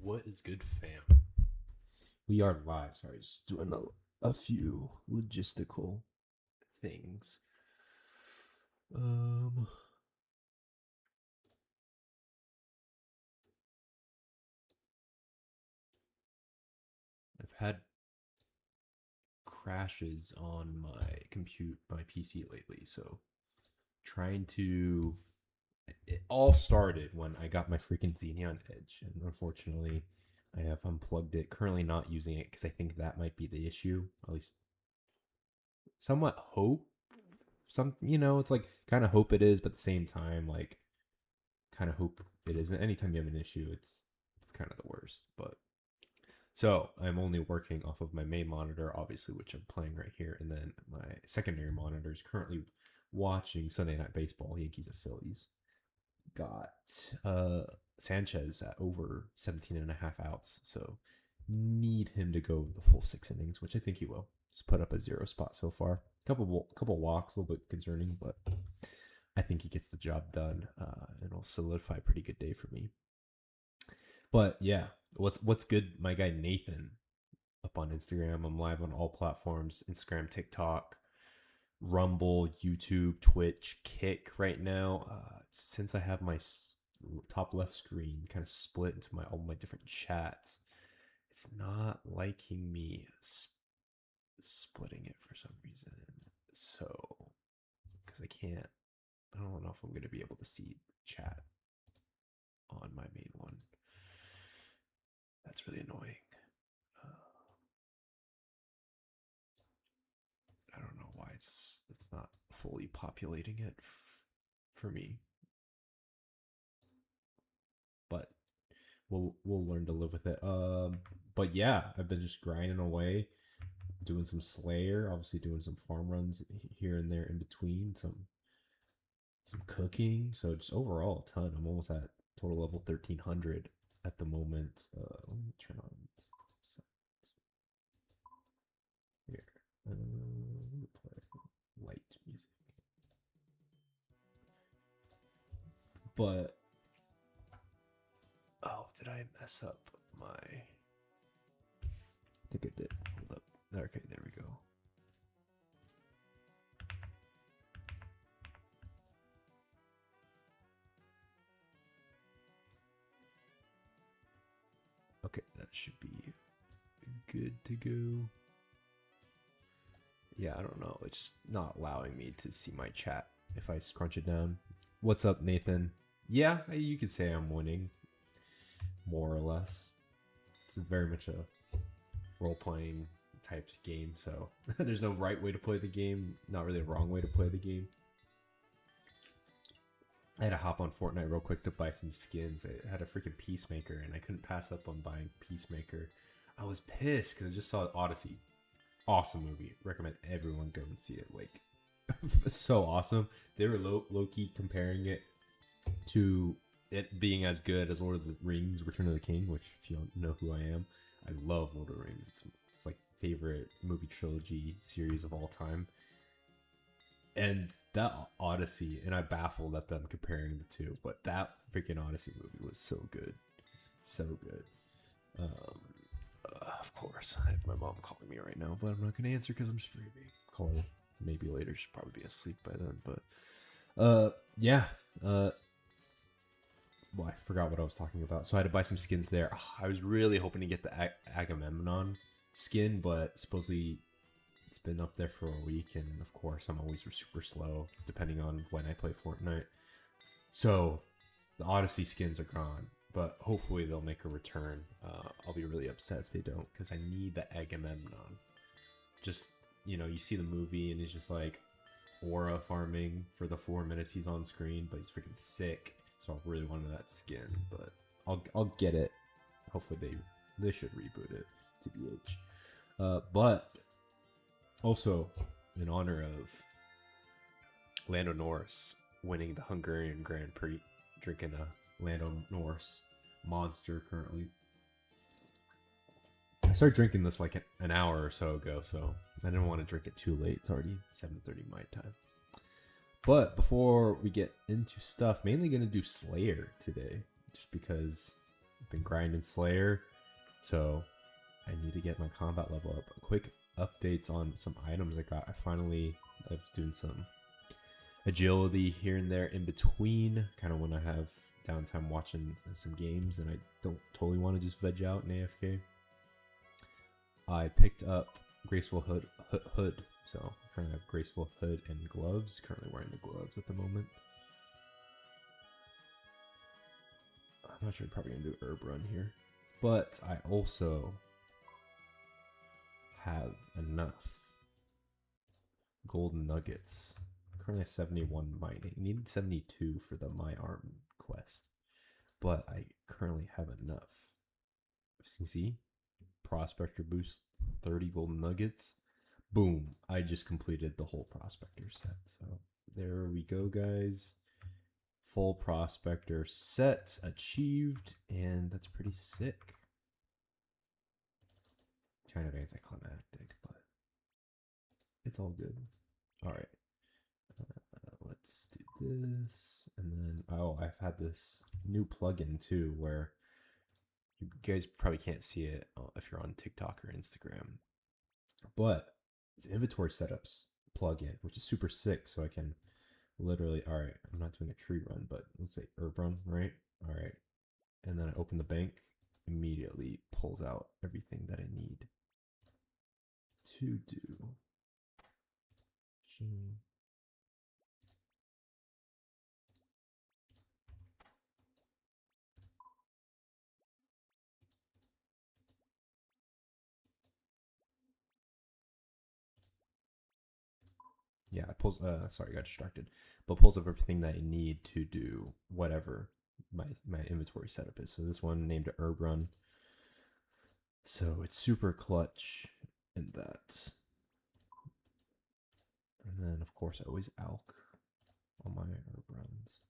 What is good, fam? We are live. Sorry, just doing a few logistical things. I've had crashes on my PC lately, so trying to. It all started when I got my freaking Xenon Edge, and unfortunately, I have unplugged it. Currently, not using it because I think that might be the issue. At least, somewhat hope. It's like kind of hope it is, but at the same time, like kind of hope it isn't. Anytime you have an issue, it's kind of the worst. But so I'm only working off of my main monitor, obviously, which I'm playing right here, and then my secondary monitor is currently watching Sunday Night Baseball, Yankees and Phillies. Got Sanchez at over 17 and a half outs, so need him to go the full 6 innings, which I think he will. He's put up a 0 spot so far. Couple walks, a little bit concerning, but I think he gets the job done, and will solidify a pretty good day for me. But yeah, what's good? My guy Nathan up on Instagram. I'm live on all platforms: Instagram, TikTok, Rumble, YouTube, Twitch, Kick. Right now, since I have my top left screen kind of split into all my different chats, it's not liking me splitting it for some reason. So, because I don't know if I'm going to be able to see chat on my main one. That's really annoying. I don't know why it's not fully populating it for me, but we'll learn to live with it. But yeah, I've been just grinding away, doing some Slayer, obviously doing some farm runs here and there in between, some cooking. So just overall a ton. I'm almost at total level 1300 at the moment. Let me turn on here. Let me play light music. But oh, did I mess up my? I think I did. Hold up. Okay, there we go. Okay, that should be good to go. Yeah, I don't know. It's just not allowing me to see my chat if I scrunch it down. What's up, Nathan? Yeah, you could say I'm winning, more or less. It's very much a role-playing type game, so there's no right way to play the game, not really a wrong way to play the game. I had to hop on Fortnite real quick to buy some skins. I had a freaking Peacemaker, and I couldn't pass up on buying Peacemaker. I was pissed because I just saw Odyssey. Awesome movie. Recommend everyone go and see it. Like, so awesome. They were low-key comparing it to it being as good as Lord of the Rings, Return of the King, which, if you don't know who I am, I love Lord of the Rings. It's like favorite movie trilogy series of all time. And that Odyssey, and I baffled at them comparing the two, but that freaking Odyssey movie was so good. So good. Of course, I have my mom calling me right now, but I'm not going to answer because I'm streaming. Call her maybe later. She'll probably be asleep by then, but yeah. Well, I forgot what I was talking about. So I had to buy some skins there. I was really hoping to get the Agamemnon skin, but supposedly it's been up there for a week, and of course I'm always super slow depending on when I play Fortnite. So the Odyssey skins are gone, but hopefully they'll make a return. I'll be really upset if they don't, because I need the Agamemnon. Just, you see the movie and he's just like aura farming for the 4 minutes he's on screen, but he's freaking sick. So I really wanted that skin, but I'll get it. Hopefully they should reboot it, TBH. But also, in honor of Lando Norris winning the Hungarian Grand Prix, drinking a Lando Norris Monster currently. I started drinking this like an hour or so ago, so I didn't want to drink it too late. It's already 7:30 my time. But before we get into stuff, mainly going to do Slayer today, just because I've been grinding Slayer, so I need to get my combat level up. Quick updates on some items I got. I was doing some agility here and there in between, kind of when I have downtime watching some games and I don't totally want to just veg out in AFK. I picked up Graceful Hood, so I currently have Graceful Hood and gloves. Currently wearing the gloves at the moment. I'm not sure, probably gonna do herb run here, but I also have enough golden nuggets. Currently 71 mining. Needed 72 for the My Arm quest, but I currently have enough. As you can see, Prospector boost 30 golden nuggets. Boom! I just completed the whole Prospector set. So there we go, guys. Full Prospector set achieved, and that's pretty sick. Kind of anticlimactic, but it's all good. All right. Let's do this, and then I've had this new plugin too, where you guys probably can't see it if you're on TikTok or Instagram, but it's inventory setups plugin, which is super sick. So I can literally, all right, I'm not doing a tree run, but let's say herb run, right? All right, and then I open the bank, immediately pulls out everything that I need to do. Yeah, it pulls, sorry, I got distracted, but pulls up everything that I need to do whatever my inventory setup is. So this one named herb run. So it's super clutch in that. And then of course I always alch on my herb runs.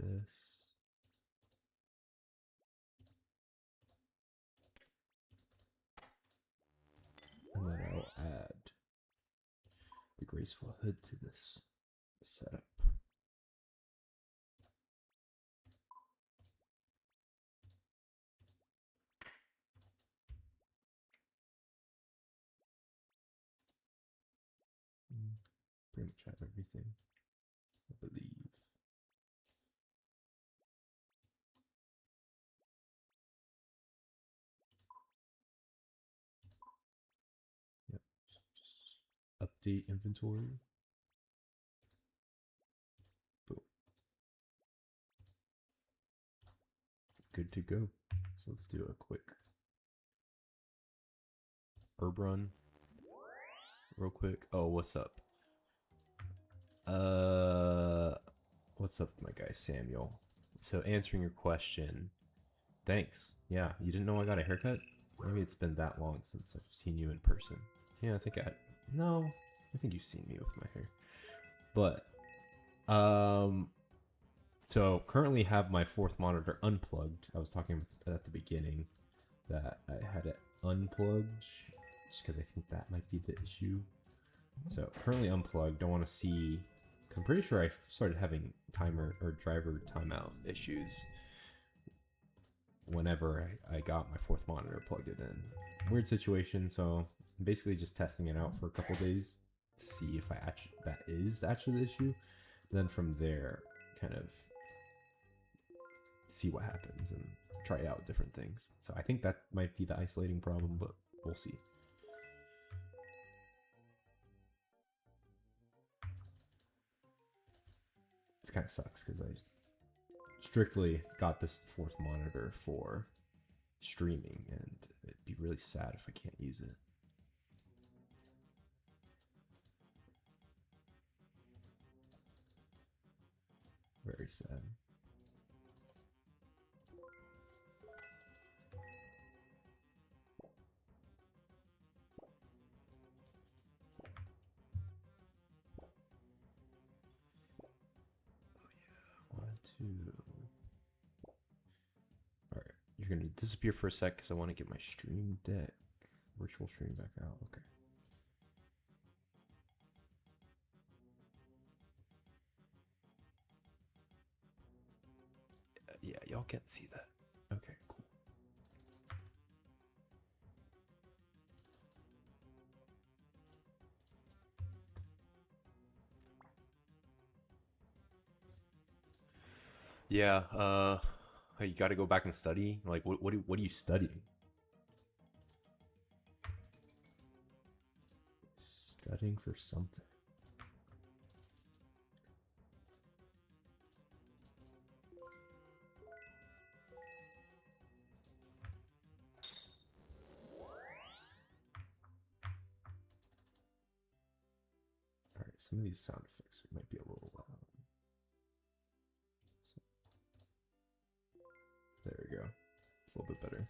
This. And then I'll add the Graceful Hood to this setup. Pretty much have everything, I believe. Yep. Just update inventory. Boom. Good to go. So let's do a quick herb run real quick. Oh, what's up? What's up, my guy Samuel? So answering your question, thanks. Yeah, you didn't know I got a haircut? Maybe it's been that long since I've seen you in person. Yeah, no, I think you've seen me with my hair. But, so currently have my fourth monitor unplugged. I was talking at the beginning that I had it unplugged just because I think that might be the issue. So currently unplugged. Don't want to see. I'm pretty sure I started having timer or driver timeout issues whenever I got my fourth monitor, plugged it in. Weird situation. So I'm basically just testing it out for a couple days to see if that is actually the issue. Then from there, kind of see what happens and try out different things. So I think that might be the isolating problem, but we'll see. It kind of sucks because I strictly got this fourth monitor for streaming, and it'd be really sad if I can't use it. Very sad. You're gonna disappear for a sec because I want to get my stream deck, virtual stream back out. Okay. Yeah, y'all can't see that. Okay, cool. Yeah, you got to go back and study. Like, what are you studying? Studying for something. All right, some of these sound effects might be a little loud. So, there we go. It's a little bit better.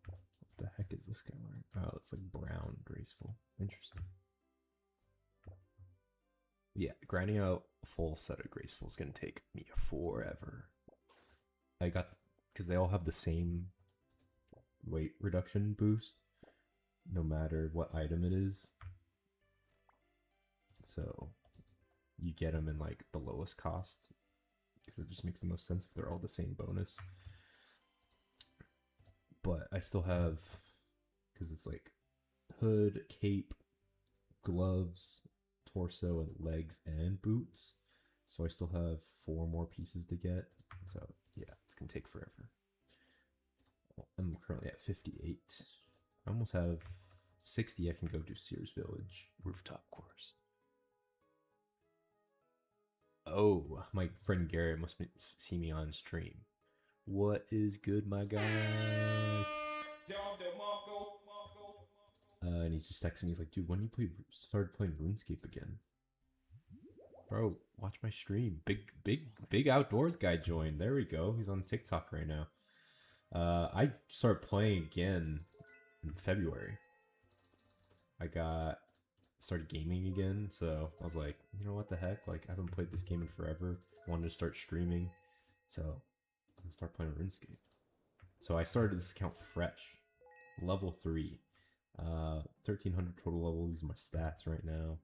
What the heck is this guy wearing? Oh, it's like brown, graceful. Interesting. Yeah, grinding out a full set of graceful is gonna take me forever. I got, because they all have the same weight reduction boost, no matter what item it is. So you get them in like the lowest cost because it just makes the most sense if they're all the same bonus. But I still have, because it's like hood, cape, gloves, torso, and legs, and boots. So I still have 4 more pieces to get. So yeah, it's gonna take forever. I'm currently at 58. I almost have 60. I can go to Sears Village rooftop course. Oh, my friend Garrett must see me on stream. What is good, my guy? And he's just texting me. He's like, dude, when you started playing RuneScape again? Bro, watch my stream. Big outdoors guy joined. There we go. He's on TikTok right now. I started playing again in February. I started gaming again, so I was like, you know what the heck? Like, I haven't played this game in forever. I wanted to start streaming, so I'm gonna start playing RuneScape. So I started this account fresh, level 3, 1300 total level. These are my stats right now.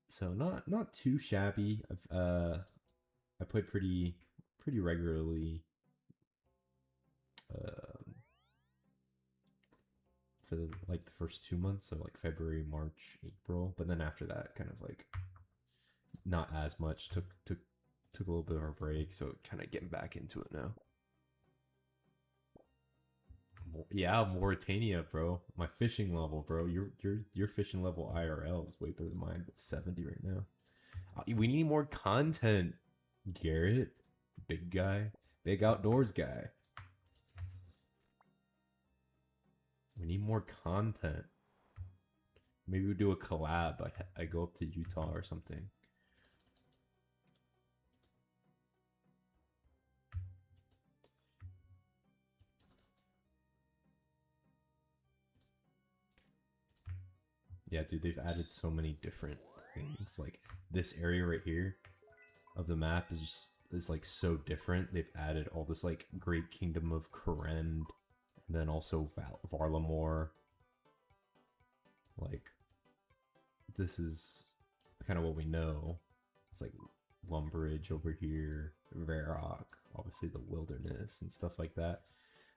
So not too shabby. I played pretty regularly. For the first 2 months, so like February, March, April, but then after that, kind of like not as much. Took a little bit of a break, so kind of getting back into it now. Yeah, Mauritania, bro. My fishing level, bro. Your fishing level IRL is way better than mine. It's 70 right now. We need more content, Garrett. Big guy, big outdoors guy. We need more content. Maybe we do a collab. I go up to Utah or something. Yeah, dude, they've added so many different things. Like this area right here of the map is like so different. They've added all this like Great Kingdom of Kourend, then also Varlamore. Like this is kind of what we know. It's like Lumbridge over here, Varrock, obviously the wilderness and stuff like that.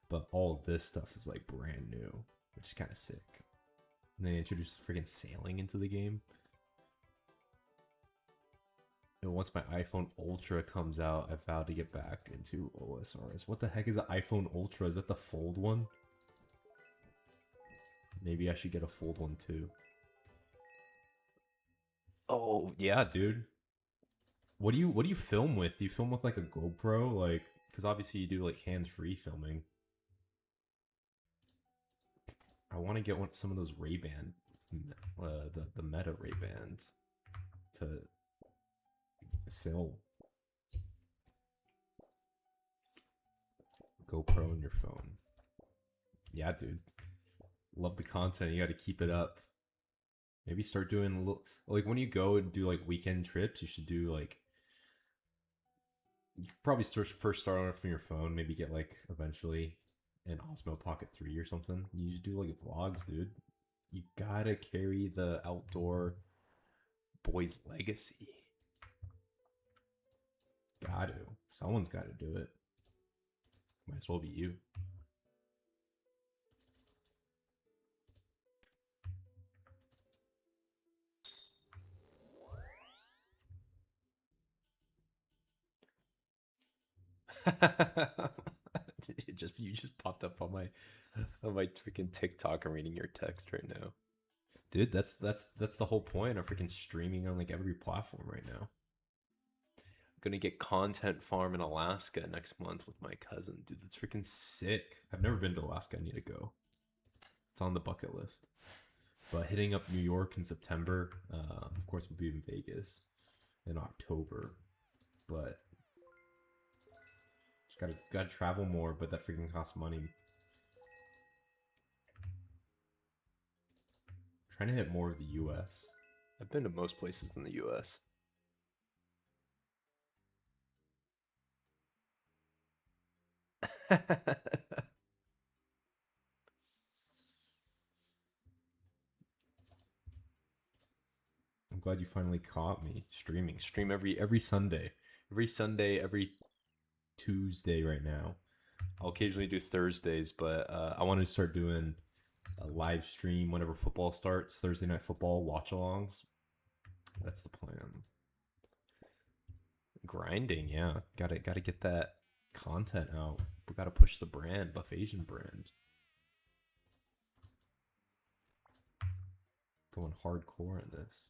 But all of this stuff is like brand new, which is kind of sick. And they introduced freaking sailing into the game. And once my iPhone Ultra comes out, I vow to get back into OSRS. What the heck is an iPhone Ultra? Is that the fold one? Maybe I should get a fold one too. Oh yeah, dude. What do you film with? Do you film with like a GoPro? Like, because obviously you do like hands-free filming. I want to get some of those Ray-Ban, the Meta Ray-Bans to film. GoPro on your phone. Yeah, dude. Love the content. You got to keep it up. Maybe start doing a little, like when you go and do like weekend trips, you should do like you could probably first start on it from your phone. Maybe get like eventually an Osmo Pocket 3 or something. You just do like vlogs, dude. You gotta carry the outdoor boys legacy. Gotta. Someone's gotta do it. Might as well be you. You just popped up on my freaking TikTok. I'm reading your text right now. Dude, that's the whole point of freaking streaming on like every platform right now. I'm gonna get content farm in Alaska next month with my cousin. Dude, that's freaking sick. I've never been to Alaska. I need to go. It's on the bucket list. But hitting up New York in September. Of course, we'll be in Vegas in October. But just gotta travel more. But that freaking costs money. Trying to hit more of the U.S. I've been to most places in the U.S. I'm glad you finally caught me streaming. Stream every Sunday. Every Sunday, every Tuesday right now. I'll occasionally do Thursdays, but I want to start doing a live stream whenever football starts. Thursday night football watch-alongs. That's the plan. Grinding, yeah. Gotta get that content out. We gotta push the brand, Buff Asian brand. Going hardcore in this.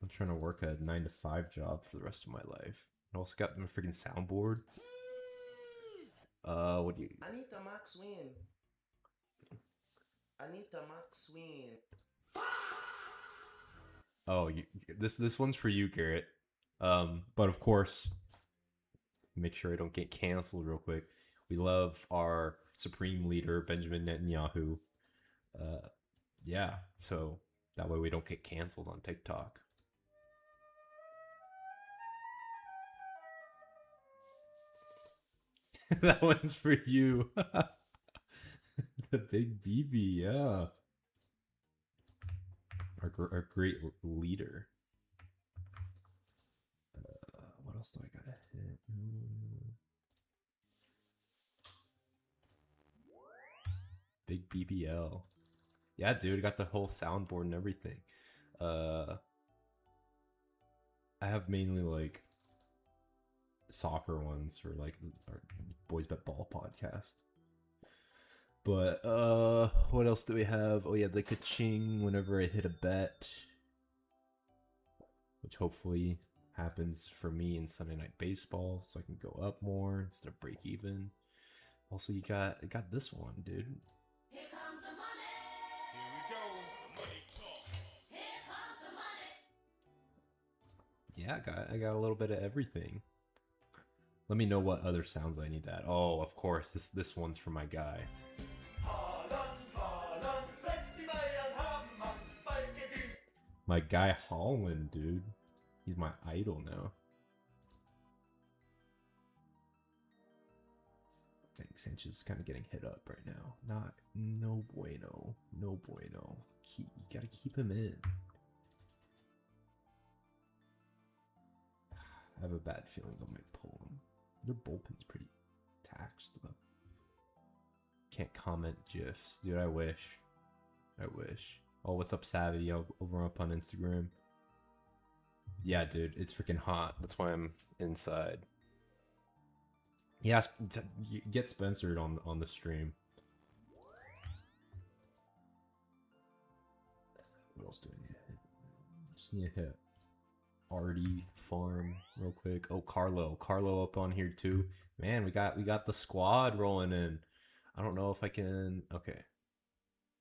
I'm trying to work a 9-to-5 job for the rest of my life. I also got my freaking soundboard. What do you? Anita Max win. Anita Max win. Oh, this one's for you, Garrett. But of course, make sure I don't get canceled real quick. We love our supreme leader, Benjamin Netanyahu. Yeah, so that way we don't get canceled on TikTok. That one's for you. The big BB, yeah. Our great leader. What else do I gotta hit? Big BBL. Yeah, dude, got the whole soundboard and everything. I have mainly like soccer ones for like our Boys Bet Ball podcast. But what else do we have? Oh yeah, the ka-ching whenever I hit a bet, which hopefully happens for me in Sunday Night Baseball, so I can go up more instead of break even. Also, you got this one, dude. Here comes the money. Here we go. Money talks. Here comes the money. Yeah, I got a little bit of everything. Let me know what other sounds I need to add. Oh, of course, this one's for my guy. My guy Holland, dude. He's my idol now. Dang, Sanchez is kind of getting hit up right now. No bueno. No bueno. You gotta keep him in. I have a bad feeling they might pull him. Their bullpen's pretty taxed, though. Can't comment GIFs. Dude, I wish. I wish. Oh, what's up, Savvy? Over up on Instagram. Yeah, dude, it's freaking hot. That's why I'm inside. Yeah, get Spencer on the stream. What else do I need to hit? Just need to hit Artie Farm real quick. Oh, Carlo up on here too. Man, we got the squad rolling in. I don't know if I can. Okay,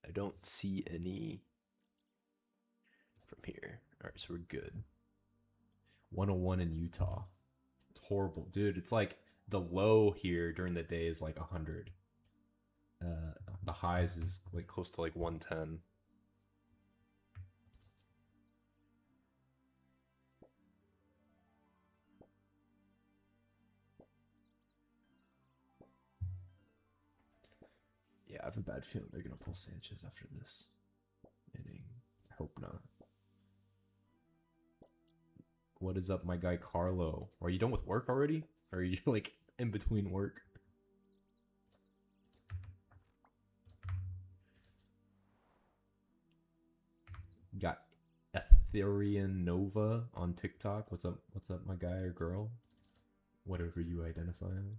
I don't see any from here. All right, so we're good. 101 in Utah. It's horrible, dude. It's like the low here during the day is like 100. The highs is like close to like 110. I have a bad feeling they're gonna pull Sanchez after this inning. I hope not. What is up, my guy Carlo? Are you done with work already? Or are you like in between work? Got Ethereum Nova on TikTok. What's up? What's up, my guy or girl? Whatever you identify as.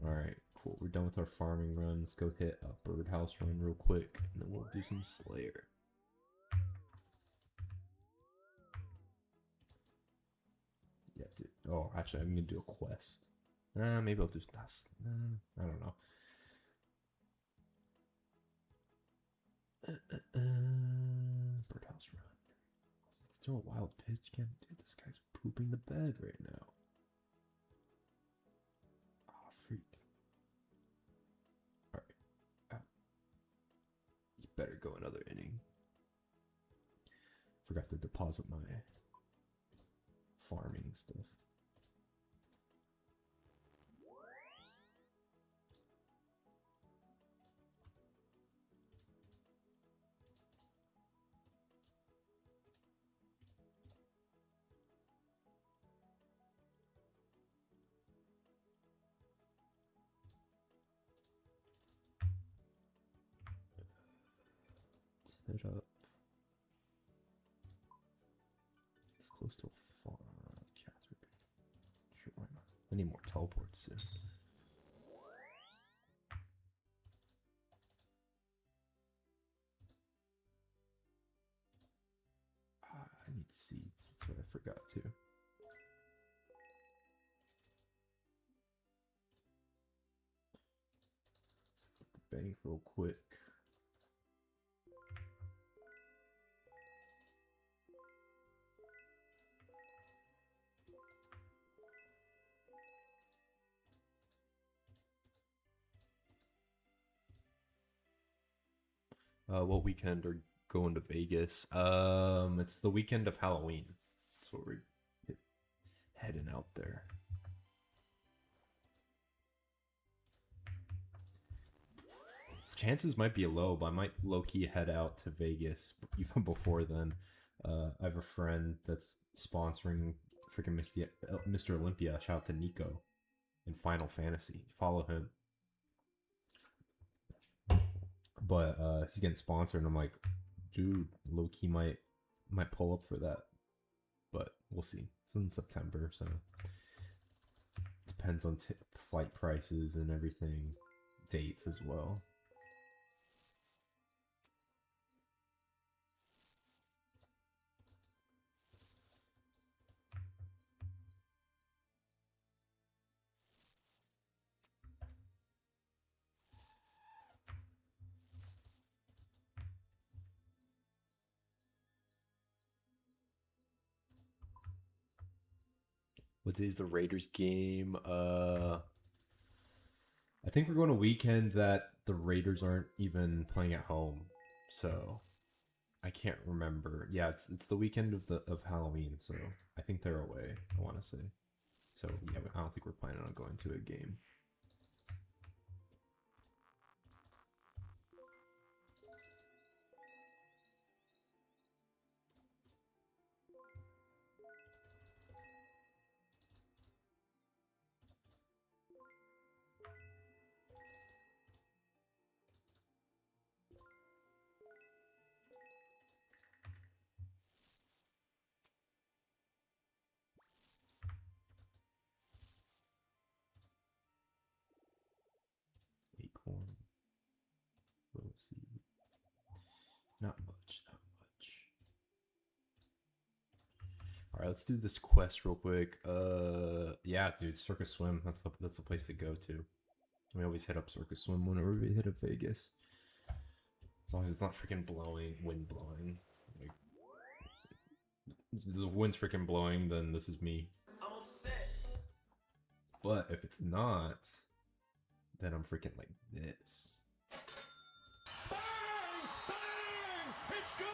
Alright, cool. We're done with our farming run. Let's go hit a birdhouse run real quick, and then we'll do some Slayer. Yeah, dude. Oh, actually, I'm gonna do a quest. Maybe I'll do that. I don't know. Birdhouse run. Let's throw a wild pitch again. Dude, this guy's pooping the bed right now. Oh, freak. Alright. Out. You better go another inning. Forgot to deposit my farming stuff. Let's head up. It's close to a farm. Catherine. Sure, why not? I need more teleports soon. I need seeds. That's what I forgot to. Let's hit the bank real quick. What weekend are going to Vegas? It's the weekend of Halloween. That's what we're heading out there. Chances might be low, but I might low-key head out to Vegas even before then. I have a friend that's sponsoring freaking Mr. Olympia. Shout out to Nico in Final Fantasy. Follow him. But he's getting sponsored, and I'm like, dude, low-key might pull up for that. But we'll see. It's in September, so depends on flight prices and everything, dates as well. What day is the Raiders game? I think we're going a weekend that the Raiders aren't even playing at home, so I can't remember. Yeah, it's the weekend of Halloween, so I think they're away. I want to say. So yeah, I don't think we're planning on going to a game. Acorn. We'll see. Not much, not much. All right, let's do this quest real quick. Yeah, dude, Circus Swim. That's the place to go to. We always hit up Circus Swim whenever we hit up Vegas. As long as it's not freaking wind blowing. Like, if the wind's freaking blowing, then this is me. I'm upset. But if it's not, then I'm freaking like this. Bang! Bang! It's good!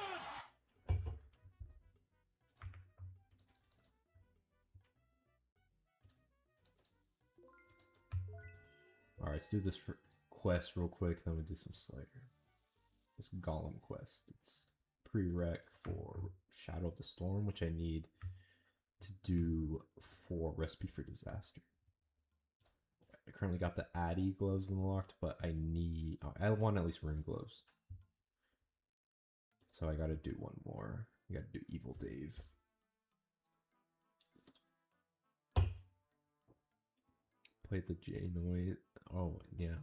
let's do this quest real quick, then we'll do some Slayer. This Golem quest. It's prereq for Shadow of the Storm, which I need to do for Recipe for Disaster. I currently got the Addy gloves unlocked, but I want at least rune gloves. So I gotta do one more. I gotta do Evil Dave. Play the J noise. Oh yeah,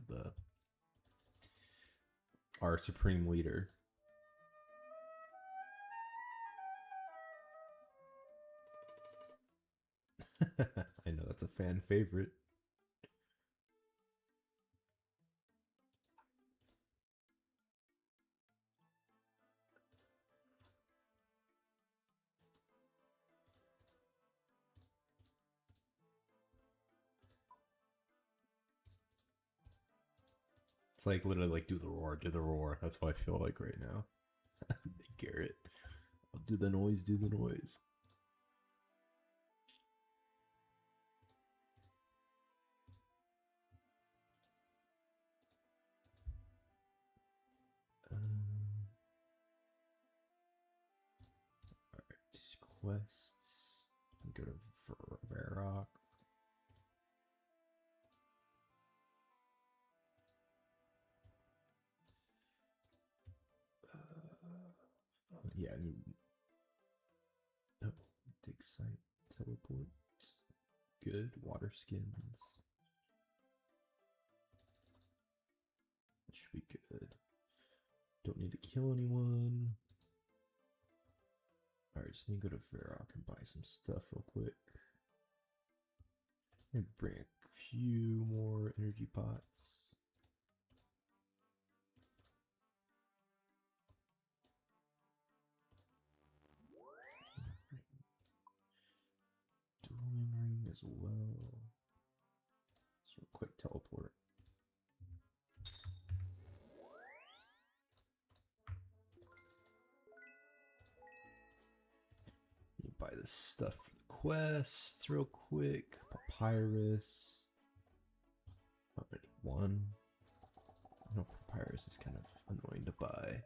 our supreme leader. I know that's a fan favorite. It's like literally like do the roar, do the roar. That's how I feel like right now. Garrett. I'll do the noise, do the noise. Alright, quests. Go to Varrock. Yeah, I need. Oh, dig site, teleport. Good. Water skins. Should be good. Don't need to kill anyone. Alright, just need to go to Varrock and buy some stuff real quick. And bring a few more energy pots. Dueling ring as well. So quick teleport. You buy this stuff for the quests real quick. Papyrus. Already one. I know Papyrus is kind of annoying to buy.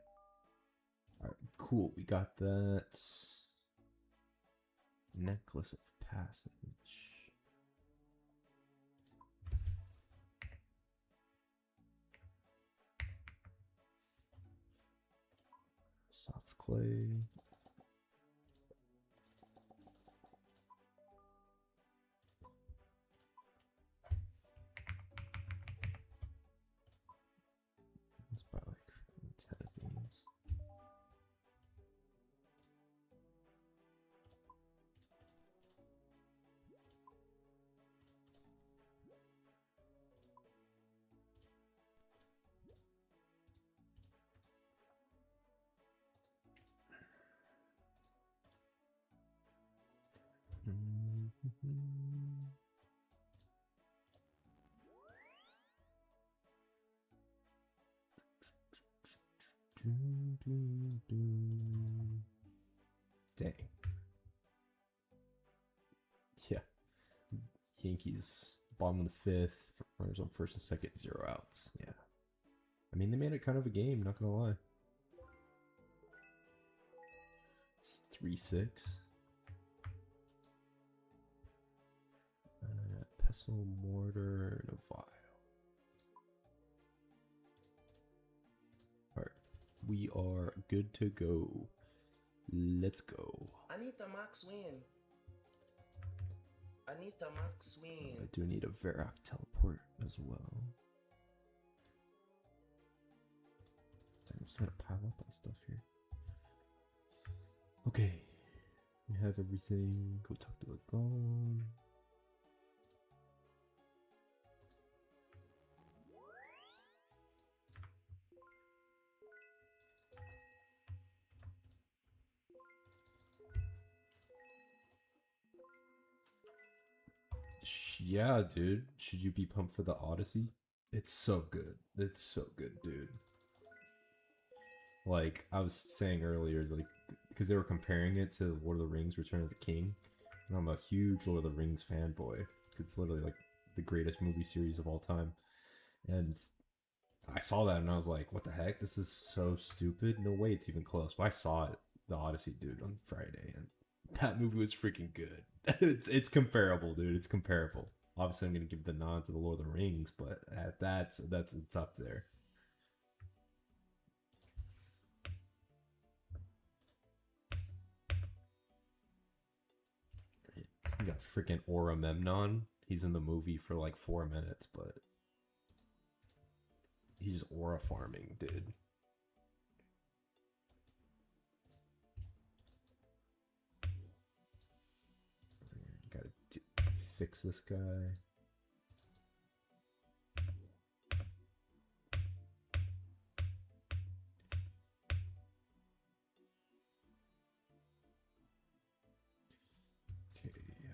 Alright, cool. We got that. Necklace of Passage. Soft clay. Let's buy like 10 of these. Dang. Yeah. Yankees, bottom of the fifth, runners on first and second, 0 outs. Yeah. I mean, they made it kind of a game, not gonna lie. It's 3-6. Pestle, mortar, and a vial. Alright. We are good to go. Let's go. I need the max win. I need the max win. I do need a Varrock teleport as well. I'm just gonna pile up on stuff here. Okay. We have everything. Go talk to the golem. Yeah, dude. Should you be pumped for the Odyssey? It's so good. It's so good, dude. Like, I was saying earlier, like, because they were comparing it to Lord of the Rings, Return of the King. And I'm a huge Lord of the Rings fanboy. It's literally, like, the greatest movie series of all time. And I saw that and I was like, what the heck? This is so stupid. No way it's even close. But I saw it, the Odyssey, dude, on Friday, and that movie was freaking good. It's comparable, dude. It's comparable. Obviously, I'm gonna give the nod to the Lord of the Rings, but that's it's up there. You got freaking Aura Memnon. He's in the movie for like 4 minutes, but he's aura farming, dude. Gotta fix this guy. Okay, yeah.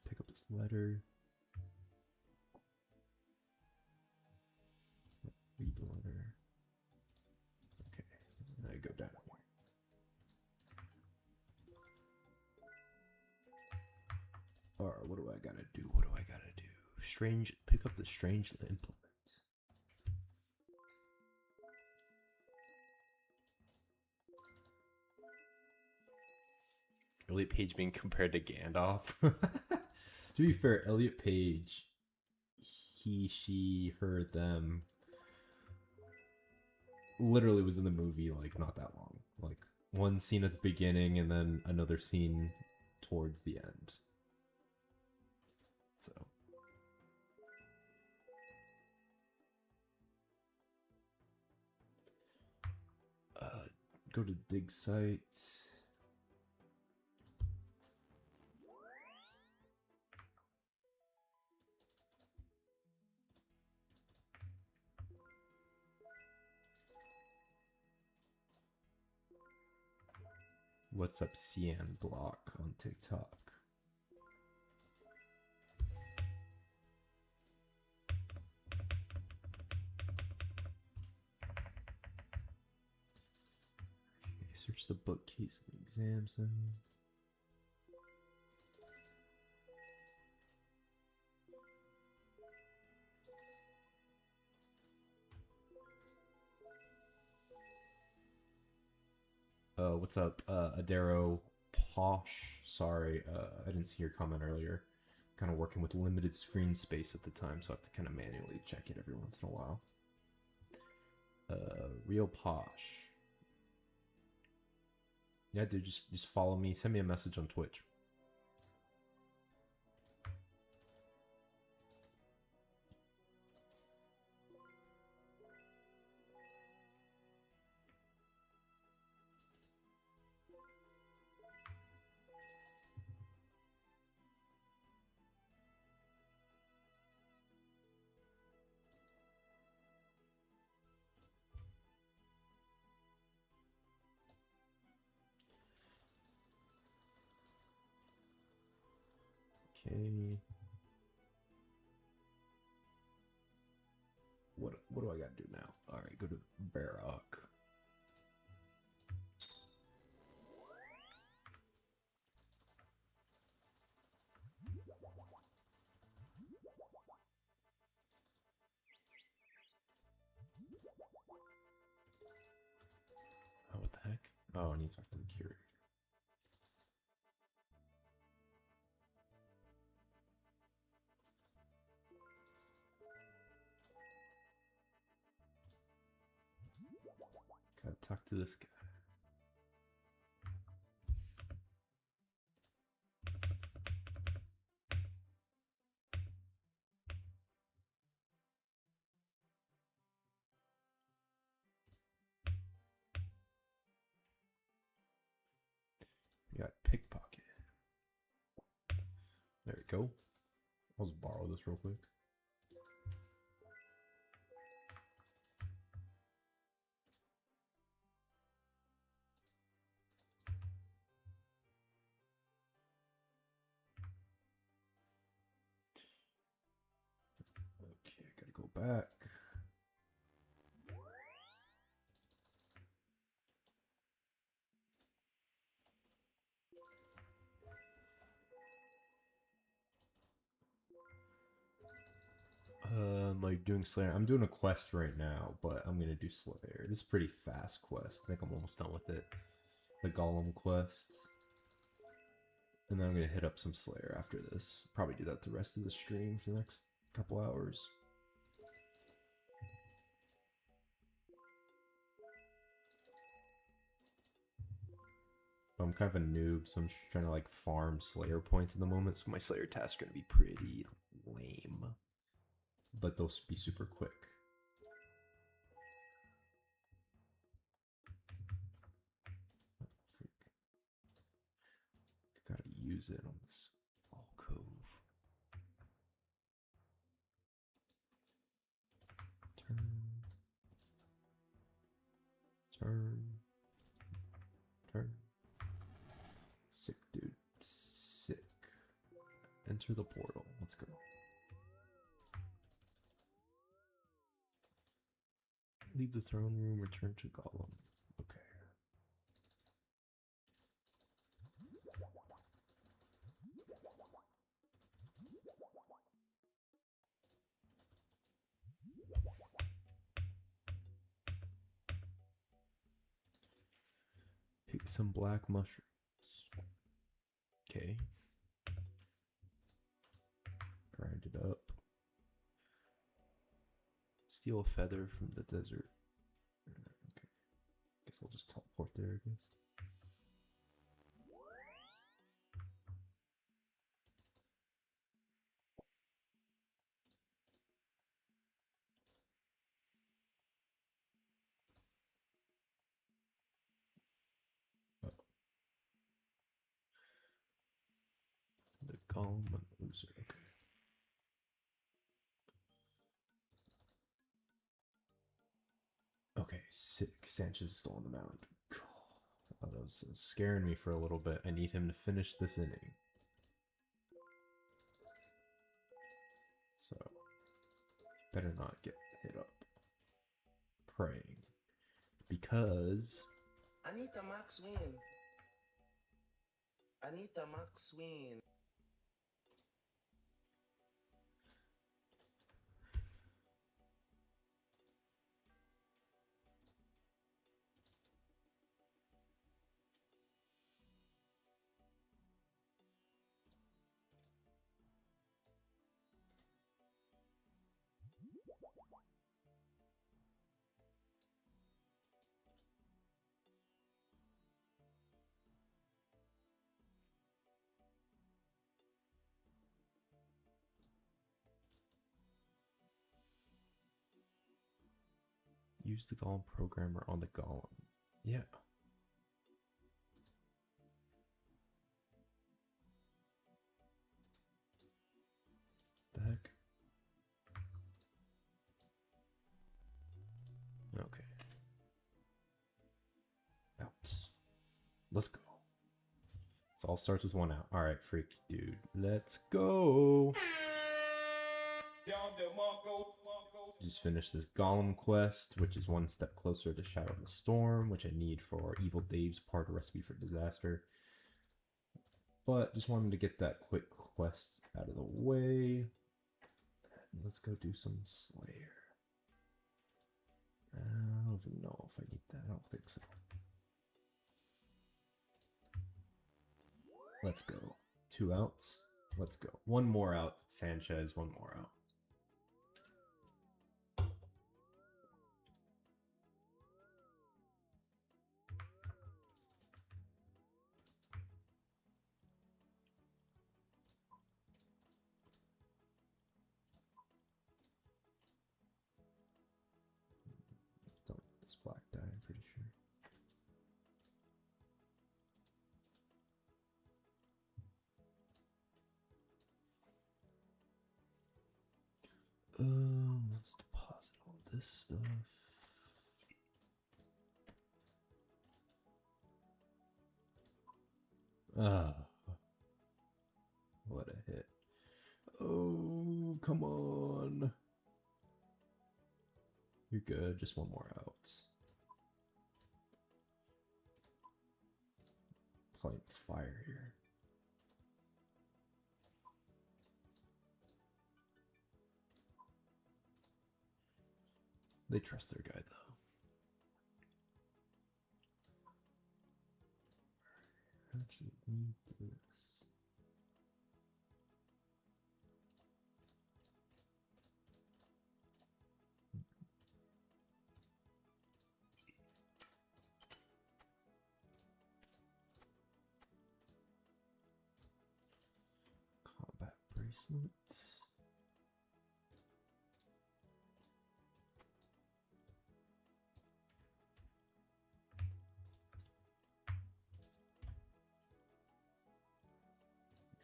Pick up this letter. Read the letter. Okay, now I go down here. Alright, what do I gotta do? What do I gotta do? Strange. Pick up the strange implement. Elliot Page being compared to Gandalf. To be fair, Elliot Page, he, she, her, them, literally was in the movie like not that long. Like one scene at the beginning and then another scene towards the end. So. Go to dig site. What's up, Cian Block on TikTok? Okay, search the bookcase in the exam center. What's up, Adaro Posh? Sorry, I didn't see your comment earlier. Kind of working with limited screen space at the time, so I have to kind of manually check it every once in a while. Real Posh. Yeah, dude, just follow me. Send me a message on Twitch. Okay. What do I gotta do now? Alright, go to Barak. Oh, what the heck? Oh, I need to talk to the curator. Gotta talk to this guy. We got pickpocket. There we go. I'll just borrow this real quick. Okay, I gotta go back. Am I doing Slayer? I'm doing a quest right now, but I'm gonna do Slayer. This is a pretty fast quest. I think I'm almost done with it. The Golem quest. And then I'm gonna hit up some Slayer after this. Probably do that the rest of the stream for the next couple hours. I'm kind of a noob, so I'm just trying to like farm Slayer points at the moment, so my Slayer tasks are gonna be pretty lame. But they'll be super quick. Oh, freak. Gotta use it on this alcove. Turn. Sick, dude. Sick. Enter the portal. Let's go. Leave the throne room, return to Gollum. Okay. Pick some black mushrooms. Okay. Grind it up. Steal a feather from the desert. Okay. Guess I'll just teleport there, I guess. Oh. The Golem loser. Okay. Okay, sick. Sanchez is still on the mound. Oh, that was scaring me for a little bit. I need him to finish this inning. So, better not get hit up. Praying. Because... Anita Max win. Anita Max win. use the Golem programmer on the Golem. Yeah. The heck? Okay. Out. Let's go. It all starts with one out. Alright, freak dude. Let's go. Just finished this Golem quest, which is one step closer to Shadow of the Storm, which I need for Evil Dave's part of Recipe for Disaster. But just wanted to get that quick quest out of the way. Let's go do some Slayer. I don't even know if I need that. I don't think so. Let's go. 2 outs. Let's go. One more out, Sanchez. One more out. Don't let this black die, I'm pretty sure. Let's deposit all this stuff. Ah, what a hit. Oh, come on. You're good, just one more out. Playing fire here. They trust their guy, though. Actually, need this. Combat bracelet.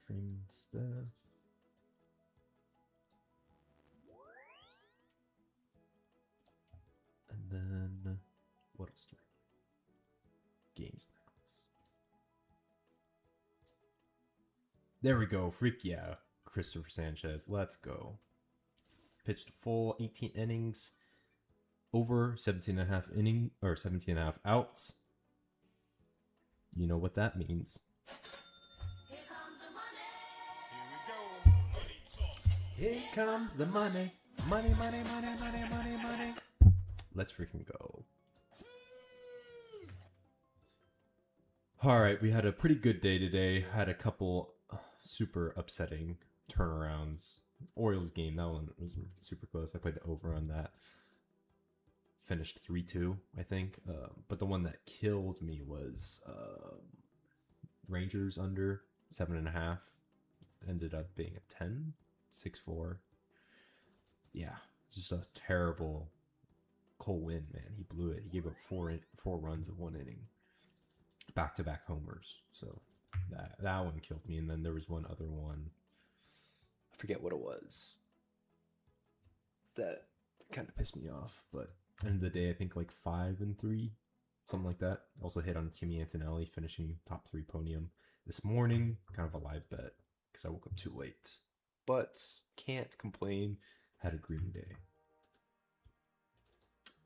Framing staff. And then what else do we need? Games necklace. There we go. Freak yeah. Christopher Sanchez. Let's go. Pitched full 18 innings. Over 17 and a half inning or 17 and a half outs. You know what that means. Here comes the money. Here comes the money. Money, money, money, money, money, money. Let's freaking go. All right, we had a pretty good day today. Had a couple super upsetting turnarounds. Orioles game, that one was super close. I played the over on that. Finished 3-2, I think. But the one that killed me was Rangers under 7.5. Ended up being a 10, 6-4. Yeah, just a terrible Cole win, man. He blew it. He gave up four runs in 1 inning. Back-to-back homers. So that one killed me. And then there was one other one. I forget what it was. That kind of pissed me off. But end of the day, I think like 5-3. Something like that. Also hit on Kimi Antonelli finishing top 3 podium this morning. Kind of a live bet because I woke up too late. But can't complain. Had a green day.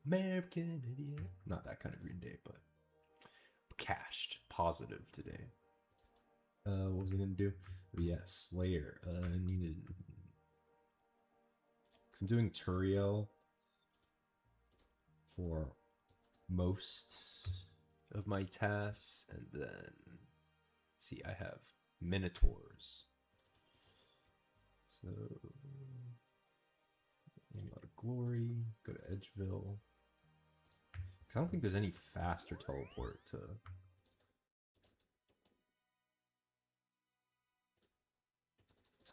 American idiot. Not that kind of green day, but cashed. Positive today. What was I gonna do? Yes, Slayer. I needed. Because I'm doing Turiel for most of my tasks, and then see, I have Minotaurs. So, Amulet of Glory, go to Edgeville. Because I don't think there's any faster teleport to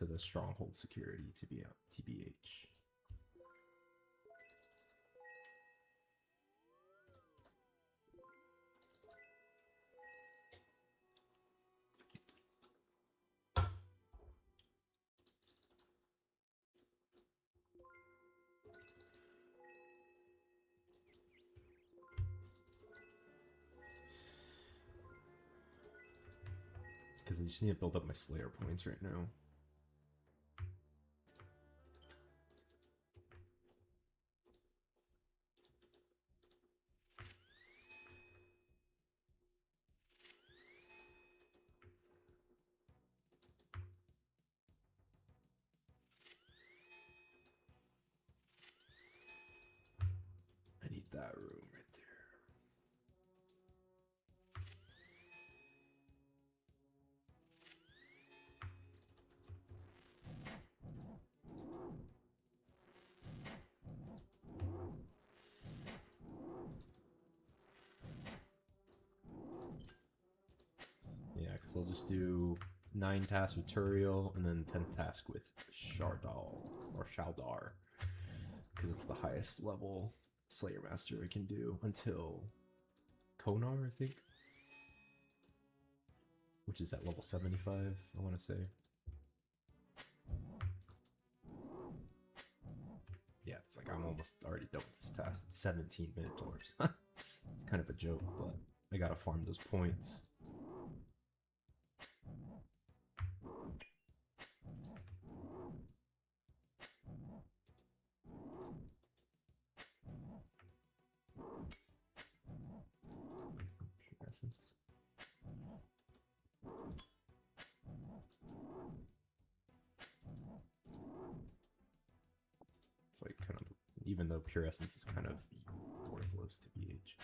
the Stronghold security, to be TBH. Because I just need to build up my Slayer points right now. I need that room right there. Yeah, because I'll just do 9 tasks with Turiel and then 10th task with Shardal or Shaldar. Because it's the highest level Slayer Master I can do until Konar, I think. Which is at level 75, I want to say. Yeah, it's like I'm almost already done with this task. It's 17 Minotaurs. It's kind of a joke, but I gotta farm those points. Essence. It's like kind of even though pure essence is kind of worthless to BH.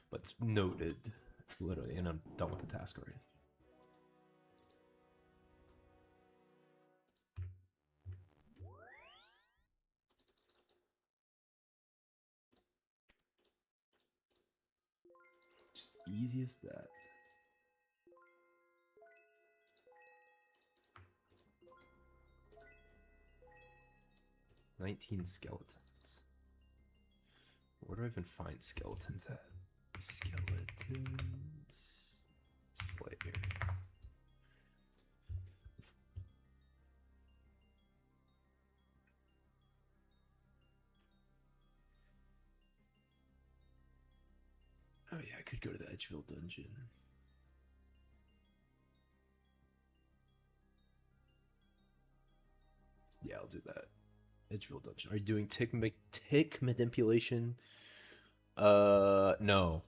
But it's noted, literally, and I'm done with the task already. Just easy as that. "19 skeletons. Where do I even find skeletons at? Skeletons. Slayer. Oh yeah, I could go to the Edgeville dungeon. Yeah, I'll do that. Edgeville dungeon. Are you doing tick manipulation? No.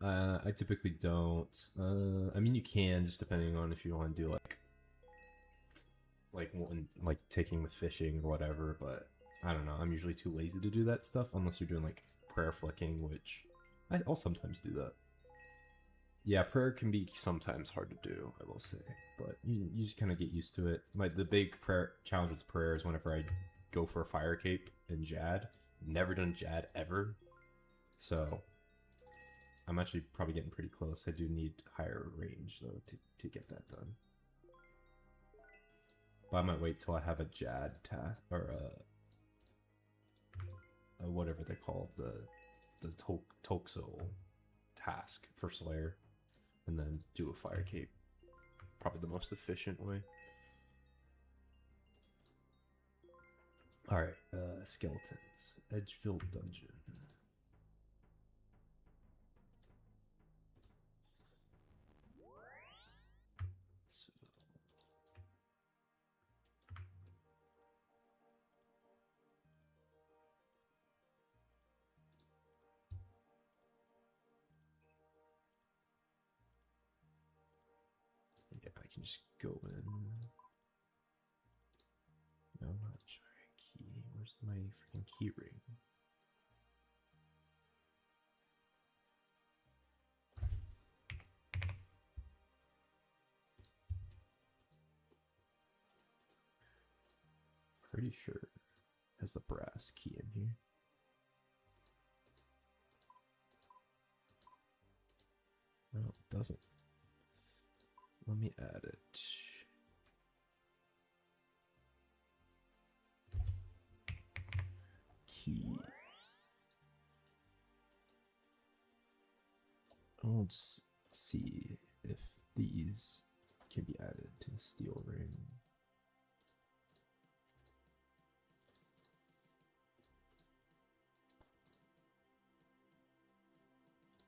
I typically don't. I mean, you can, just depending on if you want to do like taking with fishing or whatever. But I don't know. I'm usually too lazy to do that stuff unless you're doing like prayer flicking, which I'll sometimes do that. Yeah, prayer can be sometimes hard to do, I will say, but you just kind of get used to it. The big prayer challenge with prayer is whenever I go for a fire cape in Jad. Never done Jad ever, so I'm actually probably getting pretty close. I do need higher range though to get that done. But I might wait till I have a Jad task or a whatever they call the Toxo task for Slayer, and then do a fire cape. Probably the most efficient way. Alright, skeletons. Edgeville dungeon. So. Yeah, I can just go in. No, not giant key. Where's my freaking key ring? Pretty sure it has the brass key in here. No, it doesn't. Let me add it. Key. I'll just see if these can be added to the steel ring.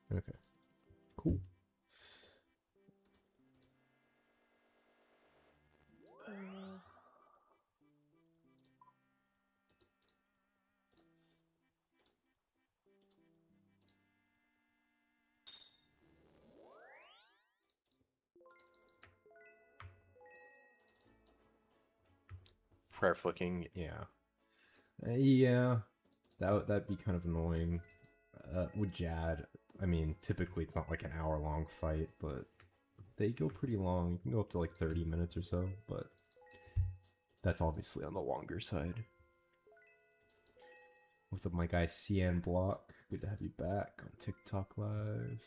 Okay, cool. Prayer flicking, yeah. Yeah, that'd be kind of annoying. With Jad, I mean, typically it's not like an hour-long fight, but they go pretty long. You can go up to like 30 minutes or so, but that's obviously on the longer side. What's up, my guy CN Block? Good to have you back on TikTok Live.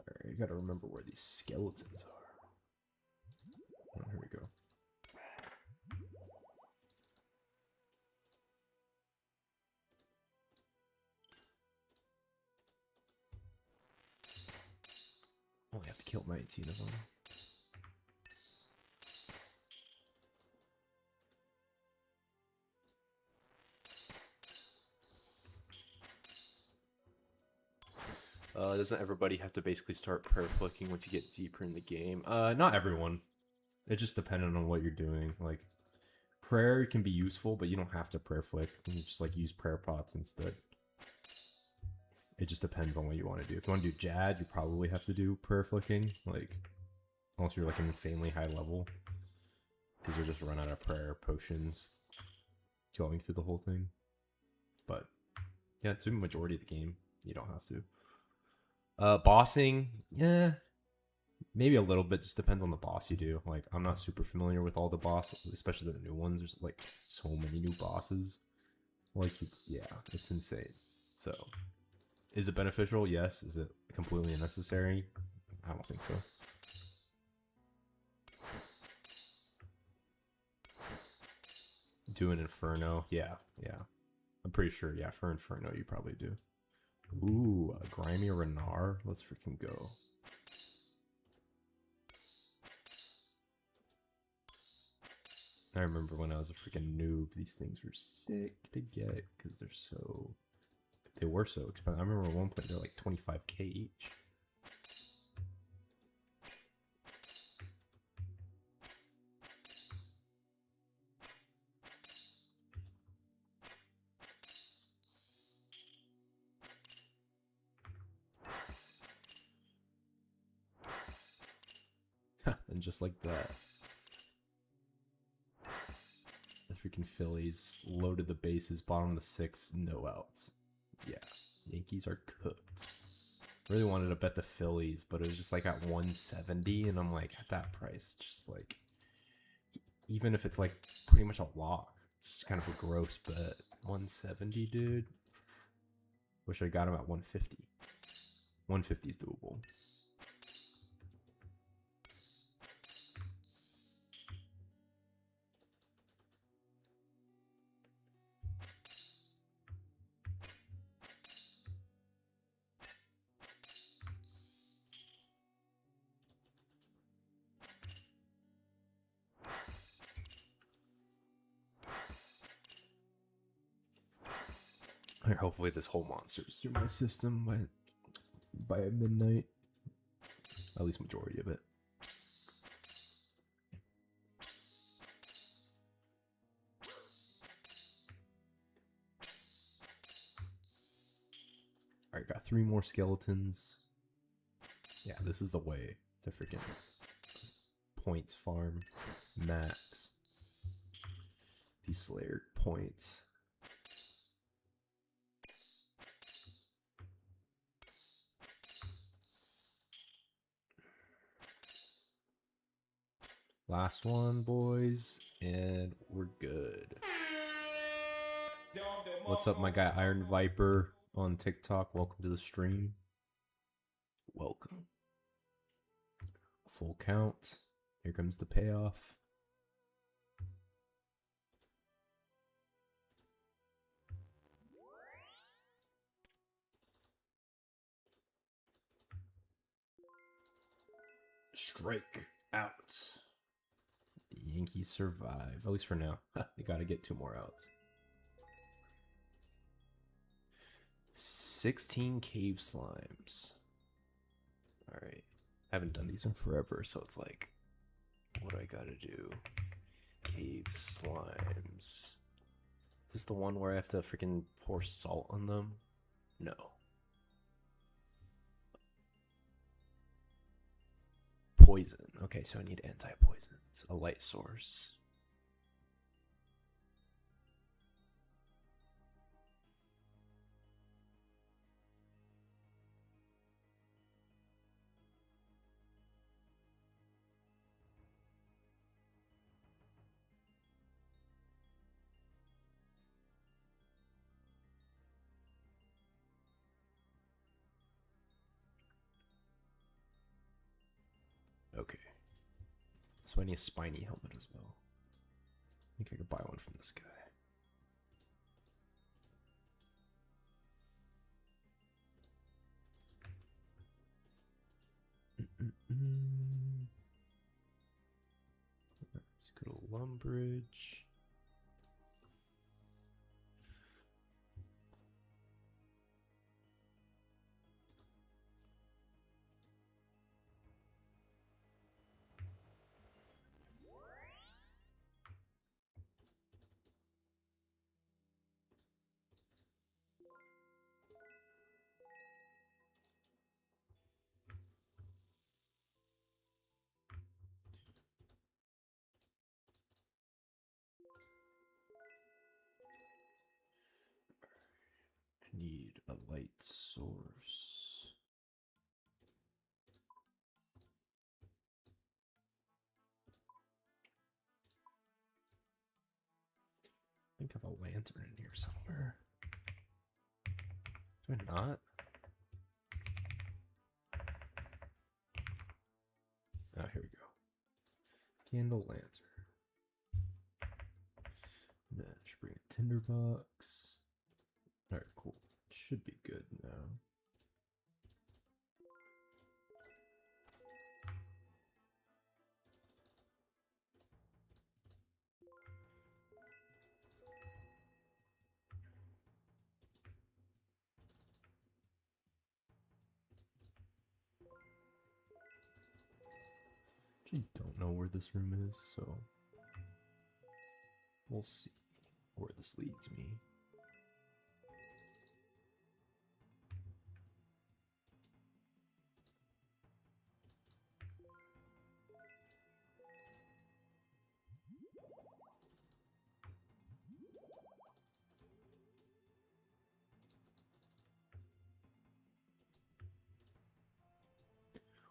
Alright, I gotta remember where these skeletons are. Oh, here we go. Only have to kill 19 of them. Doesn't everybody have to basically start prayer flicking once you get deeper in the game? Not everyone. It just depended on what you're doing. Like, prayer can be useful, but you don't have to prayer flick. You can just like use prayer pots instead. It just depends on what you want to do. If you want to do Jad, you probably have to do prayer flicking. Like, unless you're like an insanely high level, because you'll just run out of prayer potions going through the whole thing. But yeah, it's a majority of the game. You don't have to. Bossing, yeah, maybe a little bit. Just depends on the boss you do. Like, I'm not super familiar with all the bosses, especially the new ones. There's like so many new bosses. Like, yeah, it's insane. So, is it beneficial? Yes. Is it completely unnecessary? I don't think so. Do an Inferno? Yeah. I'm pretty sure, yeah, for Inferno you probably do. Ooh, a Grimy Renard? Let's freaking go. I remember when I was a freaking noob, these things were sick to get because they were so expensive. I remember at one point they're like 25k each. And just like that, the freaking Phillies loaded the bases, bottom of the sixth, no outs. Yeah, Yankees are cooked. Really wanted to bet the Phillies, but it was just like at 170, and I'm like, at that price, just like, even if it's like pretty much a lock, it's just kind of a gross bet. 170, dude. Wish I got him at 150. 150 is doable. Hopefully this whole monster is through my system by midnight. At least majority of it. Alright, got 3 more skeletons. Yeah, this is the way to freaking points farm max. These Slayer points. Last one, boys, and we're good. What's up, my guy Iron Viper on TikTok? Welcome to the stream. Welcome. Full count. Here comes the payoff. Strike out. The Yankees survive, at least for now. They gotta get 2 more outs. 16 cave slimes. Alright. Haven't done these in forever, so it's like, what do I gotta do? Cave slimes. Is this the one where I have to freaking pour salt on them? No. Poison. Okay, so I need anti-poisons. A light source. Okay. So I need a spiny helmet as well. I think I could buy one from this guy. Let's go to Lumbridge. light source. I think I have a lantern in here somewhere. Do I not? Ah, here we go. Candle lantern. And then I should bring a tinderbox. Alright, cool. Should be good now. Actually don't know where this room is, so we'll see where this leads me.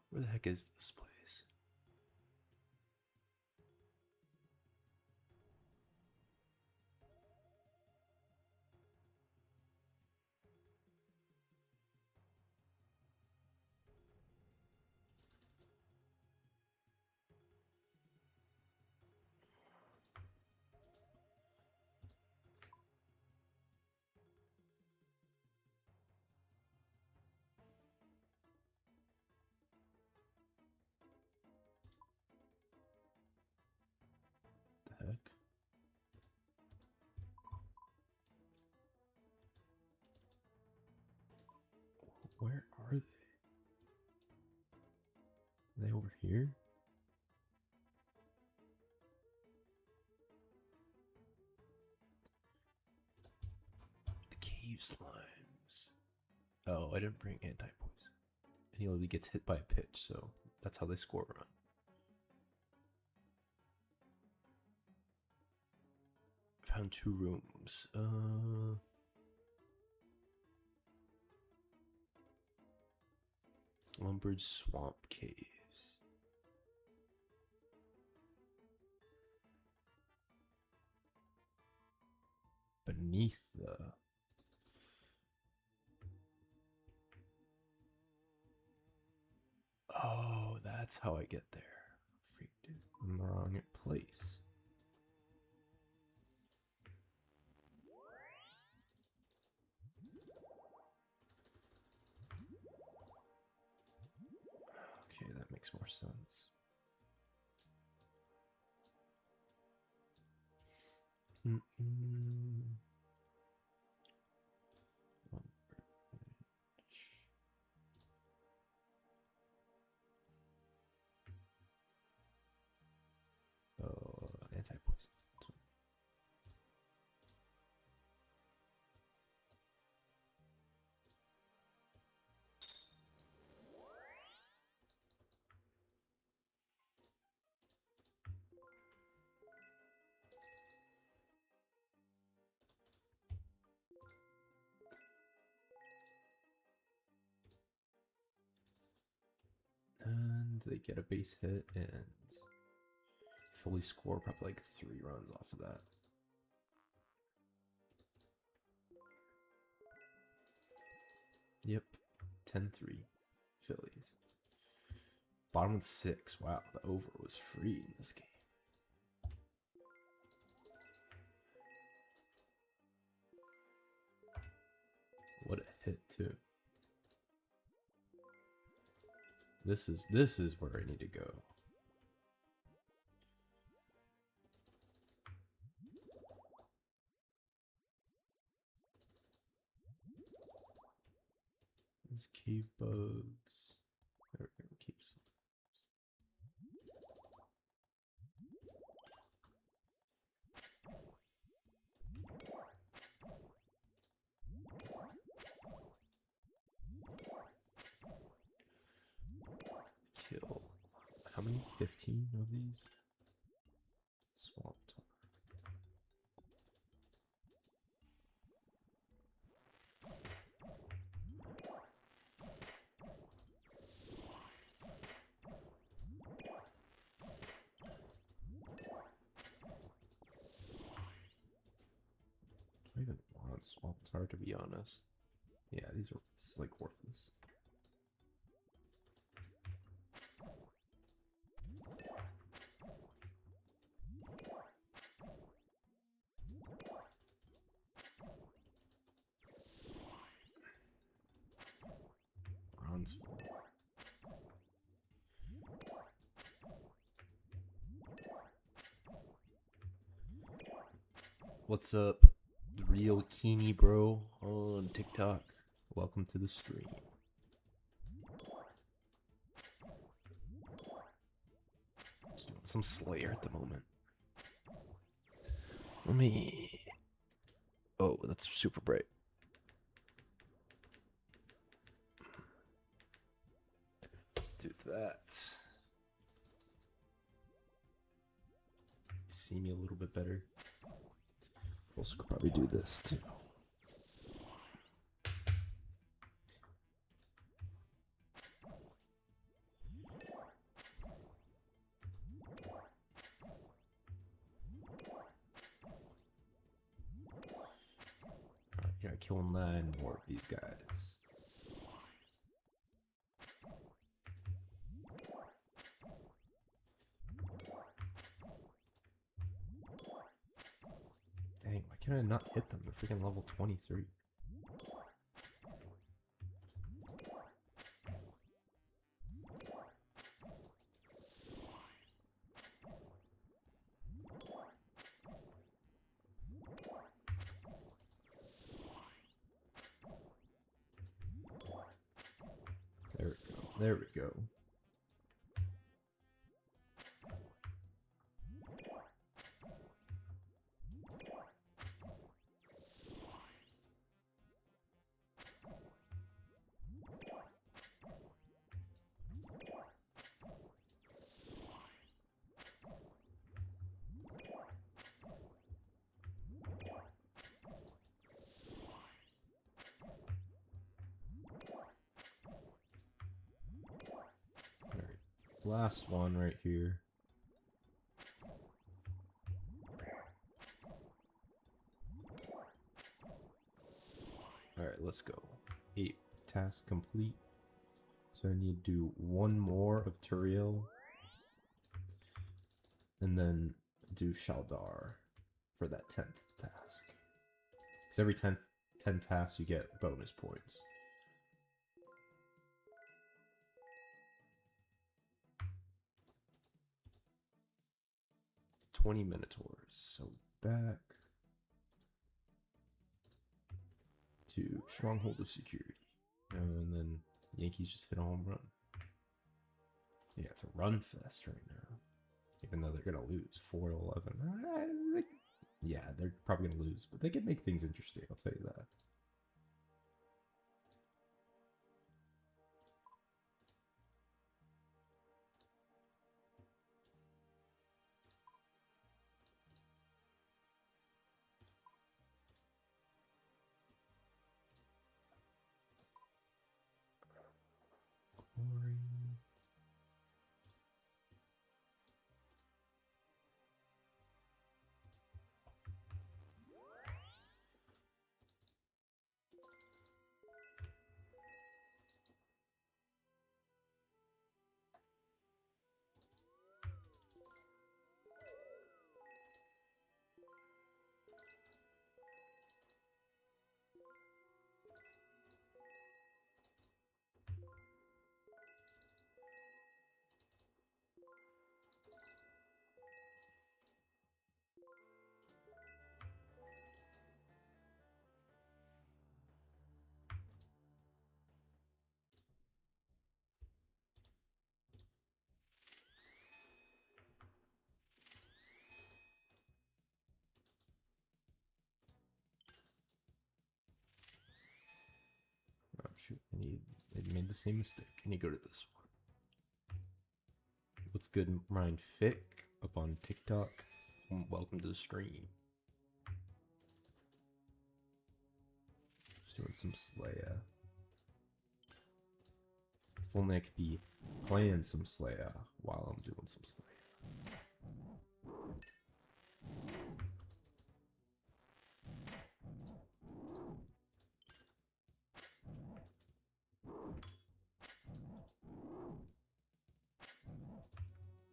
Where the heck is this place? The heck? Where are they? Are they over here? The cave slimes. Oh, I didn't bring anti-poison. And he only gets hit by a pitch, so that's how they score a run. Found 2 rooms. Lumbered Swamp Caves. Beneath the... Oh, that's how I get there. Freaked it. I'm in the wrong place. Okay, that makes more sense. Oh, anti-poison. And they get a base hit and fully score probably like 3 runs off of that. Yep, 10-3 Phillies. Bottom of the 6. Wow, the over was free in this game. What a hit too. This is where I need to go. These cave bugs. There we go, cave slimes. Kill. How many? 15 of these? Swamp tar. unswapped are, to be honest. Yeah, these are like worthless. Bronze. What's up, the real Keeny bro on TikTok? Welcome to the stream. Just doing some Slayer at the moment. Let me. Oh, that's super bright. Do that. See me a little bit better. Also could probably do this too. Alright, gotta kill 9 more of these guys. Dang, why can't I not hit them? They're freaking level 23. There we go. There we go. Last one right here. Alright, let's go. 8 tasks complete. So I need to do 1 more of Turiel. And then do Shaldar for that 10th task. Because every 10 tasks you get bonus points. 20 Minotaurs. So back to Stronghold of Security. And then Yankees just hit a home run. Yeah, it's a run fest right now. Even though they're going to lose 4-11. Yeah, they're probably going to lose. But they can make things interesting, I'll tell you that. Oh shoot, I made the same mistake. I need to go to this one. What's good, Ryan Fick up on TikTok? Welcome to the stream. Just doing some Slayer. If only I could be playing some Slayer while I'm doing some Slayer.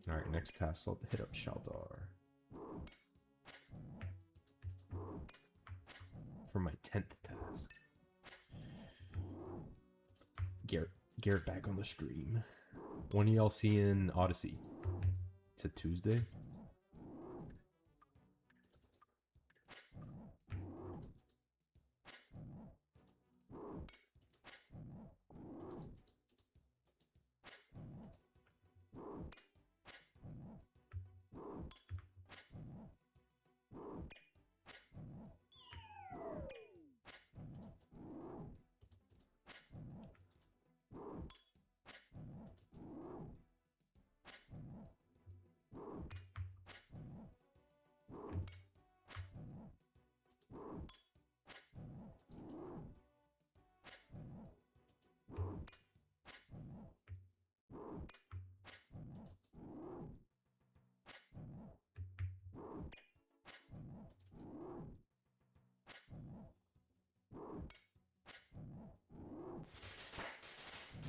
Alright, next task, I'll hit up Shaldar. For my 10th task. Garrett back on the stream. When are y'all seeing Odyssey? It's a Tuesday?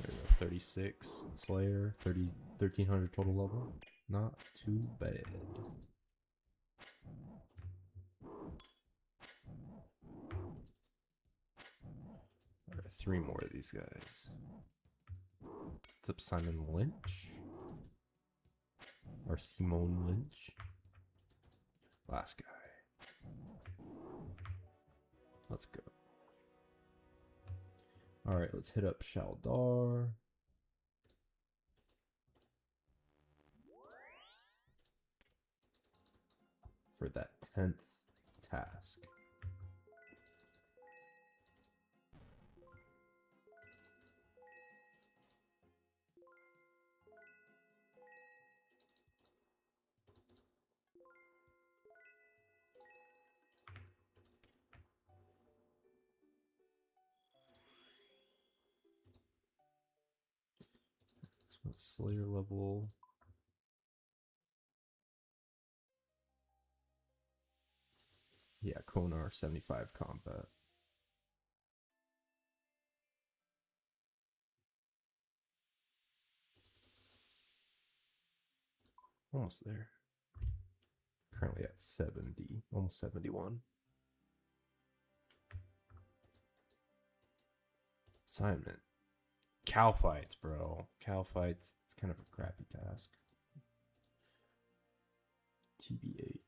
There we go, 36 Slayer, 1300 total level. Not too bad. Alright, 3 more of these guys. What's up, Simon Lynch? Or Simone Lynch? Last guy. Let's go. Alright, let's hit up Shaldar. For that 10th task. Slayer level. Yeah, Konar 75 combat. Almost there. Currently at 70, almost 71. Assignment. Cow fights, bro. Cow fights. It's kind of a crappy task. TBH.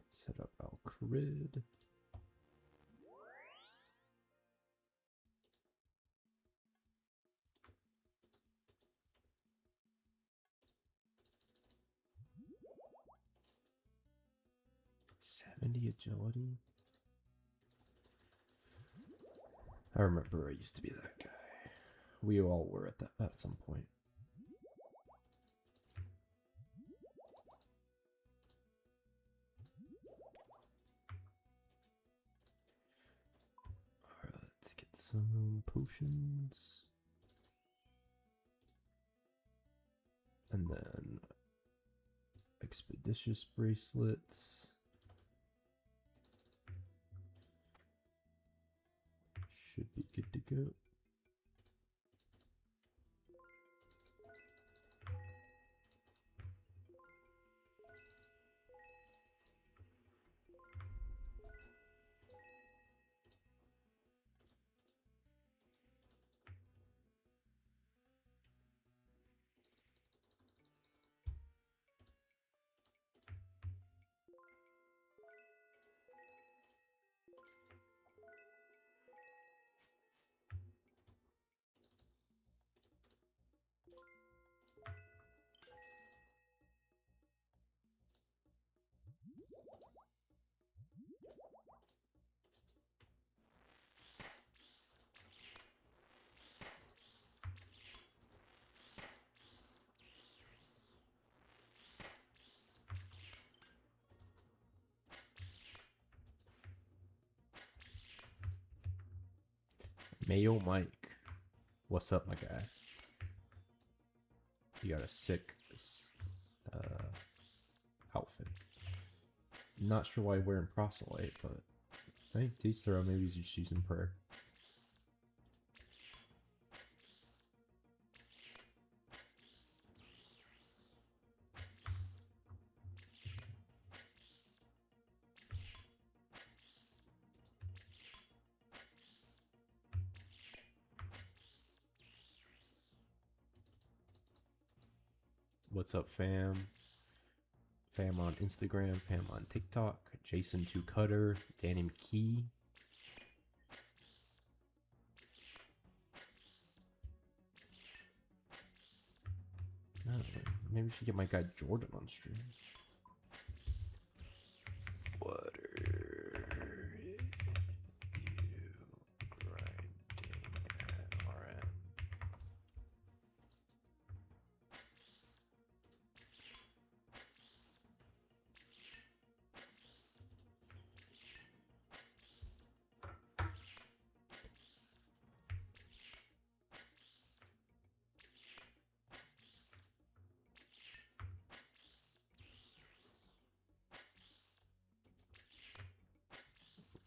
Let's hit up Alcrid. Agility. I remember I used to be that guy. We all were at some point. Alright, let's get some potions. And then expeditious bracelets. Should be good to go. Mayo Mike. What's up, my guy? You got a sick outfit. Not sure why you're wearing proselyte, but I think teach their own. Maybe he's just using prayer. What's up, fam? Fam on Instagram, fam on TikTok, Jason2Cutter, Danny McKee. Oh, maybe we should get my guy Jordan on stream. What are you grinding at, RM?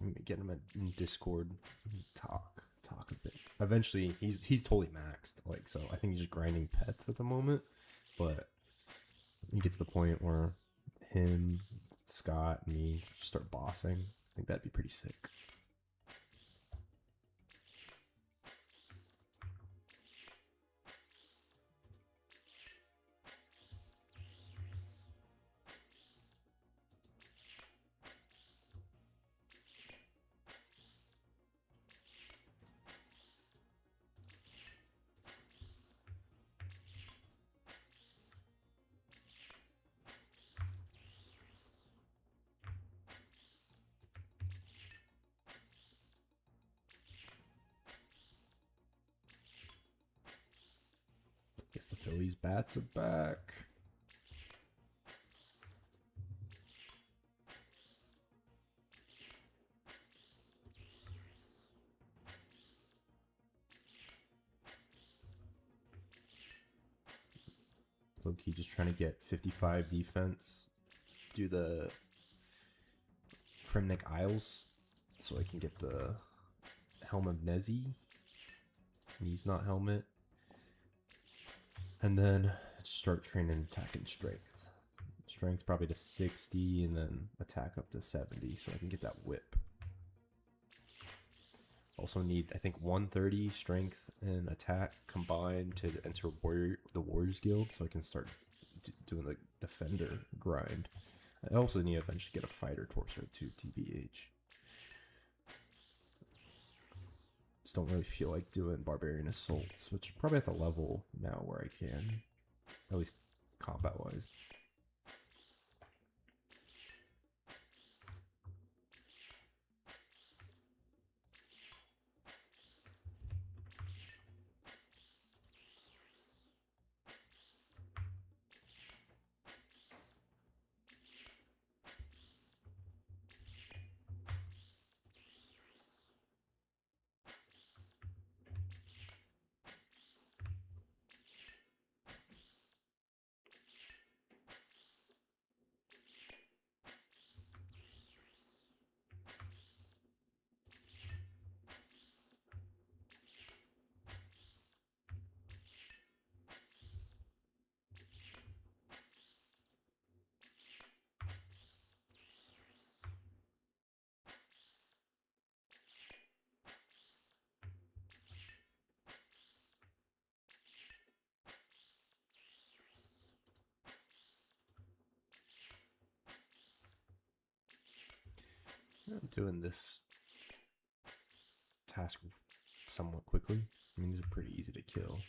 I'm gonna get him in Discord. Talk a bit. Eventually, he's totally maxed. Like, so I think he's just grinding pets at the moment. But he gets to the point where him, Scott, and me start bossing. I think that'd be pretty sick. Guess the Phillies bats are back. Low-key just trying to get 55 defense. Do the Fremnik Isles so I can get the Helm of Nezi. He's not helmet. And then start training attack and strength. Strength probably to 60 and then attack up to 70 so I can get that whip. Also need, I think, 130 strength and attack combined to enter the Warriors Guild so I can start doing the defender grind. I also need to eventually get a fighter torso too, TBH. Just don't really feel like doing barbarian assaults, which is probably at the level now where I can, at least combat wise. I'm doing this task somewhat quickly. I mean, these are pretty easy to kill.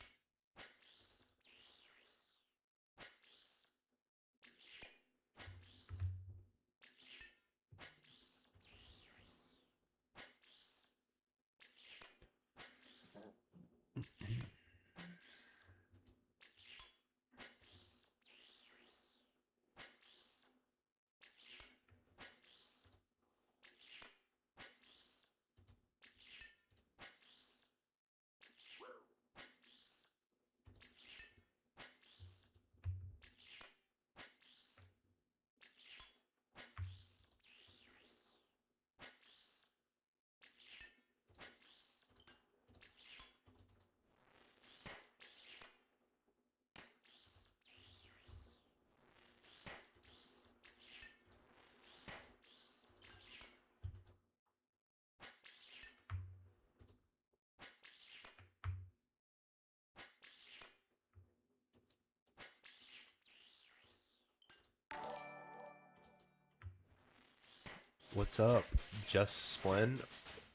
What's up? Just Splen.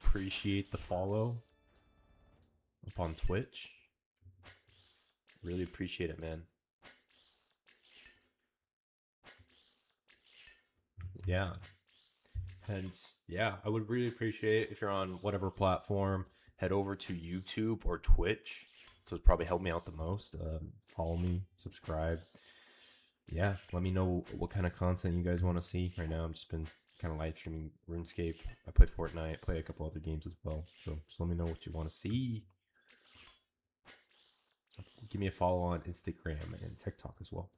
Appreciate the follow up on Twitch. Really appreciate it, man. Yeah. Hence, yeah, I would really appreciate it if you're on whatever platform, head over to YouTube or Twitch. So it's probably help me out the most. Follow me, subscribe. Yeah, let me know what kind of content you guys want to see. Right now, I've just been kind of live streaming RuneScape. I play Fortnite, play a couple other games as well. So just let me know what you want to see. Give me a follow on Instagram and TikTok as well.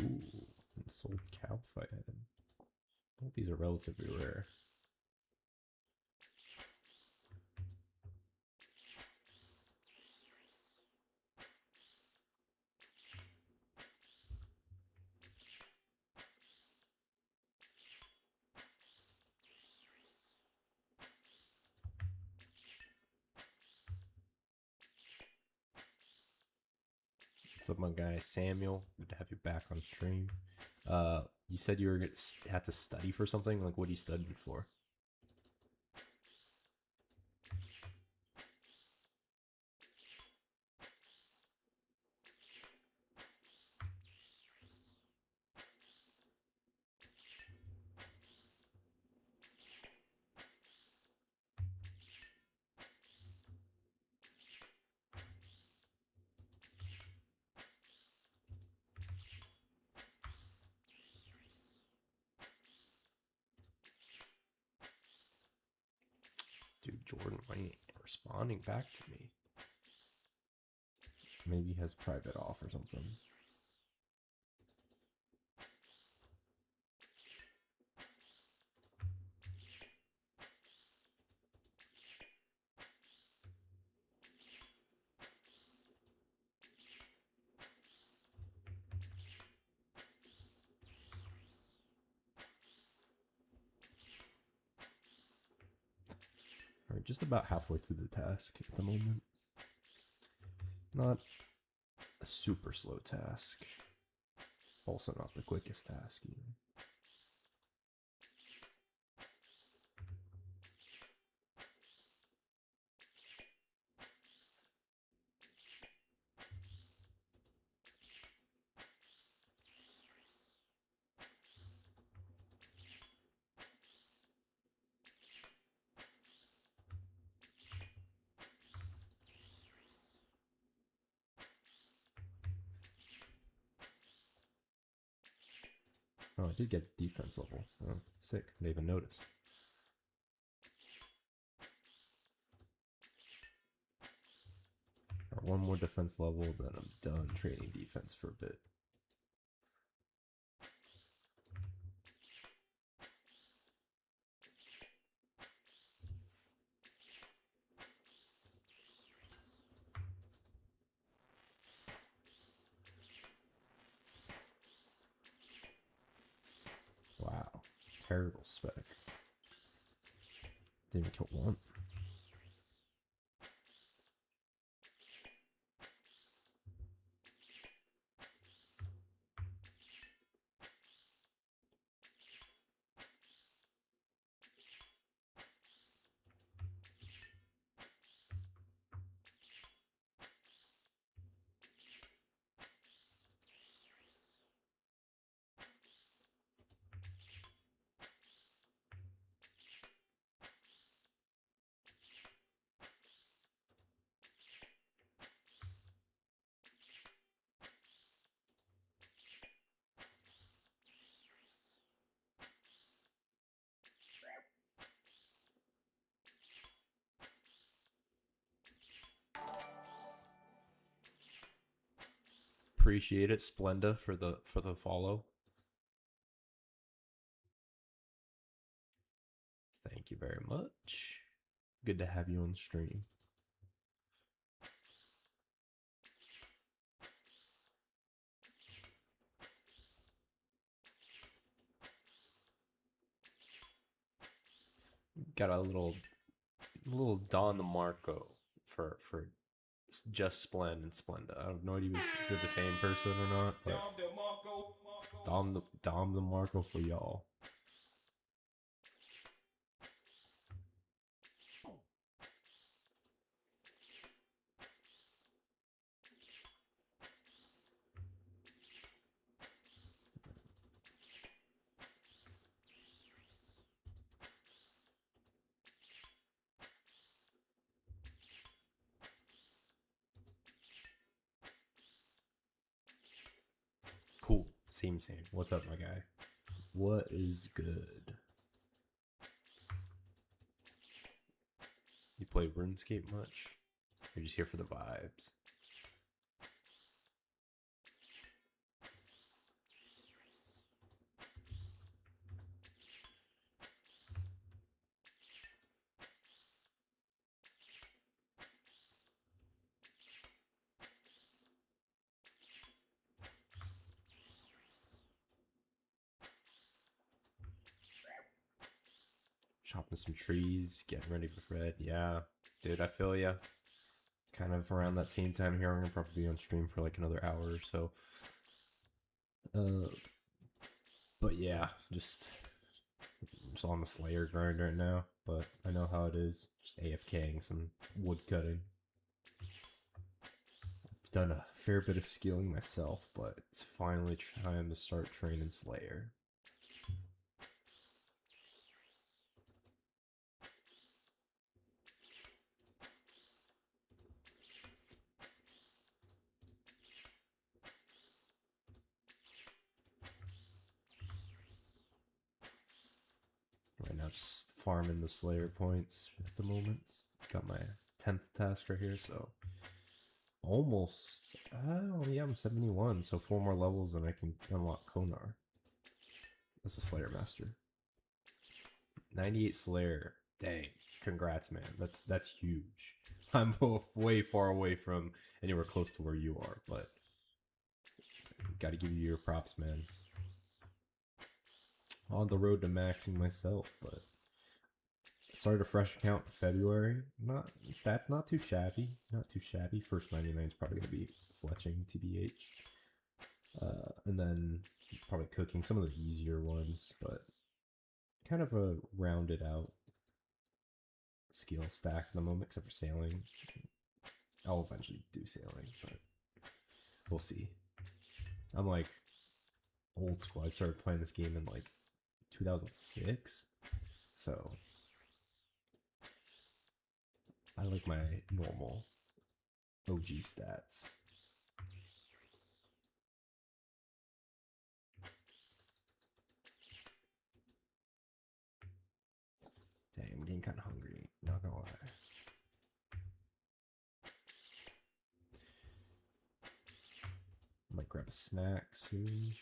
Ooh, sold cow fight head. Both these are relatively rare. What's up, my guy Samuel? Good to have you back on stream. You said you were had to study for something. Like, what are you studying for? Dude, Jordan, why ain't responding back to me? Maybe he has private off or something. Alright, just about halfway through the task at the moment. Not a super slow task. Also not the quickest task either. Oh, I did get defense level. Oh, sick. I didn't even notice. Alright, one more defense level, then I'm done training defense for a bit. Wow, terrible spec. Didn't even kill one. Appreciate it, Splenda, for the follow. Thank you very much. Good to have you on the stream. Got a little Don DeMarco for just Splend and Splenda. I have no idea if they're the same person or not, but Dom DeMarco for y'all. Cool. Same. What's up, my guy? What is good? You play RuneScape much? You're just here for the vibes. Chopping some trees, getting ready for Fred. Yeah, dude, I feel ya. It's kind of around that same time here. I'm gonna probably be on stream for like another hour or so. But yeah, just on the Slayer grind right now. But I know how it is. Just AFKing some wood cutting. I've done a fair bit of skilling myself, but it's finally time to start training Slayer. Right now, just farming the Slayer points at the moment. Got my 10th task right here, so almost. Oh yeah, I'm 71, so 4 more levels and I can unlock Konar. That's a Slayer master. 98 Slayer. Dang, congrats, man. That's huge. I'm way far away from anywhere close to where you are, but got to give you your props, man. On the road to maxing myself, but started a fresh account in February. Stats not too shabby. Not too shabby. First 99 is probably gonna be fletching, TBH. And then probably cooking some of the easier ones, but kind of a rounded out skill stack at the moment, except for sailing. I'll eventually do sailing, but we'll see. I'm like old school. I started playing this game in like 2006, so I like my normal OG stats. Dang, I'm getting kind of hungry, not gonna lie. a snack soon.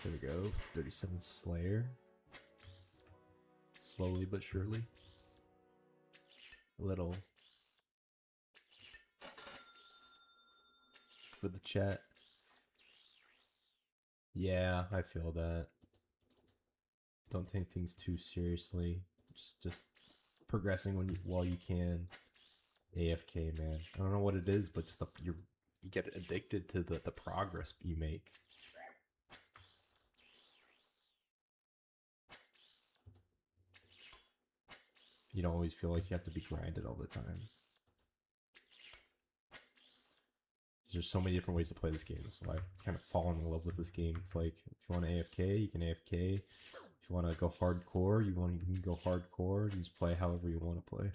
There we go. 37 Slayer. Slowly but surely. A little for the chat. Yeah, I feel that. Don't take things too seriously. Just progressing while you can. AFK, man. I don't know what it is, but it's you get addicted to the progress you make. You don't always feel like you have to be grinded all the time. There's so many different ways to play this game. So I kind of fallen in love with this game. It's like, if you want to AFK, you can AFK. If you want to go hardcore, you can go hardcore. You just play however you want to play.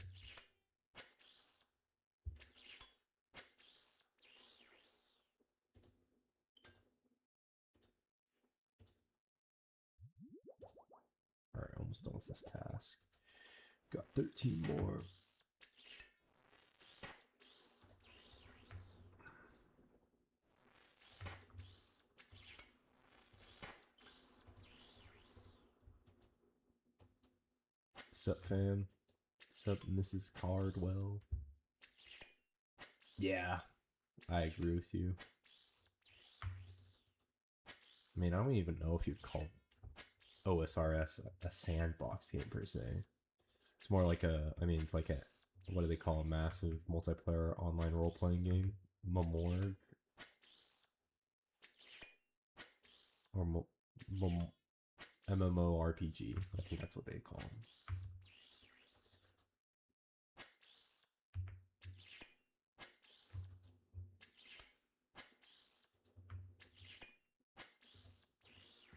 Alright, almost done with this task. Got 13 more. Sup, fam? Sup, Mrs. Cardwell? Yeah, I agree with you. I mean, I don't even know if you'd call OSRS a sandbox game per se. It's more like it's like a, what do they call a massive multiplayer online role-playing game? Memorg? Or MMORPG. I think that's what they call them.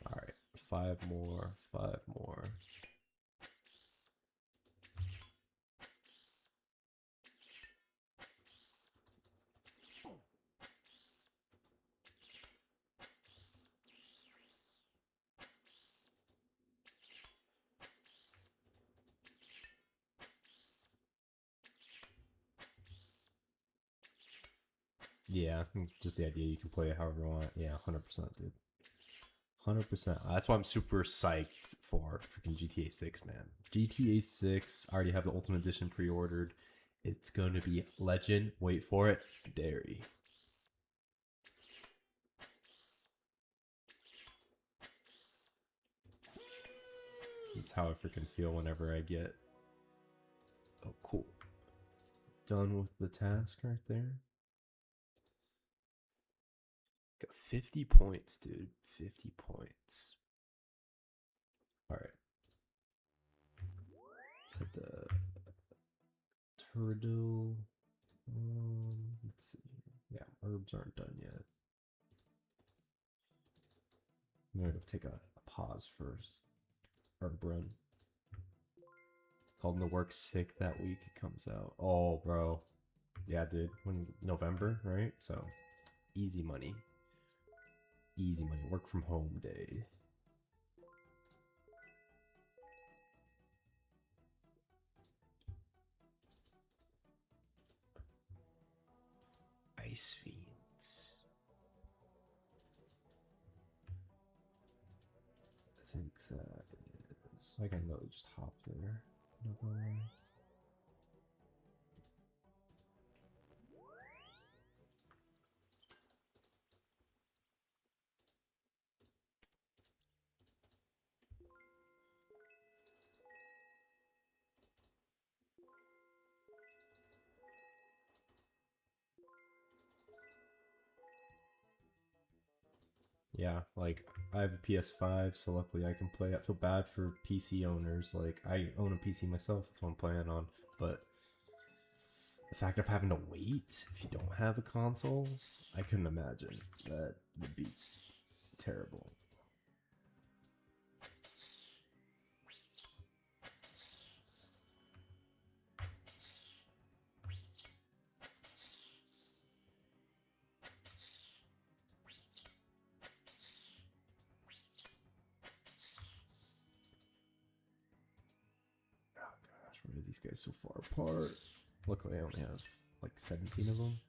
Alright, 5 more, 5 more. Yeah, I think just the idea you can play it however you want. Yeah, 100%, dude. 100%. That's why I'm super psyched for freaking GTA 6, man. GTA 6, I already have the Ultimate Edition pre-ordered. It's going to be legend. Wait for it. Dairy. That's how I freaking feel whenever I get... Oh, cool. Done with the task right there. Got 50 points, dude. 50 points. Alright. Let's hit the turtle. Let's see. Yeah, herbs aren't done yet. I'm gonna go take a pause first. Herb run. Called in to work sick that week. It comes out. Oh, bro. Yeah, dude. When November, right? So easy money. Easy money. Work from home day. Ice Fiends. I think that is... I can literally just hop there. No way. Yeah, like, I have a PS5, so luckily I can play. I feel bad for PC owners. Like, I own a PC myself, that's what I'm playing on. But the fact of having to wait if you don't have a console, I couldn't imagine. That would be terrible. Oh gosh, why are these guys so far apart? Luckily I only have like 17 of them.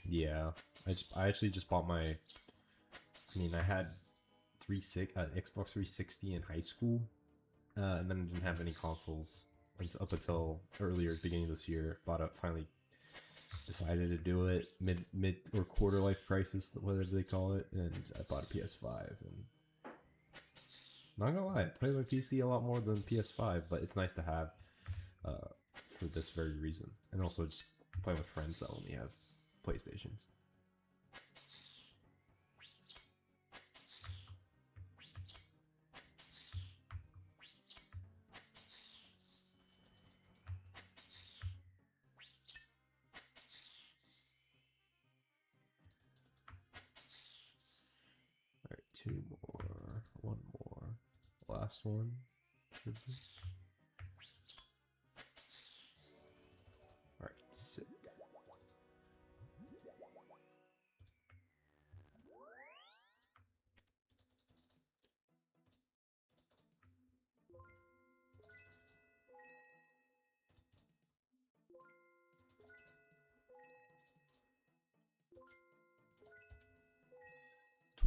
Yeah, I actually just bought my. I mean, I had Xbox 360 in high school, and then I didn't have any consoles up until earlier, beginning of this year. Finally decided to do it mid or quarter life crisis, whatever they call it, and I bought a PS5. And not gonna lie, I play my PC a lot more than PS5, but it's nice to have for this very reason, and also just playing with friends that only have PlayStations. Alright, 2 more. 1 more. Last one. Should be. Alright, sick.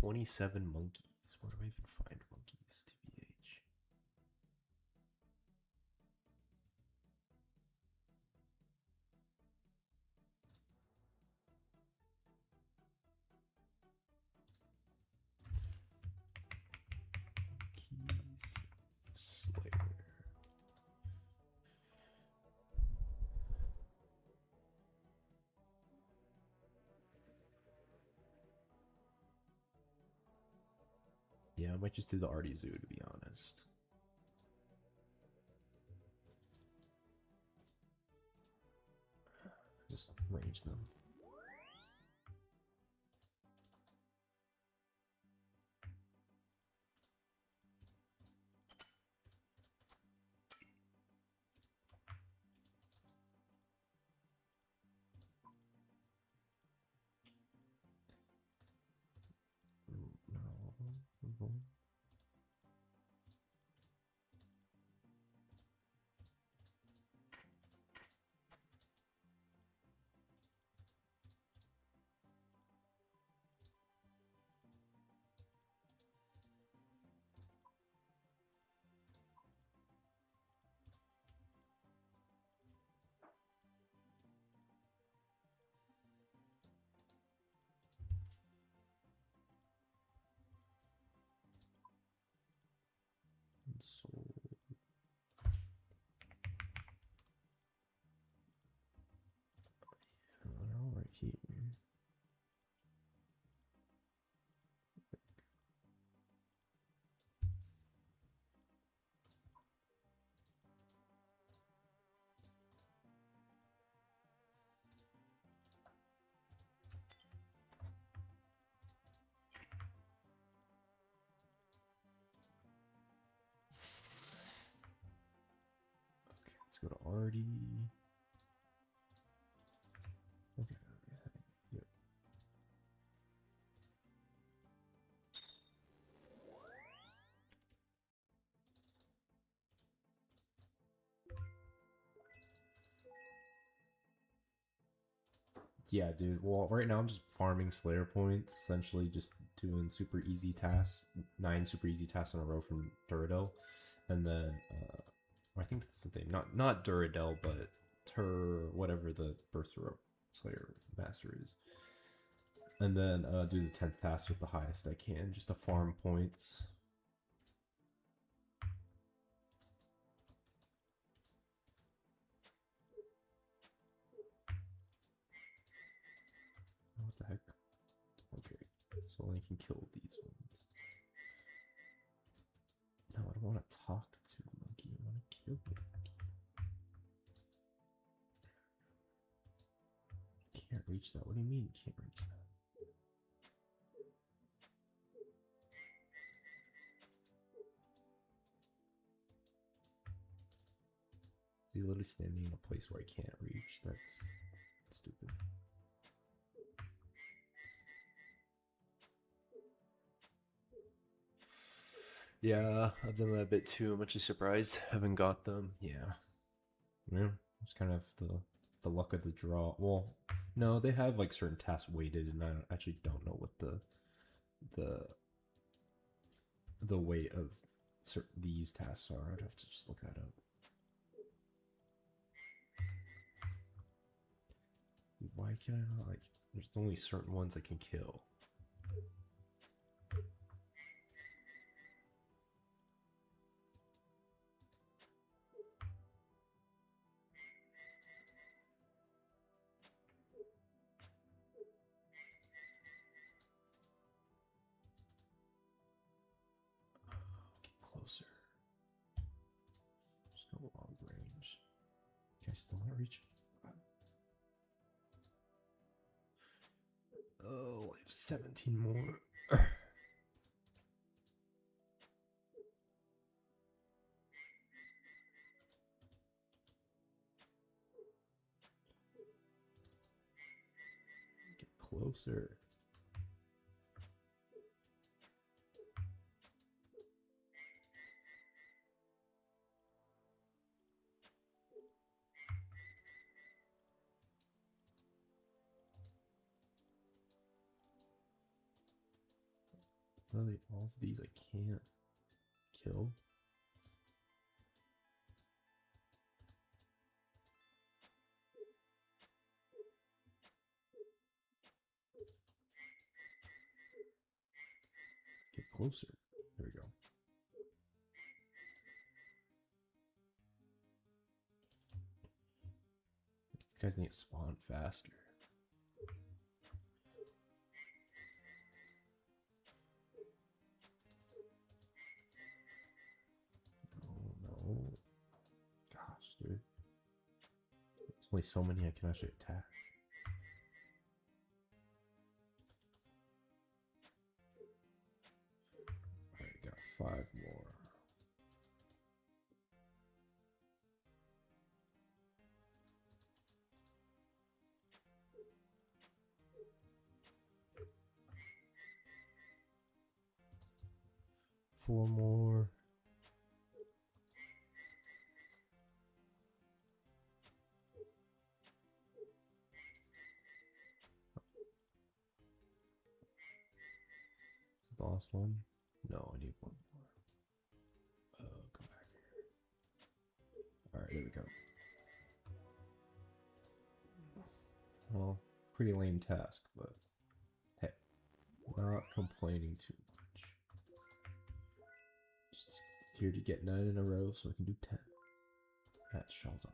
$27 monkeys. Where do I even find monkeys, TBH? Monkeys Slayer. Yeah, I might just do the Artie Zoo, to be honest. Just range them. No. So they're all right here. Okay, let's go to Artie. Okay. Yep. Yeah, dude. Well, right now I'm just farming Slayer points, essentially just doing super easy tasks, 9 super easy tasks in a row from Duradel, and then I think that's the thing. Not Duradel, but whatever the Burst Slayer Master is. And then do the 10th task with the highest I can, just to farm points. What the heck? Okay, so I can kill these ones. No, I don't want to talk to the monkey. I want to kill the monkey. Can't reach that. What do you mean can't reach that? Is he literally standing in a place where I can't reach? That's stupid. Yeah, I've done that a bit too. I'm actually surprised I haven't got them. Yeah. Yeah, it's kind of the luck of the draw. Well, No, they have like certain tasks weighted, and I actually don't know what the the weight of these tasks are. I'd have to just look that up. Why can I not like? There's only certain ones I can kill. Get closer. There's no long range. Can I still not reach? Oh, I have 17 more. Get closer. Literally all of these I can't kill. Get closer. There we go. These guys need to spawn faster. Oh no. Gosh, dude. There's only so many I can actually attack. Alright, got 5 more. Four more. The last one? No, I need one more. Come back here. Alright, there we go. Well, pretty lame task, but hey, not complaining too much. Just here to get 9 in a row so I can do 10. That's Sheldon.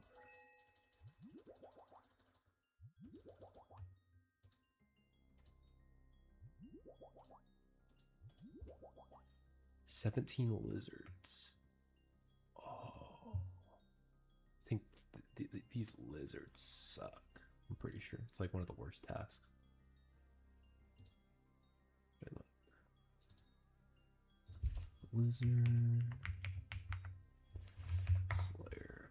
"17 lizards." Oh, I think these lizards suck. I'm pretty sure it's like one of the worst tasks. Wait, look. Lizard Slayer.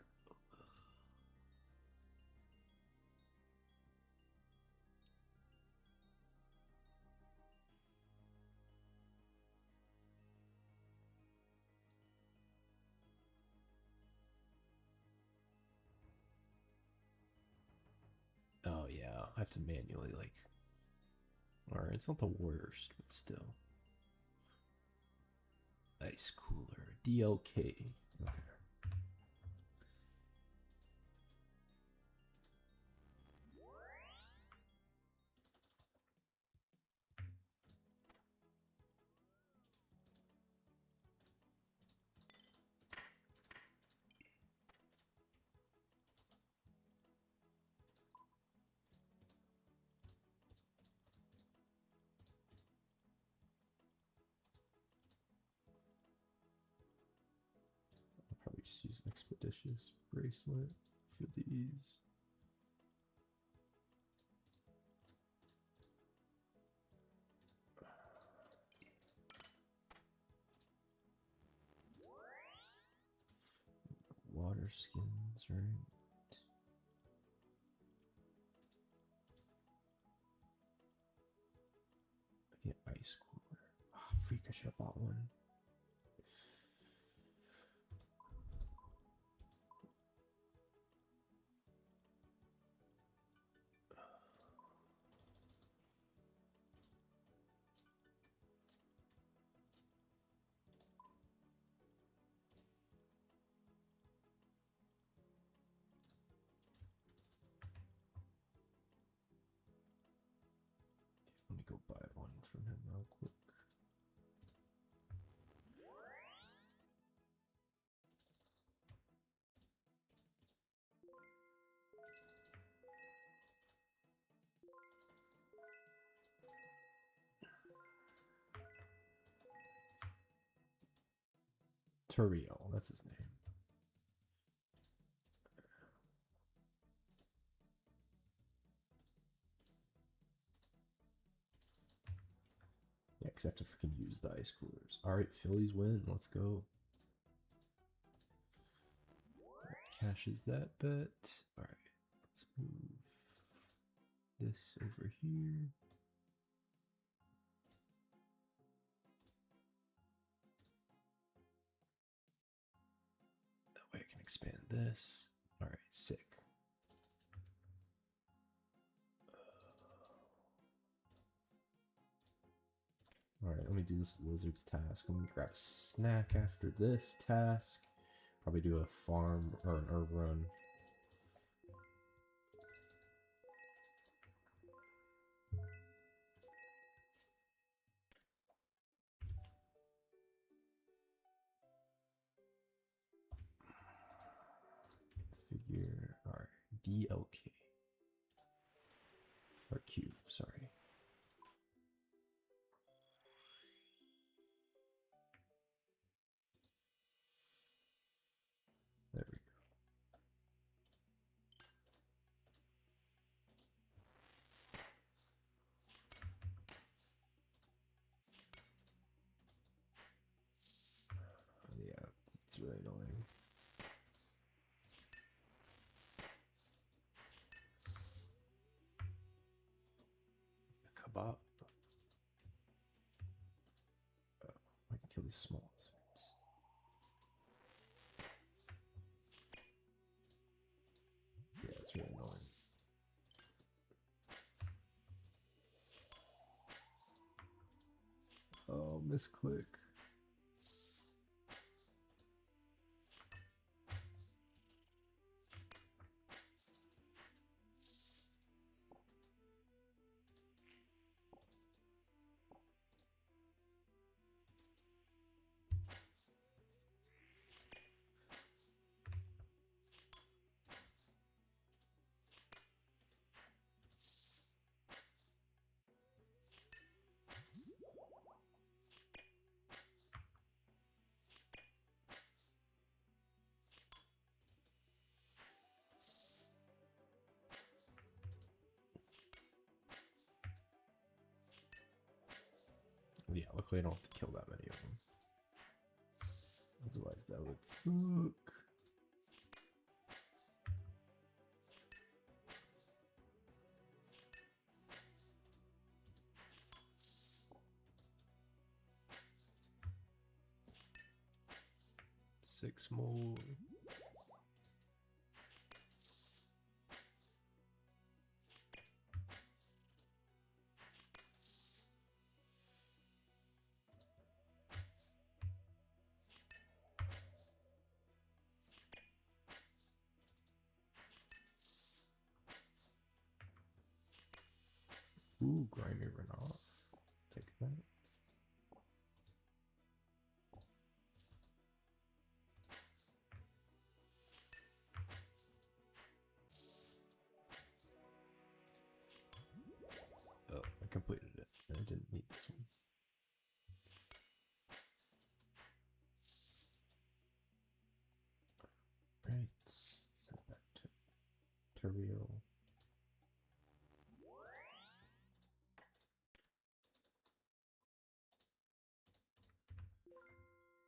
Oh yeah, I have to manually like. Alright, it's not the worst, but still. Ice cooler. DLK. Okay. I'll probably just use an expeditious bracelet for these. Water skins, right? I need ice cooler. Ah, freak, I should have bought one. go buy one from him real quick. Turiel, that's his name. Yeah, because I have to freaking use the ice coolers. Alright, Phillies win. Let's go. Cashes that bet. Alright, let's move this over here. That way I can expand this. Alright, sick. Alright, let me do this lizard's task. I'm gonna grab a snack after this task. Probably do a farm or an herb run. Figure, alright, DLK. Or Q, sorry. There we go. Yeah, it's really annoying. A kebab. Oh, I can kill these small lizards. Yeah, it's really annoying. Oh, misclick. Yeah, luckily I don't have to kill that many of them. Otherwise that would suck. Six more. Ooh, grimy Renault. Take that. Oh, I completed it. I didn't need this one. Right. Send that to Turiel.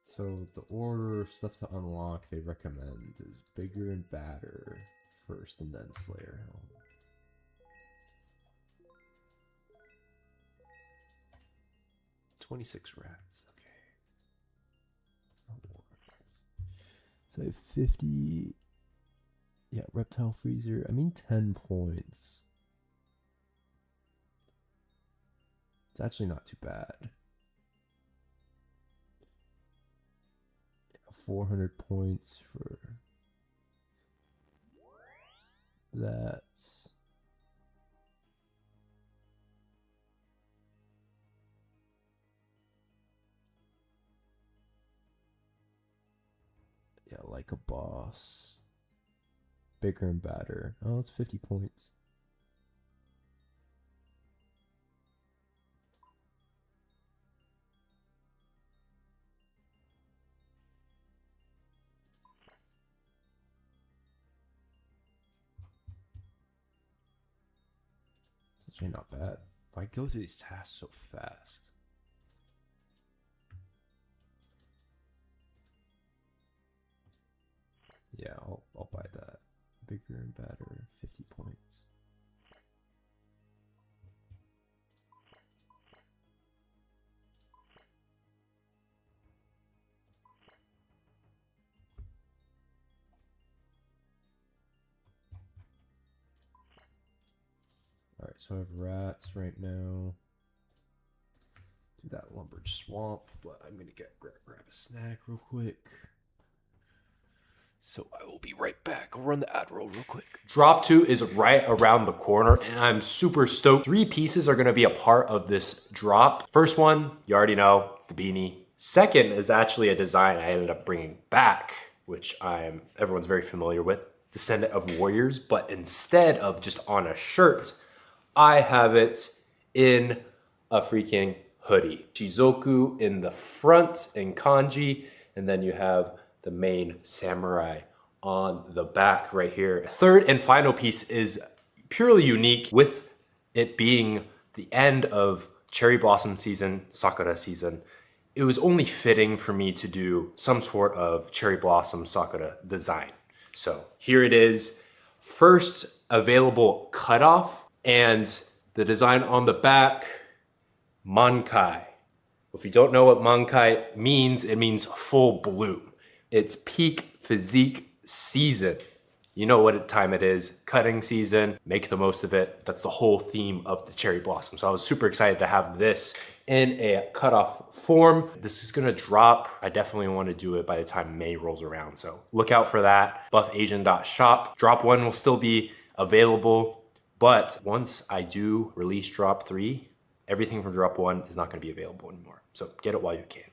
So the order of stuff to unlock they recommend is bigger and badder first and then Slayer Helm. $26 rats, okay. So I have 50. Yeah, reptile freezer. I mean 10 points. It's actually not too bad. 400 points for that. like a boss. Bigger and badder. Oh, it's 50 points. It's actually not bad. Why go through these tasks so fast? Yeah, I'll buy that. Bigger and badder, 50 points. Alright, so I have rats right now. Do that lumber swamp, but I'm gonna grab a snack real quick. So I will be right back. I'll run the ad roll real quick. Drop 2 is right around the corner, and I'm super stoked. 3 pieces are gonna be a part of this drop. First one, you already know, it's the beanie. Second is actually a design I ended up bringing back, which everyone's very familiar with, Descendant of Warriors, but instead of just on a shirt, I have it in a freaking hoodie. Shizoku in the front in kanji, and then you have the main samurai on the back right here. Third and final piece is purely unique with it being the end of cherry blossom season, sakura season. It was only fitting for me to do some sort of cherry blossom sakura design. So here it is, first available cutoff, and the design on the back, Mankai. If you don't know what Mankai means, it means full bloom. It's peak physique season. You know what time it is, cutting season, make the most of it. That's the whole theme of the cherry blossom. So I was super excited to have this in a cutoff form. This is gonna drop. I definitely wanna do it by the time May rolls around. So look out for that, buffasian.shop. Drop 1 will still be available, but once I do release drop 3, everything from drop 1 is not gonna be available anymore. So get it while you can.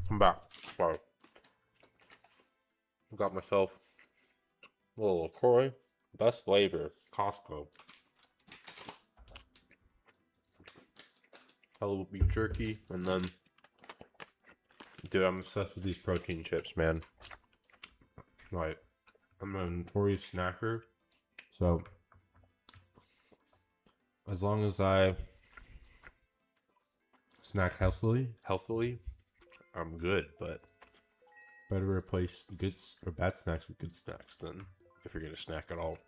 I'm back. Sorry. Got myself a little LaCroix. Best flavor. Costco. A little beef jerky. And then, dude, I'm obsessed with these protein chips, man. Like, I'm a notorious snacker. So, as long as I snack healthily, I'm good, but better replace good or bad snacks with good snacks than if you're gonna snack at all.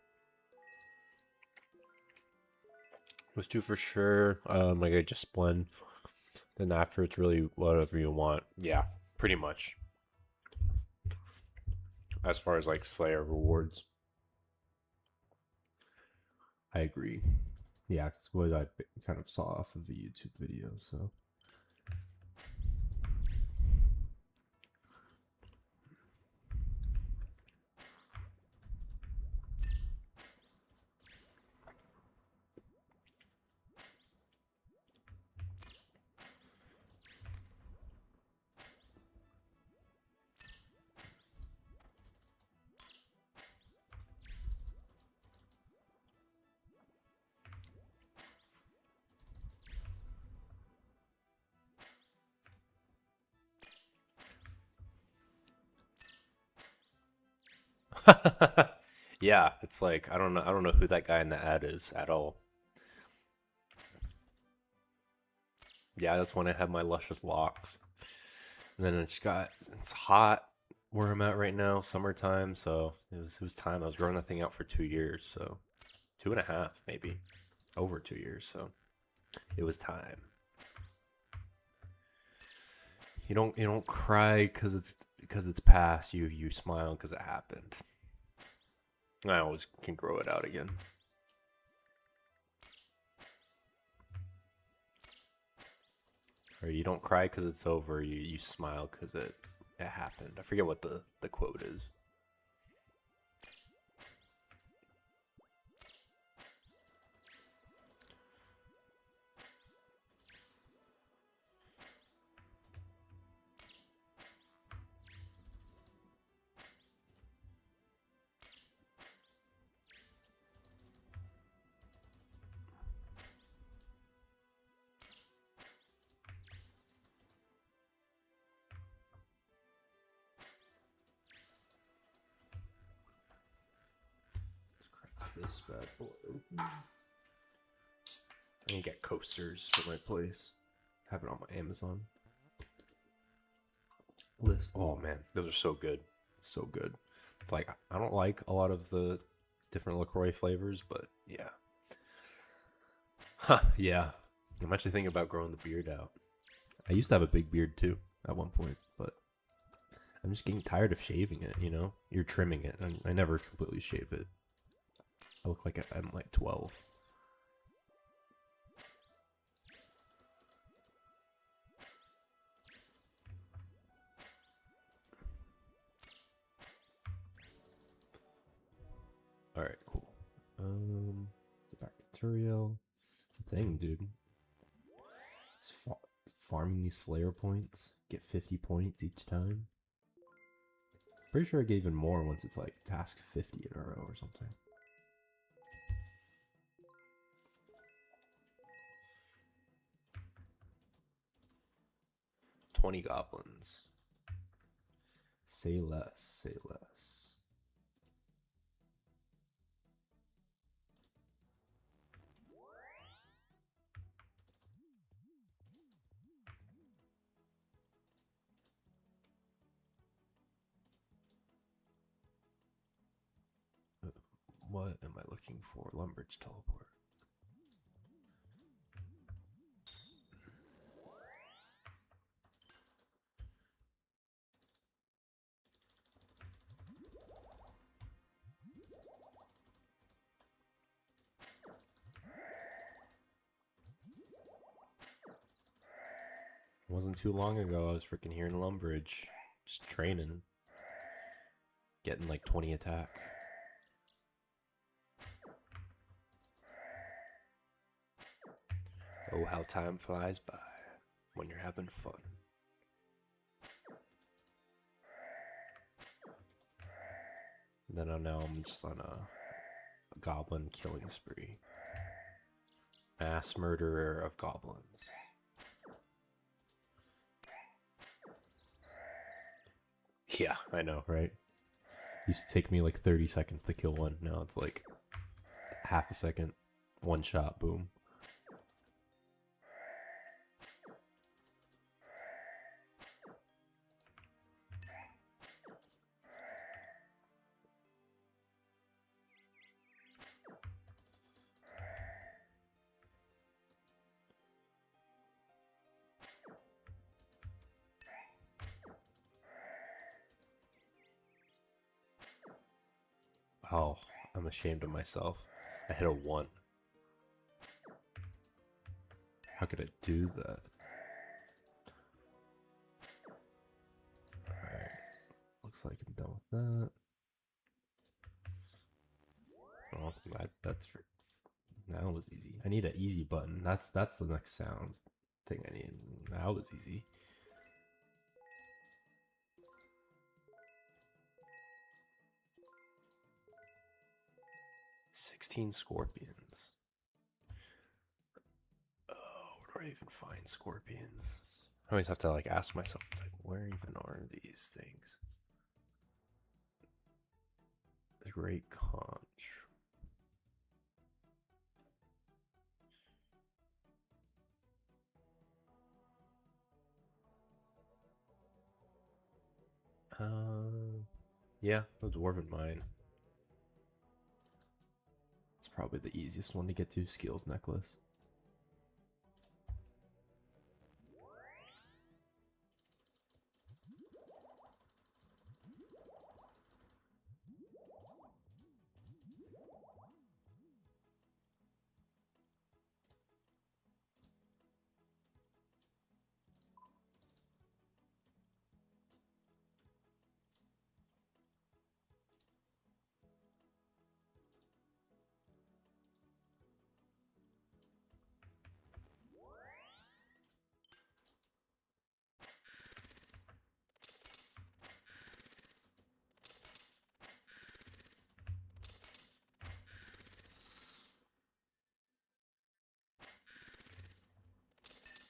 Those 2 for sure. Like I just blend. Then after it's really whatever you want. Yeah, pretty much. As far as like Slayer rewards, I agree. Yeah, it's what I kind of saw off of the YouTube video. So. Yeah, it's like I don't know who that guy in the ad is at all. Yeah, that's when I had my luscious locks. And then it's hot where I'm at right now, summertime, so it was time. I was growing that thing out for 2 years, so 2.5 maybe. Over 2 years, so it was time. You don't cry because it's past. You smile because it happened. I always can grow it out again. Or you don't cry because it's over. You smile because it happened. I forget what the quote is. This bad boy open. I can get coasters for my place. Have it on my Amazon list. Oh man, those are so good. So good. It's like, I don't like a lot of the different LaCroix flavors, but yeah. Huh, yeah. I'm actually thinking about growing the beard out. I used to have a big beard too at one point, but I'm just getting tired of shaving it, you know? You're trimming it. I never completely shave it. I look like I'm like 12. Alright, cool. Go back to Turiel. It's a thing, dude. Just farming these Slayer points. Get 50 points each time. Pretty sure I get even more once it's like task 50 in a row or something. $20 goblins. Say less, say less. What am I looking for? Lumbridge teleport. It wasn't too long ago I was freaking here in Lumbridge. Just training. Getting like 20 attack. Oh, how time flies by when you're having fun. And then now I'm just on a goblin killing spree. Mass murderer of goblins. Yeah, I know, right? Used to take me like 30 seconds to kill one. Now it's like half a second, one shot, boom. Oh, I'm ashamed of myself. I hit a 1. How could I do that? Alright. Looks like I'm done with that. Oh, that was easy. I need an easy button. That's the next sound thing I need. That was easy. $16 scorpions. Oh, where do I even find scorpions? I always have to like ask myself, it's like, where even are these things? The Great Conch. Yeah, the Dwarven Mine. It's probably the easiest one to get to. Skills Necklace.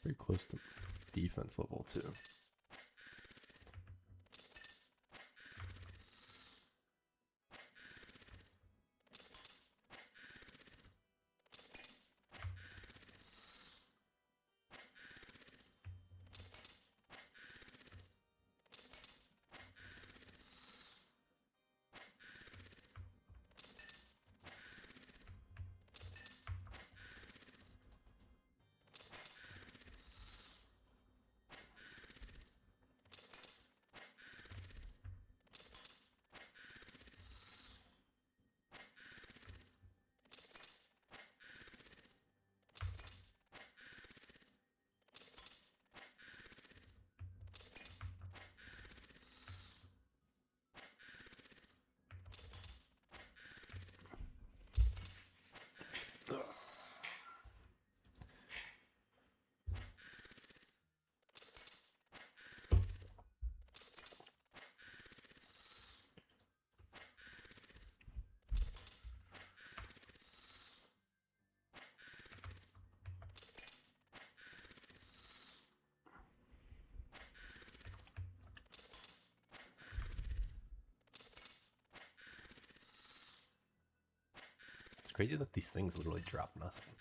Pretty close to defense level too. It's crazy that these things literally drop nothing.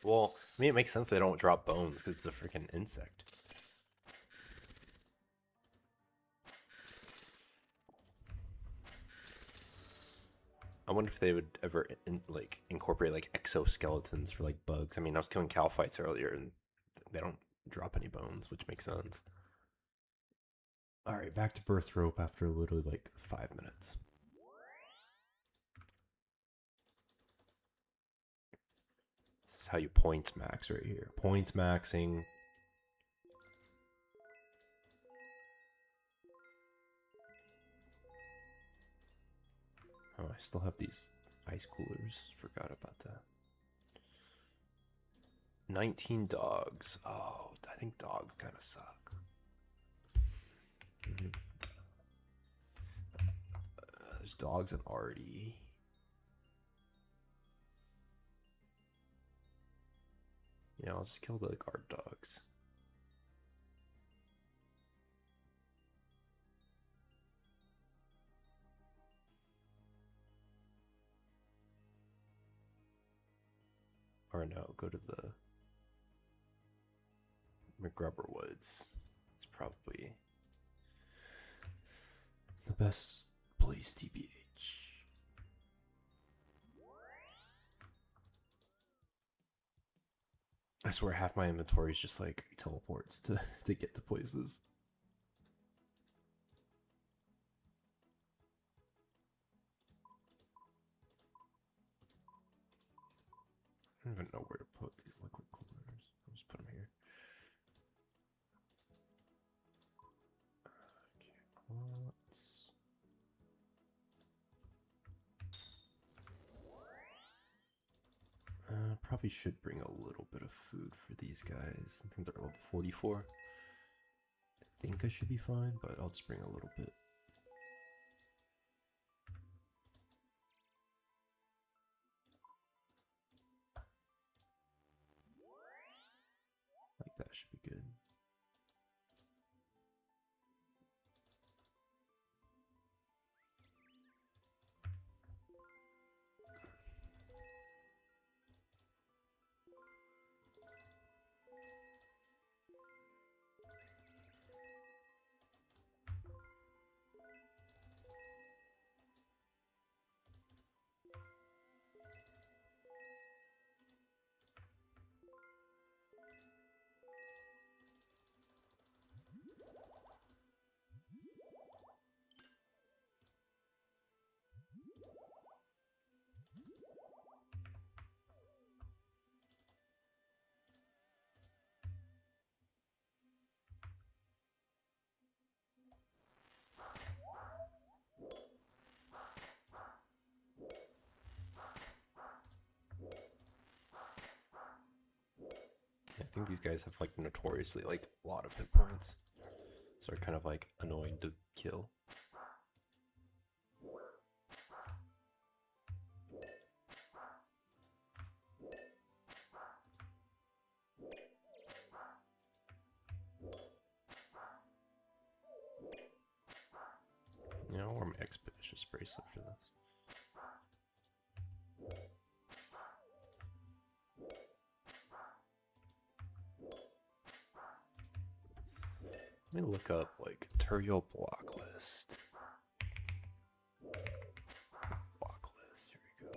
Well, I mean, it makes sense they don't drop bones because it's a freaking insect. I wonder if they would ever incorporate like exoskeletons for like bugs. I mean, I was killing calphites earlier, and they don't drop any bones, which makes sense. All right, back to birth rope after literally like 5 minutes. This is how you points max right here. Points maxing. Oh, I still have these ice coolers. Forgot about that. 19 dogs. Oh, I think dogs kind of suck. There's dogs and Artie. Yeah, I'll just kill the guard dogs. Or no, go to the McGrubber Woods. It's probably the best place, TBH. I swear half my inventory is just like teleports to get to places. I don't even know where to put these liquid coolers. I'll just put them here. Okay, lots. Probably should bring a little bit of food for these guys. I think they're level 44. I think I should be fine, but I'll just bring a little bit. Like that should be good. think these guys have like notoriously like a lot of hit points, so they're kind of like annoying to kill. You know, or my expeditious bracelet for this. Let me look up like Turiel block list. Block list, here we go.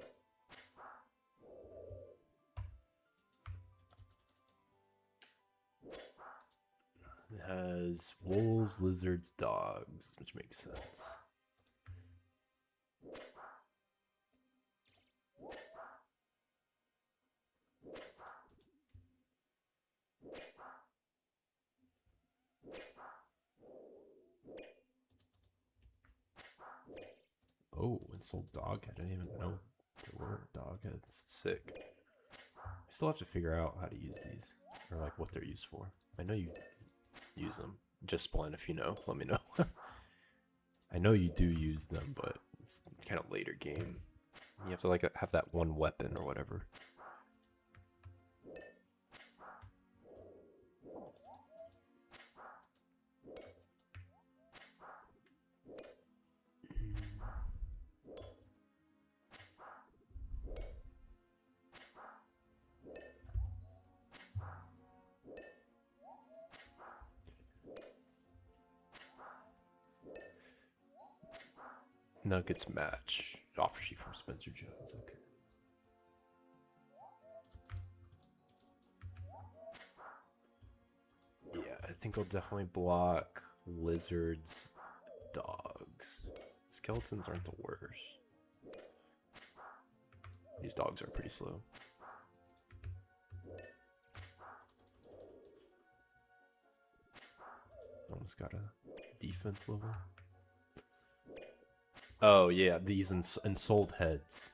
It has wolves, lizards, dogs, which makes sense. Oh, and sold dog head. I didn't even know there were dog heads. Sick. I still have to figure out how to use these, or like what they're used for. I know you use them. Just Splin, if you know, let me know. I know you do use them, but it's kind of later game. You have to like have that one weapon or whatever. Nuggets match. Offer sheet from Spencer Jones. Okay. Yeah, I think I'll definitely block lizards, dogs. Skeletons aren't the worst. These dogs are pretty slow. Almost got a defense level. Oh yeah, these ensouled heads.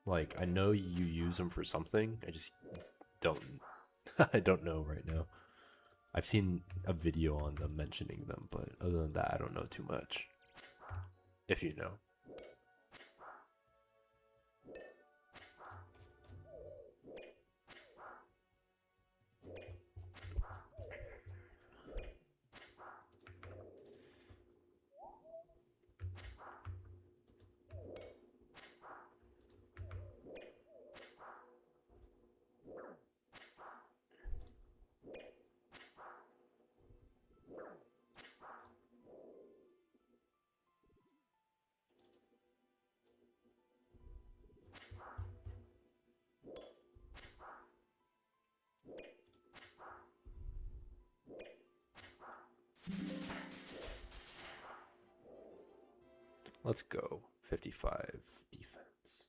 Like, I know you use them for something. I just don't. I don't know right now. I've seen a video on them mentioning them, but other than that, I don't know too much. If you know. Let's go. 55 defense.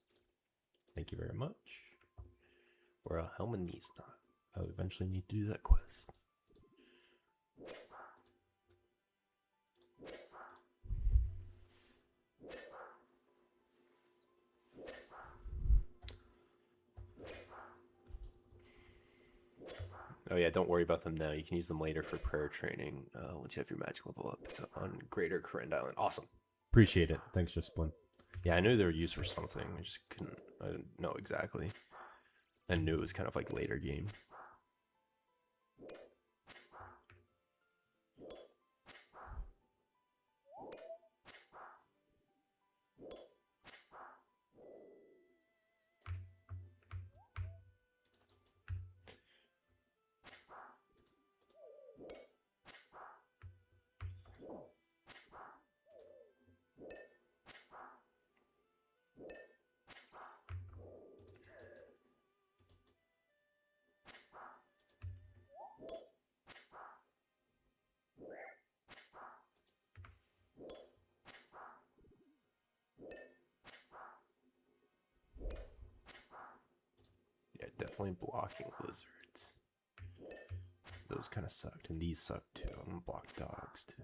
Thank you very much. We're a Helmanese knot. I'll eventually need to do that quest. Oh yeah, don't worry about them now. You can use them later for prayer training once you have your magic level up. It's on Greater Corrend Island. Awesome. Appreciate it. Thanks, Just Splin. Yeah, I knew they were used for something. I didn't know exactly. I knew it was kind of like later game. Yeah, definitely blocking lizards. Those kind of sucked, and these suck too. I'm gonna block dogs too.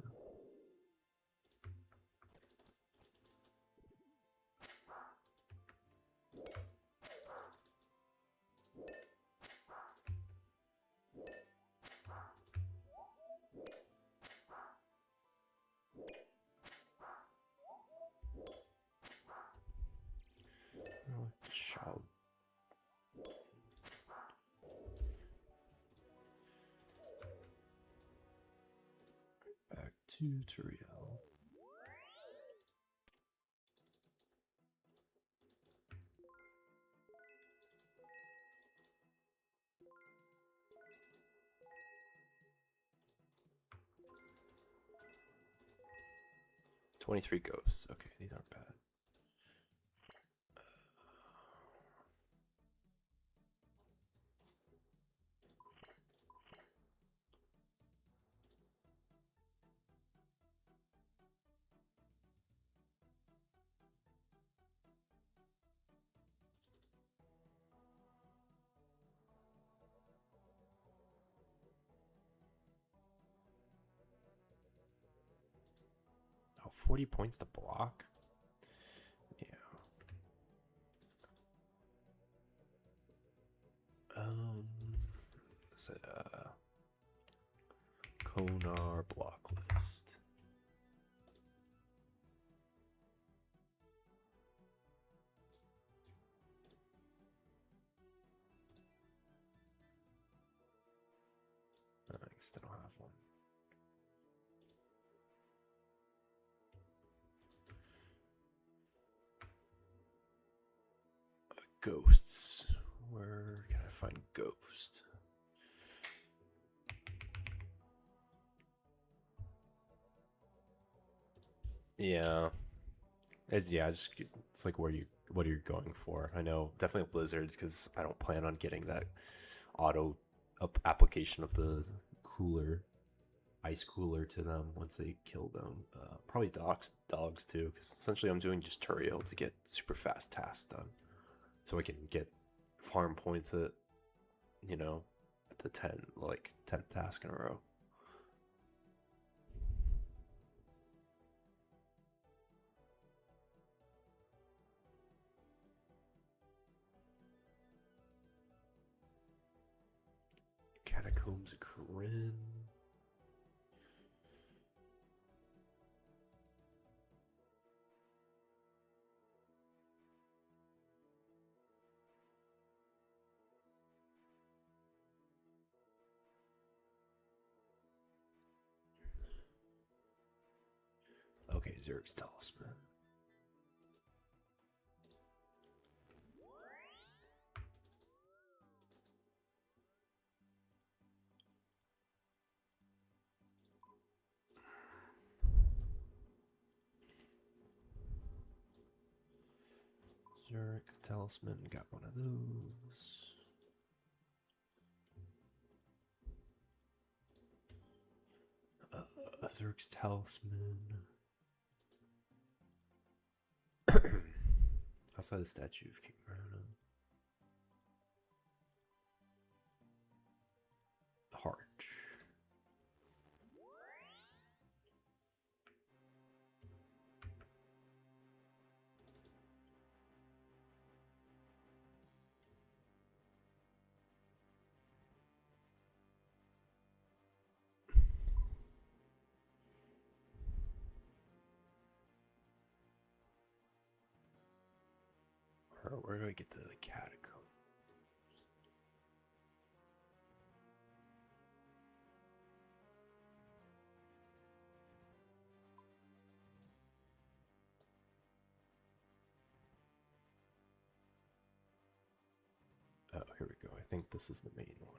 I'll... Back to Turiel. "23 ghosts. Okay, these aren't bad. Oh, 40 points to block? Yeah. Is it Konar block list? I guess they don't have one. Ghosts. Where can I find ghost? Yeah. It's like what are you going for? I know definitely blizzards because I don't plan on getting that auto application of the ice cooler to them once they kill them. Probably dogs too, because essentially I'm doing just Turiel to get super fast tasks done, so I can get farm points at, you know, at the 10th task in a row. Catacombs of Corinne. Okay, Zerg's Talisman. Zerg's Talisman, got one of those. Zerg's Talisman. Outside the statue of King Rana. Heart. Where do I get to the catacomb? Oh, here we go. I think this is the main one.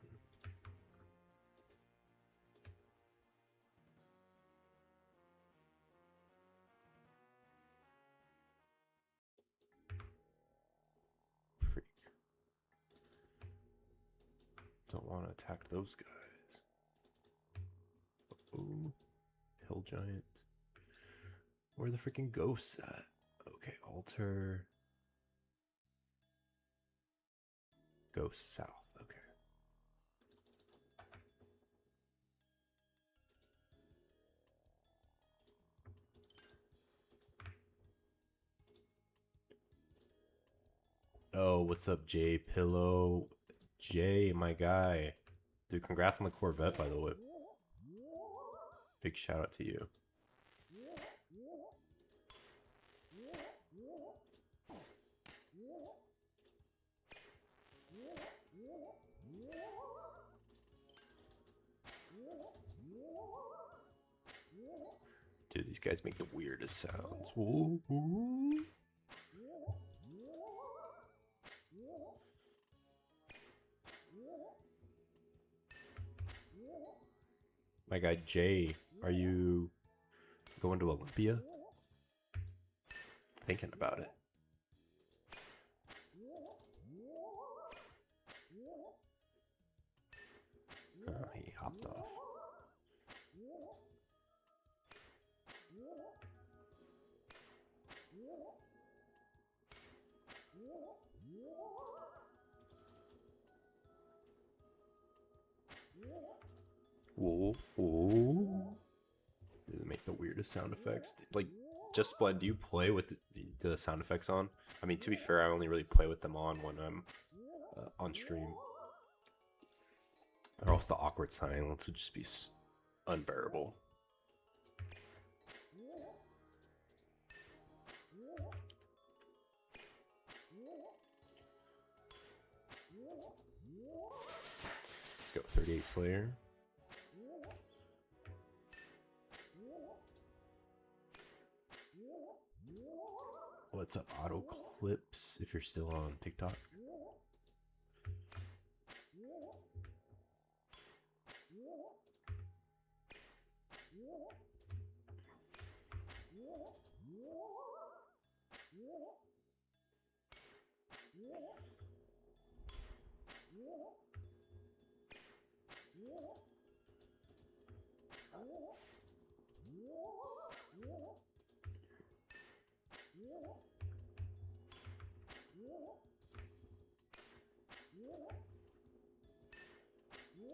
Freak. Don't want to attack those guys. Oh, hill giant. Where are the freaking ghosts at? Okay, altar. Ghost south. Okay. Oh, what's up, Jay Pillow? Jay, my guy. Dude, congrats on the Corvette, by the way. Big shout out to you. these guys make the weirdest sounds. Ooh, ooh. My guy Jay, are you going to Olympia? Thinking about it. Oh, he hopped off. Whoa, whoa. Does it make the weirdest sound effects? Like, just Splend, do you play with the sound effects on? I mean, to be fair, I only really play with them on when I'm on stream. Or else the awkward silence would just be unbearable. Let's go 38 Slayer. What's up, Auto Clips, if you're still on TikTok?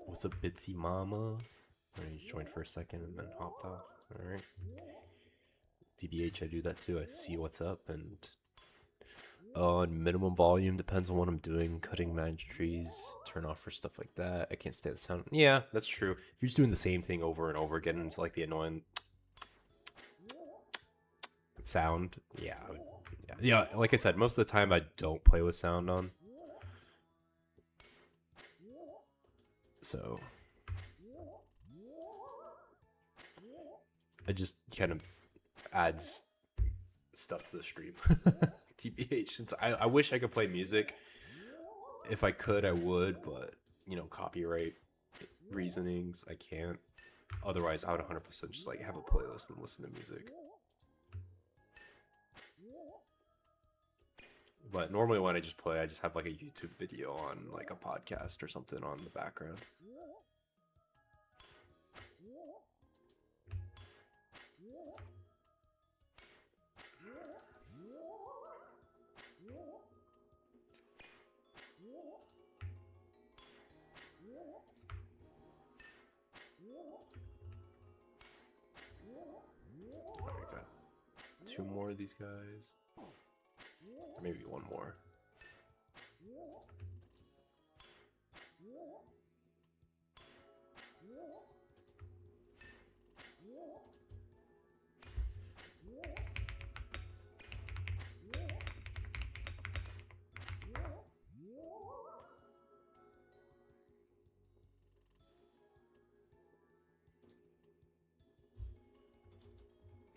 What's up, Bitsy Mama? I just joined for a second and then hopped off. Alright. DBH, I do that too. I see what's up and on minimum volume, depends on what I'm doing. Cutting magic trees, turn off for stuff like that. I can't stand the sound. Yeah, that's true. If you're just doing the same thing over and over again, it's like the annoying sound. Yeah, yeah. Like I said, most of the time I don't play with sound on. So it just kind of adds stuff to the stream. TBH, since I wish I could play music. If I could, I would, but you know, copyright reasonings, I can't. Otherwise, I would 100% just like have a playlist and listen to music. But normally when I just play, I just have like a YouTube video on like a podcast or something on the background. I got 2 more of these guys. Or maybe 1 more.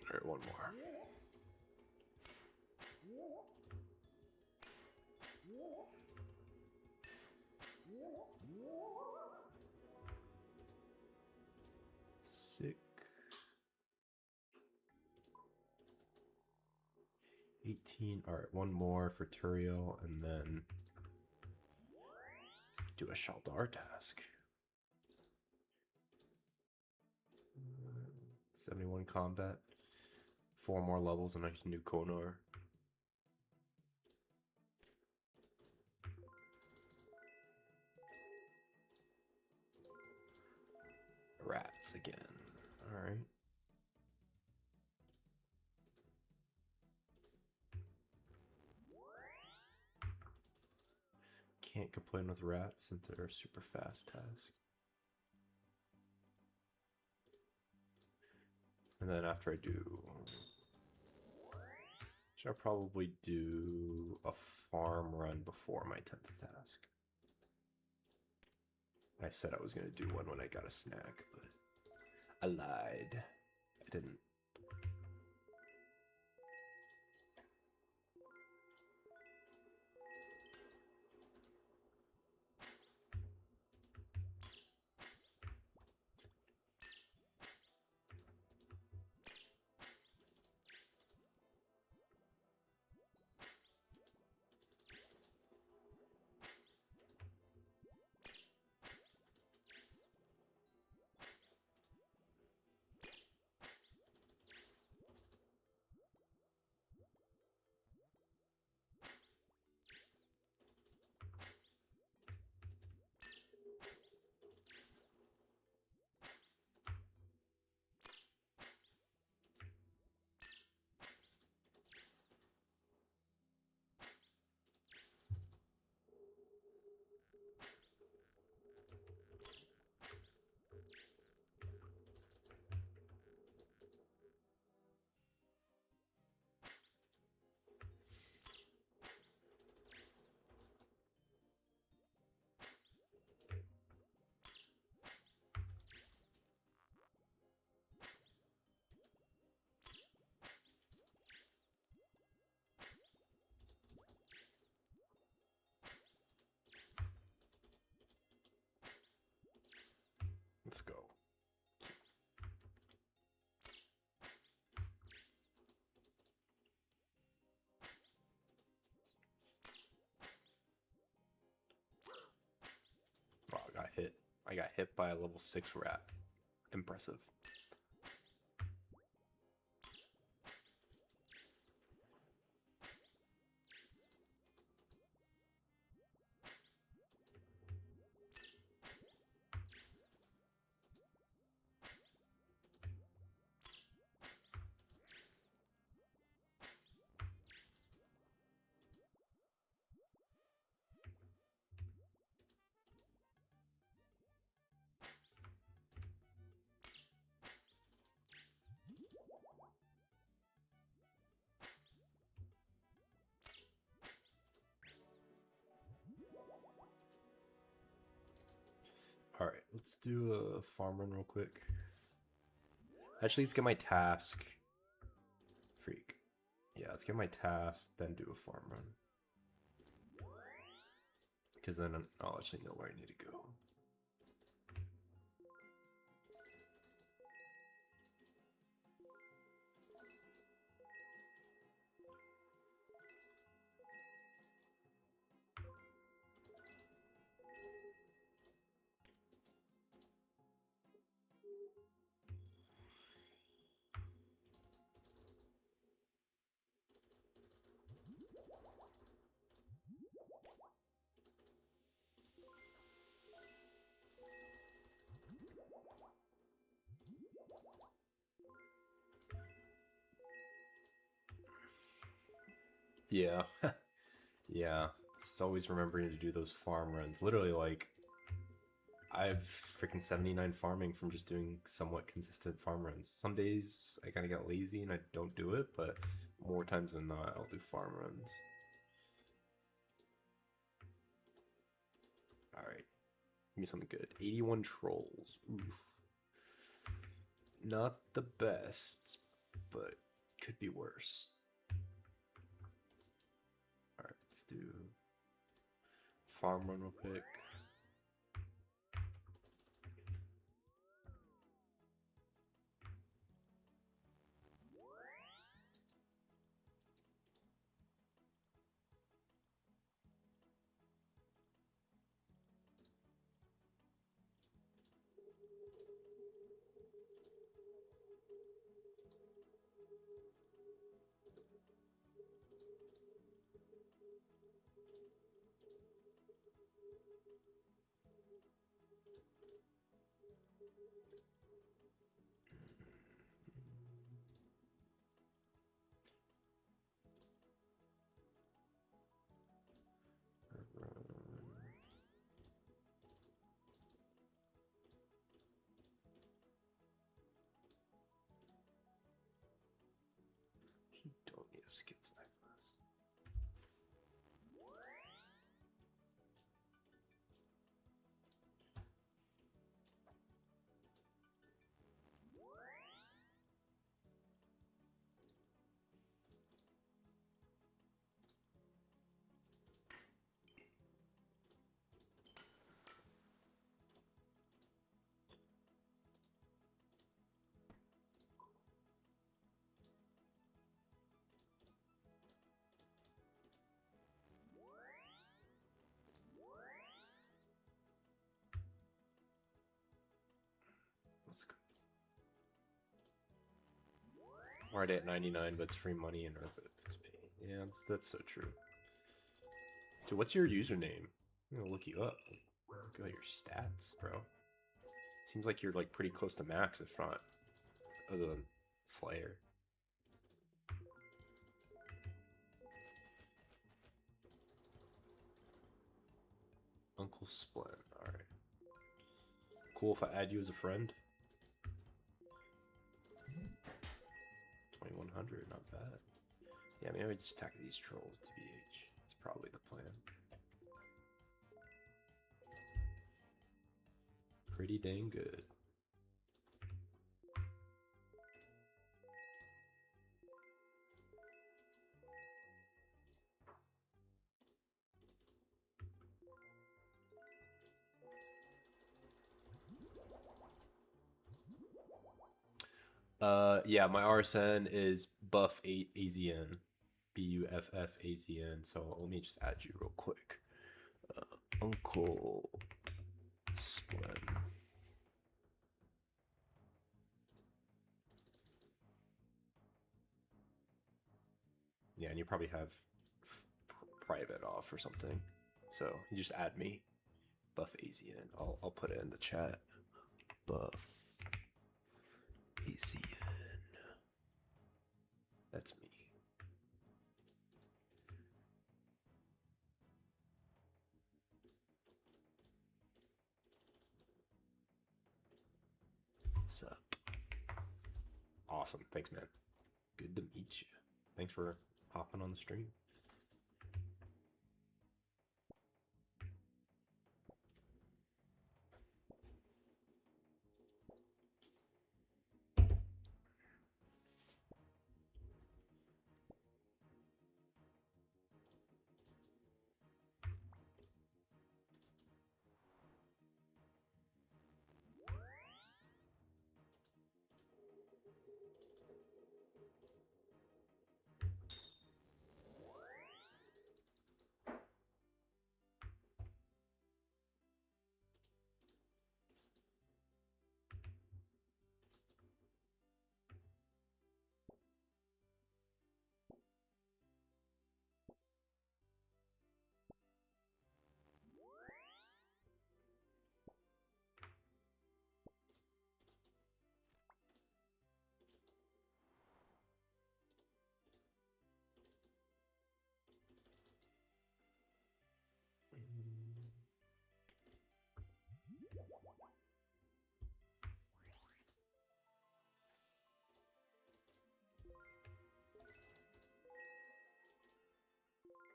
Alright, 1 more. Sick. 18. Alright, 1 more for Turiel, and then do a Shaldar task. 71 combat. 4 more levels, and I can do Konar. Rats again. Alright. Can't complain with rats since they're a super fast task. And then after I do... should I probably do a farm run before my 10th task? I said I was going to do one when I got a snack, but I lied. I didn't. I got hit by a level 6 rat. Impressive. Alright, let's do a farm run real quick. Actually, let's get my task. Freak. Yeah, let's get my task, then do a farm run. Because then I'll actually know where I need to go. Yeah. Yeah. It's always remembering to do those farm runs. Literally, like, I've freaking 79 farming from just doing somewhat consistent farm runs. Some days I kind of get lazy and I don't do it, but more times than not, I'll do farm runs. Alright. Give me something good. 81 trolls. Oof. Not the best, but could be worse. Alright, let's do farm run real quick. Don't need a skills knife for this. Let's go. Already at 99, but it's free money and Earth XP. Yeah, that's so true. Dude, what's your username? I'm gonna look you up. Look at your stats, bro. Seems like you're like pretty close to max, if not other than Slayer. Uncle Splint, alright. Cool if I add you as a friend. 2100, not bad. Yeah, maybe I just attack these trolls, TBH. That's probably the plan. Pretty dang good. Yeah, my RSN is buff8 AZN. BUFF AZN. So let me just add you real quick. Uncle Split. Yeah, and you probably have private off or something. So you just add me, Buff AZN. I'll put it in the chat. Buff AZN. That's me. What's up? Awesome. Thanks, man. Good to meet you. Thanks for hopping on the stream.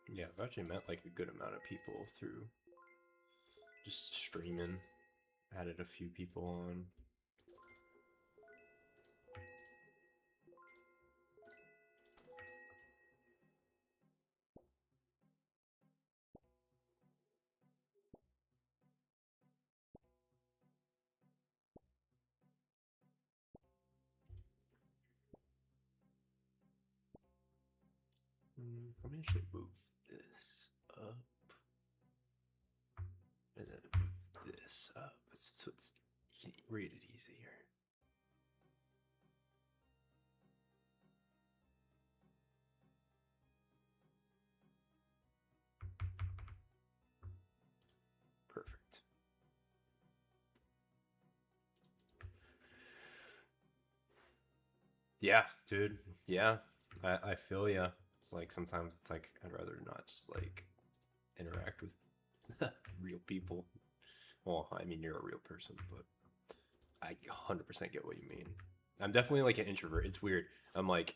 Yeah, I've actually met like a good amount of people through just streaming. Added a few people on. Let me actually move this up. And then move this up so it's you can read it easier. Perfect. Yeah, dude. Yeah, I feel ya. It's like sometimes it's like I'd rather not just like interact with real people. Well, I mean, you're a real person, but I 100% get what you mean. I'm definitely like an introvert. It's weird. I'm like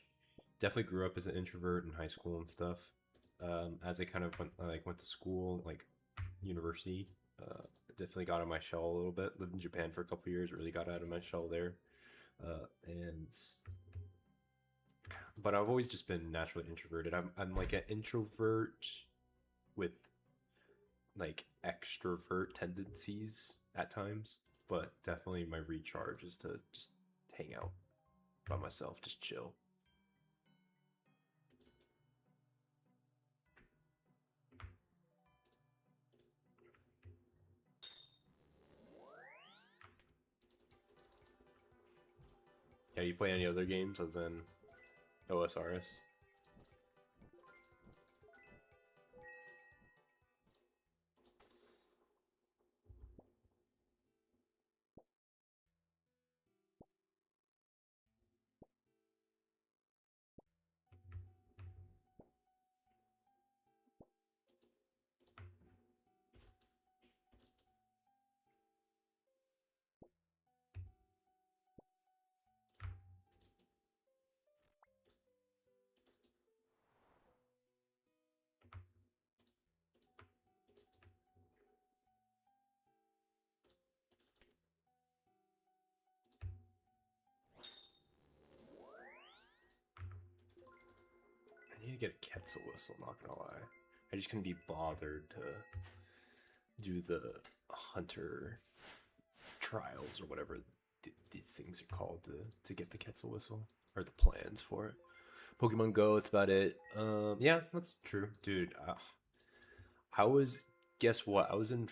definitely grew up as an introvert in high school and stuff. As I kind of went to school, like university, definitely got out of my shell a little bit. Lived in Japan for a couple years. Really got out of my shell there, but I've always just been naturally introverted. I'm like an introvert with like extrovert tendencies at times, but definitely my recharge is to just hang out by myself, just chill. Yeah, you play any other games other than OSRS? I need to get a Quetzal whistle, not gonna lie. I just couldn't be bothered to do the hunter trials or whatever these things are called to get the Quetzal whistle or the plans for it. Pokemon Go, that's about it. Yeah, that's true, dude. I was, guess what? I was in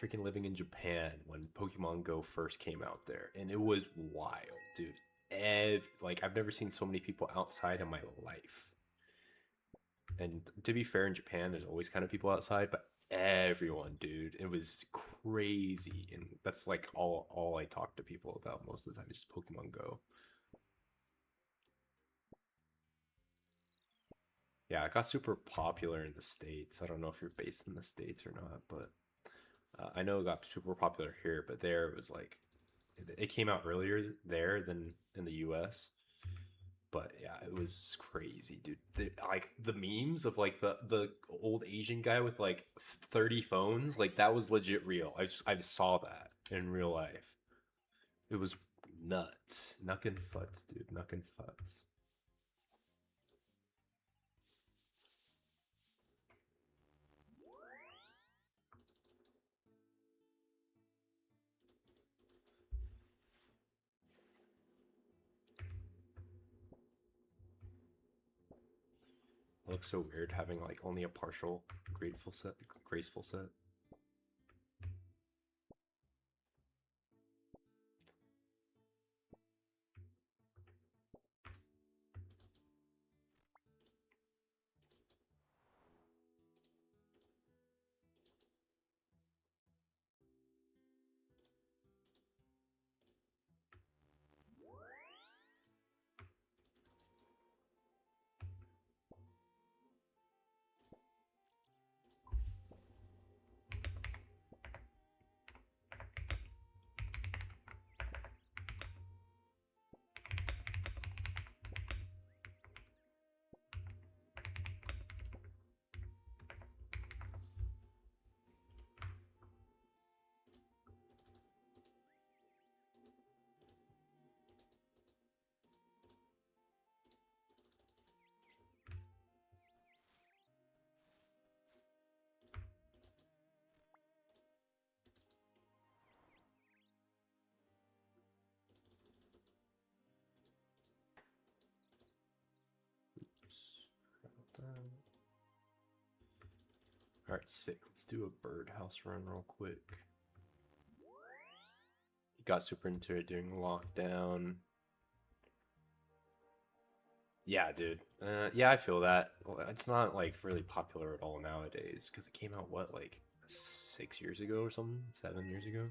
freaking living in Japan when Pokemon Go first came out there, and it was wild, dude. Like I've never seen so many people outside in my life. And to be fair, in Japan, there's always kind of people outside, but everyone, dude, it was crazy. And that's like all I talk to people about most of the time is just Pokemon Go. Yeah, it got super popular in the States. I don't know if you're based in the States or not, but I know it got super popular here, but there it was like, it came out earlier there than in the US. But yeah, it was crazy, dude. Like the memes of like the old Asian guy with like 30 phones, like that was legit real. I saw that in real life. It was nuts. Knuckin' futs, dude. Knuckin' futs. It looks so weird having like only a partial graceful set. All right, sick. Let's do a birdhouse run real quick. Got super into it during lockdown. Yeah, dude. Yeah, I feel that. Well, it's not like really popular at all nowadays because it came out what, like 6 years ago or something, 7 years ago.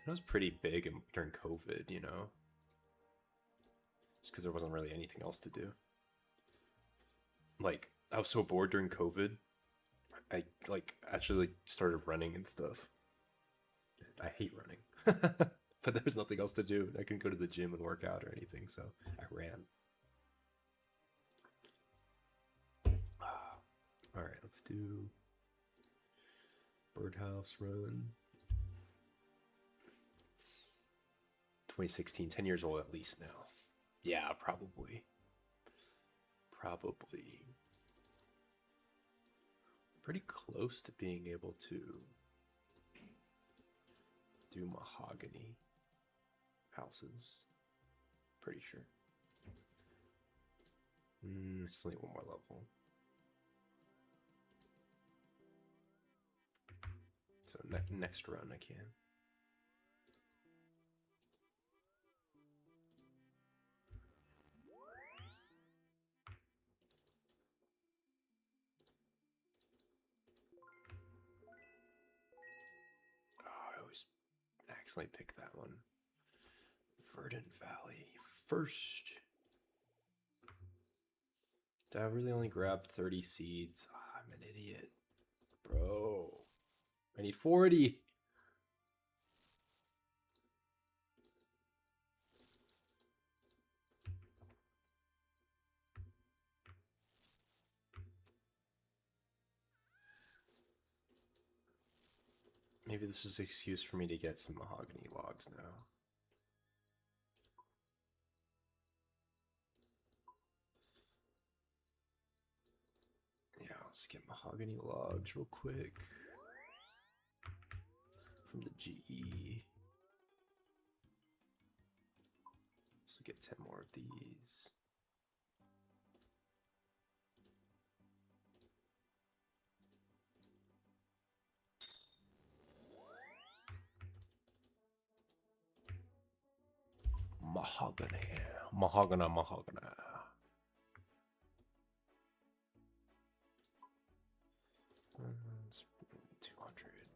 It was pretty big during COVID, you know, just because there wasn't really anything else to do. Like I was so bored during COVID, I like actually started running and stuff. I hate running, but there's nothing else to do. I couldn't go to the gym and work out or anything, so I ran. All right, let's do birdhouse run. 2016, 10 years old at least now. Yeah, probably. Pretty close to being able to do mahogany houses. Pretty sure. Just only one more level. So next run I can. I always accidentally pick that one. Verdant Valley first. Did I really only grab 30 seeds? Oh, I'm an idiot. Bro. I need 40. Maybe this is an excuse for me to get some mahogany logs now. Yeah, let's get mahogany logs real quick. From the GE. So get 10 more of these. mahogany. Mahogany, mahogany. It's 200.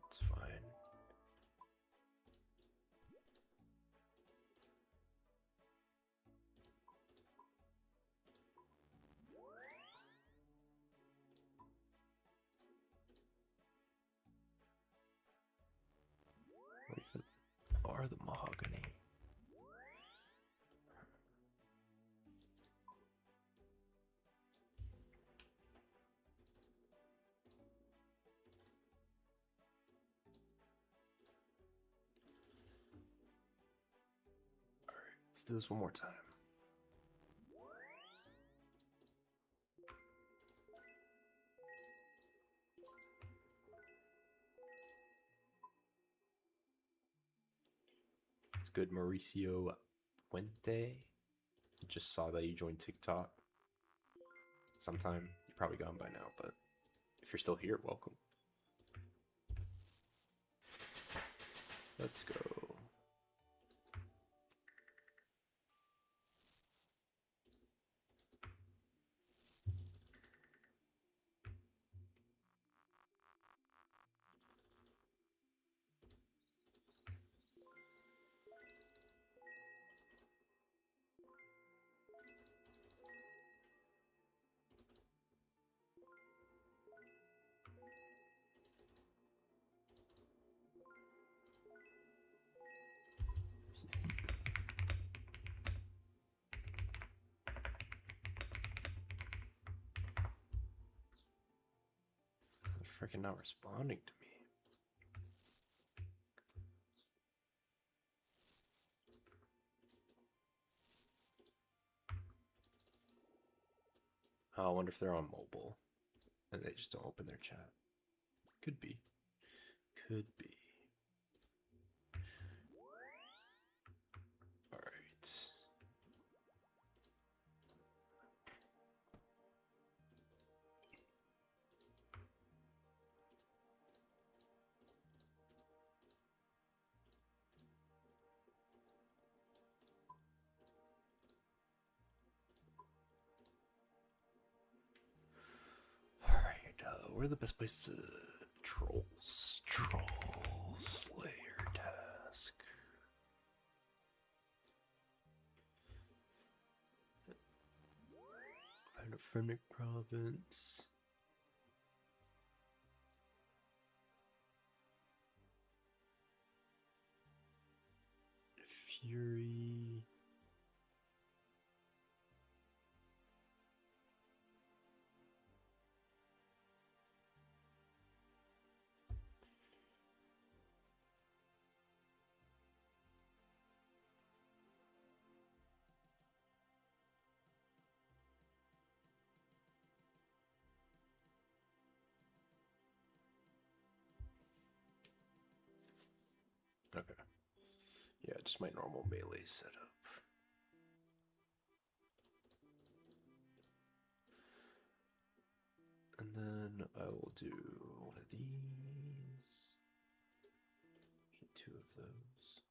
It's fine. What even are the mahogany? Let's do this one more time. It's good, Mauricio Puente. Just saw that you joined TikTok. Sometime. You're probably gone by now, but if you're still here, welcome. Let's go. They're freaking not responding to me. Oh, I wonder if they're on mobile and they just don't open their chat. Could be. Could be. Alright. Alright, where are the best places to trolls? Troll Slayer task. Find a Phoenix province. Fury. Okay. Yeah, just my normal melee setup. And then I will do one of these. Get 2 of those.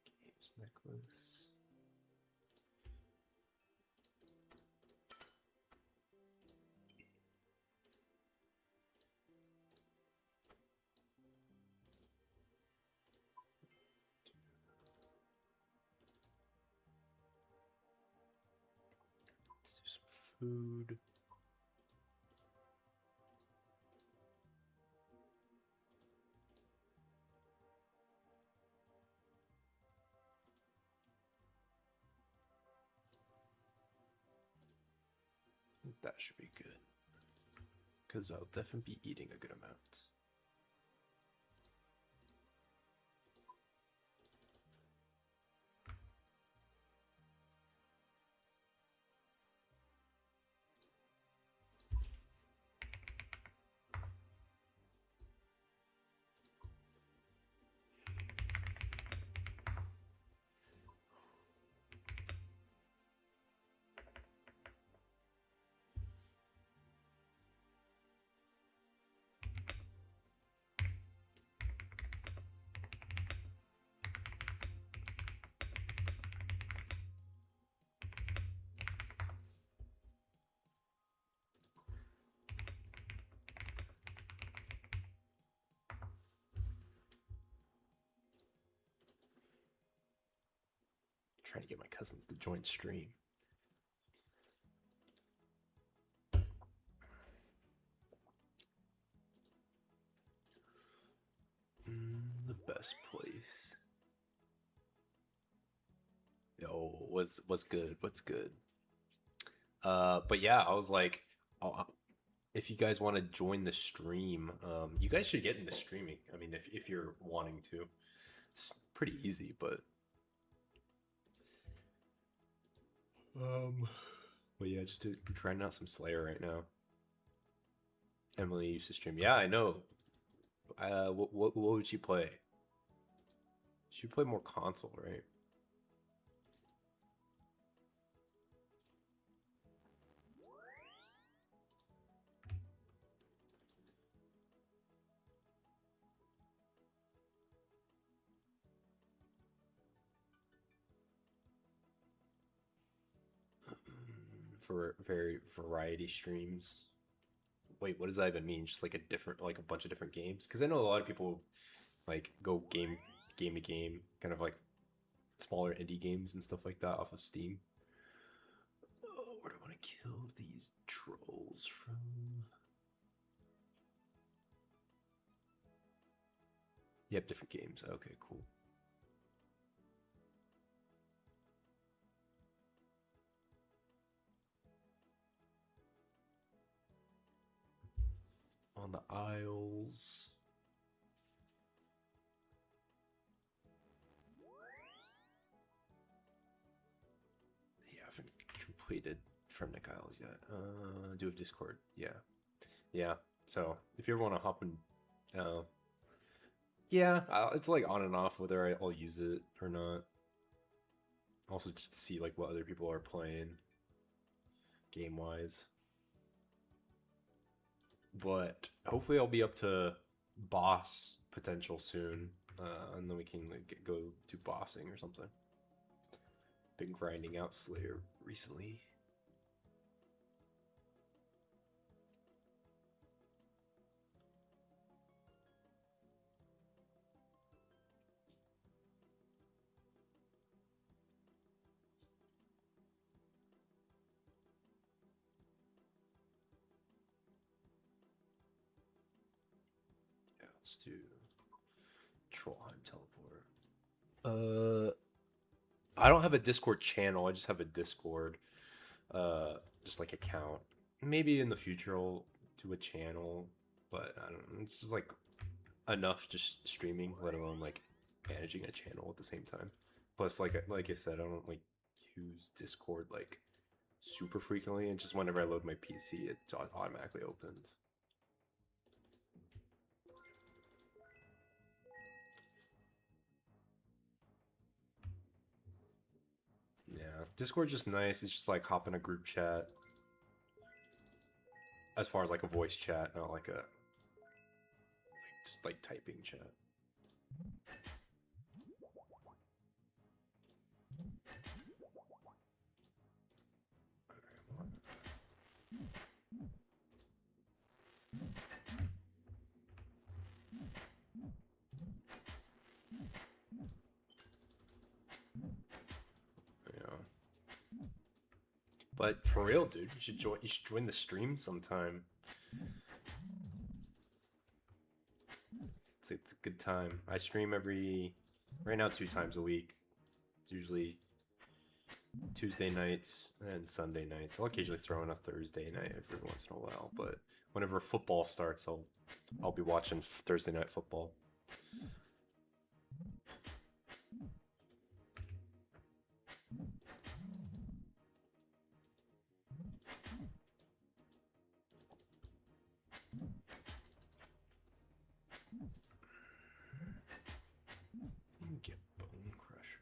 Games necklace. Let's do some food. I think that should be good. Because I'll definitely be eating a good amount. trying to get my cousins to join stream. The best place. Yo, what's good? What's good? But yeah, I was like, if you guys want to join the stream, you guys should get into streaming. I mean, if you're wanting to, it's pretty easy. But yeah, just trying out some Slayer right now. Emily used to stream. Yeah, I know. What would she play? She play more console, right? For very variety streams. Wait, what does that even mean? Just like a bunch of different games? Because I know a lot of people like go game to game, kind of like smaller indie games and stuff like that off of Steam. Oh, where do I want to kill these trolls from? Yep, different games. Okay, cool. On the Isles. Yeah, I haven't completed Fremnik Isles yet. Do have Discord. Yeah. So if you ever want to hop in, yeah, it's like on and off whether I'll use it or not. Also, just to see like what other people are playing, game wise. But hopefully, I'll be up to boss potential soon, and then we can like, go to bossing or something. Been grinding out Slayer recently. Yeah, let's do Trollheim teleport. I don't have a Discord channel. I just have a Discord, just like account. Maybe in the future I'll do a channel, but I don't know. It's just like enough just streaming, let alone like managing a channel at the same time. Plus, like I said, I don't like use Discord like super frequently, and just whenever I load my PC, it automatically opens. Yeah, Discord's just nice. It's just like hop in a group chat. As far as like a voice chat, not like a just like typing chat. But for real, dude, you should join. You should join the stream sometime. It's a good time. I stream right now 2 times a week. It's usually Tuesday nights and Sunday nights. I'll occasionally throw in a Thursday night every once in a while. But whenever football starts, I'll be watching Thursday night football. Get Bone Crusher.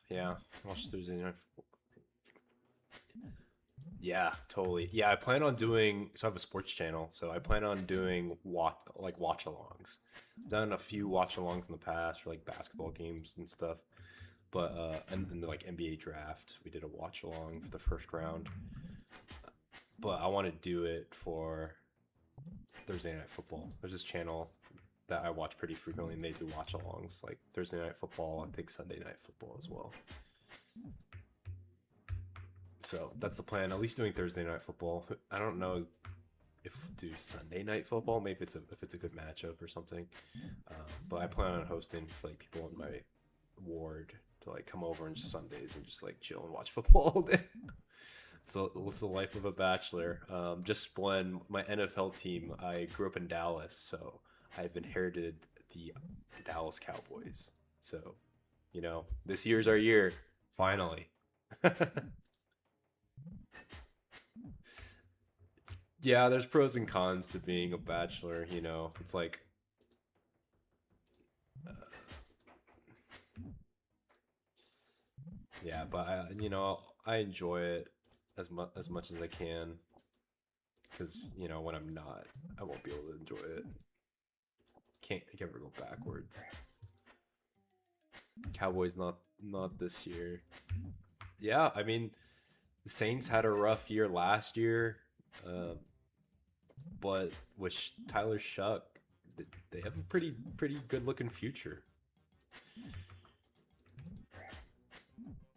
Yeah. Watch Thursday night. Yeah, totally. Yeah, I plan on doing. So I have a sports channel, so I plan on doing watch-alongs. Done a few watch-alongs in the past for like basketball games and stuff. But and then the like NBA draft, we did a watch-along for the first round. But I want to do it for Thursday Night Football. There's this channel that I watch pretty frequently, and they do watch-alongs like Thursday Night Football. I think Sunday Night Football as well. So that's the plan. At least doing Thursday Night Football. I don't know if we'll do Sunday Night Football. Maybe if it's a good matchup or something. But I plan on hosting for like people in my ward to like come over on Sundays and just like chill and watch football all day. What's the life of a bachelor? Just when my NFL team, I grew up in Dallas, so I've inherited the Dallas Cowboys. So, you know, this year's our year, finally. Yeah, there's pros and cons to being a bachelor, you know. It's like uh, yeah, but I enjoy it as much as I can cuz when I'm not, I won't be able to enjoy it. Can't ever go backwards. Cowboys not this year. Yeah, I mean, the Saints had a rough year last year. But with Tyler Shuck, they have a pretty good looking future.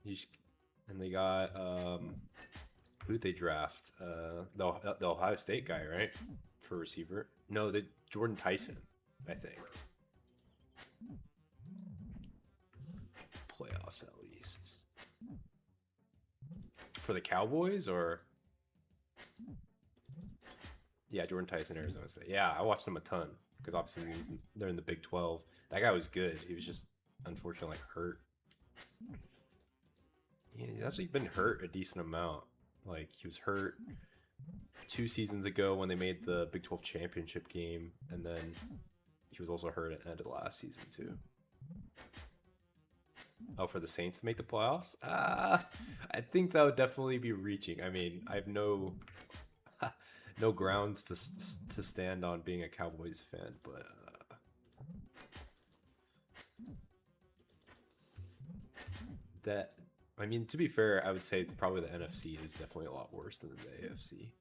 And they got who'd they draft? The Ohio State guy, right? For receiver? No, the Jordan Tyson, I think. Playoffs at least. For the Cowboys or yeah, Jordan Tyson, Arizona State. Yeah, I watched them a ton because obviously they're in the Big 12. That guy was good. He was just unfortunately hurt. Yeah, he's actually been hurt a decent amount. Like he was hurt 2 seasons ago when they made the Big 12 championship game, and then he was also hurt at the end of last season too. Oh, for the Saints to make the playoffs? I think that would definitely be reaching. I mean, I have no grounds to stand on being a Cowboys fan, but that I mean, to be fair, I would say probably the NFC is definitely a lot worse than the AFC.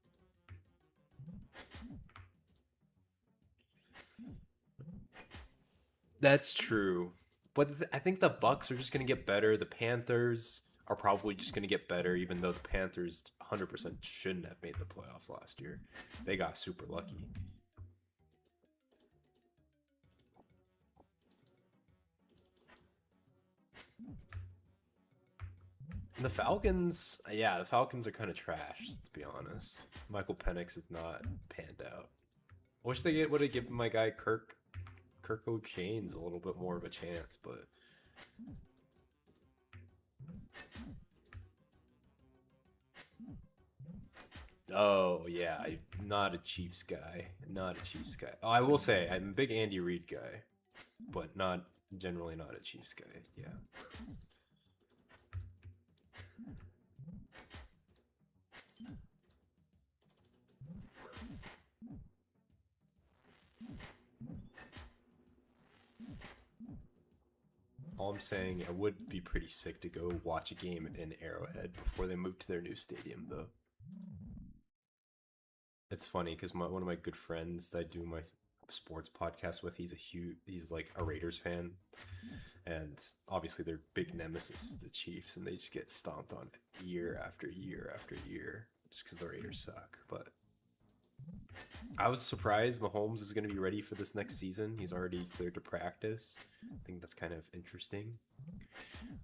That's true, but I think the Bucks are just gonna get better. The Panthers are probably just gonna get better, even though the Panthers 100% shouldn't have made the playoffs last year. They got super lucky. And the Falcons, yeah, the Falcons are kind of trash, let's be honest. Michael Penix is not panned out. I wish they would have given my guy Kirk O'Chains a little bit more of a chance, but oh yeah, I'm not a Chiefs guy. Not a Chiefs guy. Oh, I will say I'm a big Andy Reid guy, but generally not a Chiefs guy. Yeah. All I'm saying, it would be pretty sick to go watch a game in Arrowhead before they move to their new stadium, though. It's funny because one of my good friends that I do my sports podcast with, he's like a Raiders fan, and obviously their big nemesis is the Chiefs, and they just get stomped on year after year after year just because the Raiders suck. But I was surprised Mahomes is going to be ready for this next season. He's already cleared to practice. I think that's kind of interesting.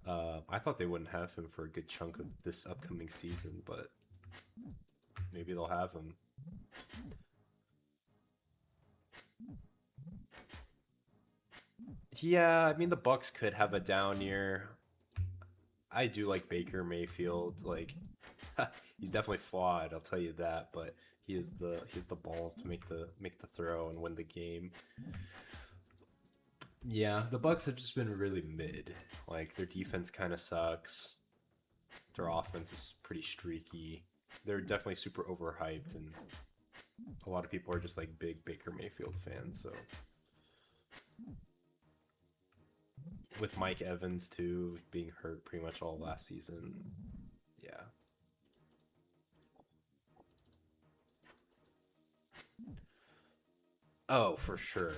I thought they wouldn't have him for a good chunk of this upcoming season, but maybe they'll have him. Yeah, I mean the Bucks could have a down year. I do like Baker Mayfield. Like he's definitely flawed, I'll tell you that, but he has the balls to make the throw and win the game. Yeah, the Bucks have just been really mid. Like their defense kind of sucks. Their offense is pretty streaky. They're definitely super overhyped, and a lot of people are just like big Baker Mayfield fans. So with Mike Evans too being hurt pretty much all last season, yeah. Oh, for sure,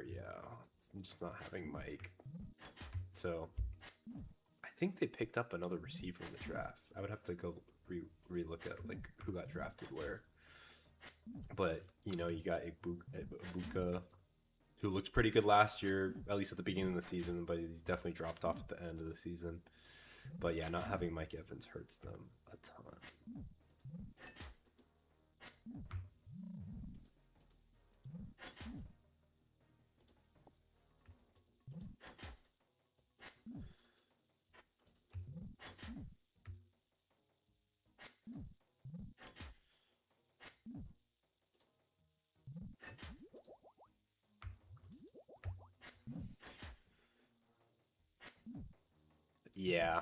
yeah. It's just not having Mike. So I think they picked up another receiver in the draft. I would have to go re-look at like who got drafted where. But you know, you got Ibuka, who looked pretty good last year, at least at the beginning of the season, but he's definitely dropped off at the end of the season. But yeah, not having Mike Evans hurts them a ton. Yeah,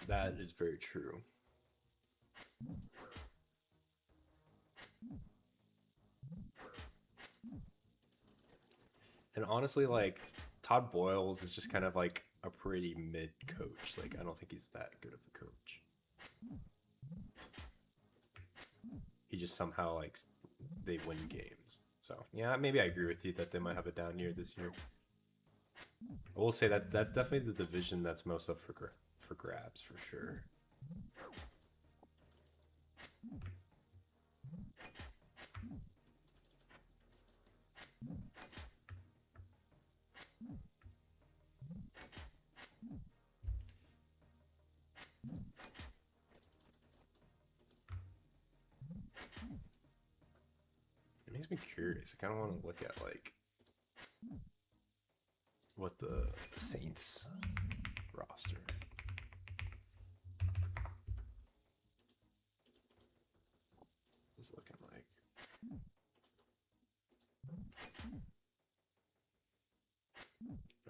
that is very true. And honestly, like, Todd Boyles is just kind of like a pretty mid coach. Like, I don't think he's that good of a coach. He just somehow, like, they win games. So, yeah, maybe I agree with you that they might have a down year this year. I will say that that's definitely the division that's most up for grabs, for sure. It makes me curious. I kind of want to look at, like, what the Saints roster is looking like.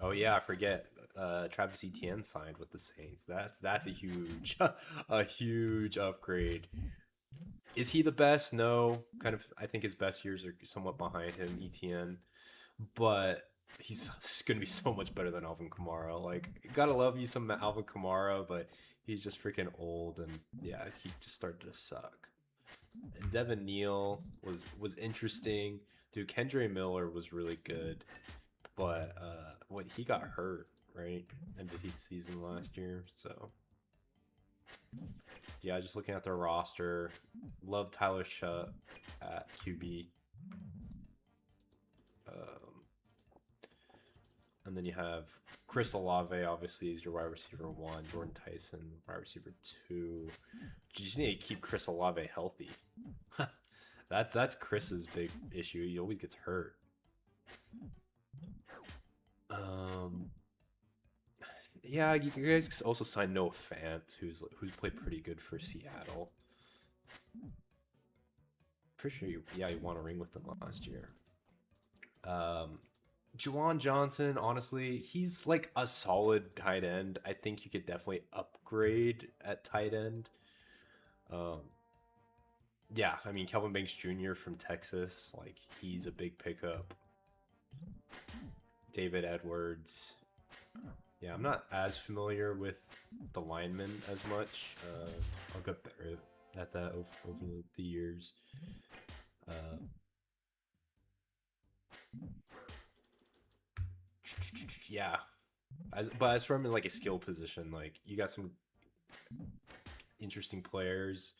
Oh yeah, I forget. Travis Etienne signed with the Saints. That's a huge a huge upgrade. Is he the best? No. Kind of, I think his best years are somewhat behind him, Etienne. But he's going to be so much better than Alvin Kamara. Like, gotta love you some Alvin Kamara, but he's just freaking old, and yeah, he just started to suck. And Devin Neal was interesting. Dude, Kendre Miller was really good, but when he got hurt, right? Ended his season last year, so yeah, just looking at their roster, love Tyler Shutt at QB. And then you have Chris Olave, obviously, is your wide receiver 1. Jordan Tyson, wide receiver 2. You just need to keep Chris Olave healthy. That's Chris's big issue. He always gets hurt. Yeah, you guys also signed Noah Fant, who's played pretty good for Seattle. Pretty sure you won a ring with them last year. Juwan Johnson, honestly, he's like a solid tight end. I think you could definitely upgrade at tight end. Yeah, I mean, Kelvin Banks Jr. from Texas, like, he's a big pickup. David Edwards. Yeah, I'm not as familiar with the linemen as much. I'll get better at that over the years. Yeah, but as from like a skill position, like, you got some interesting players.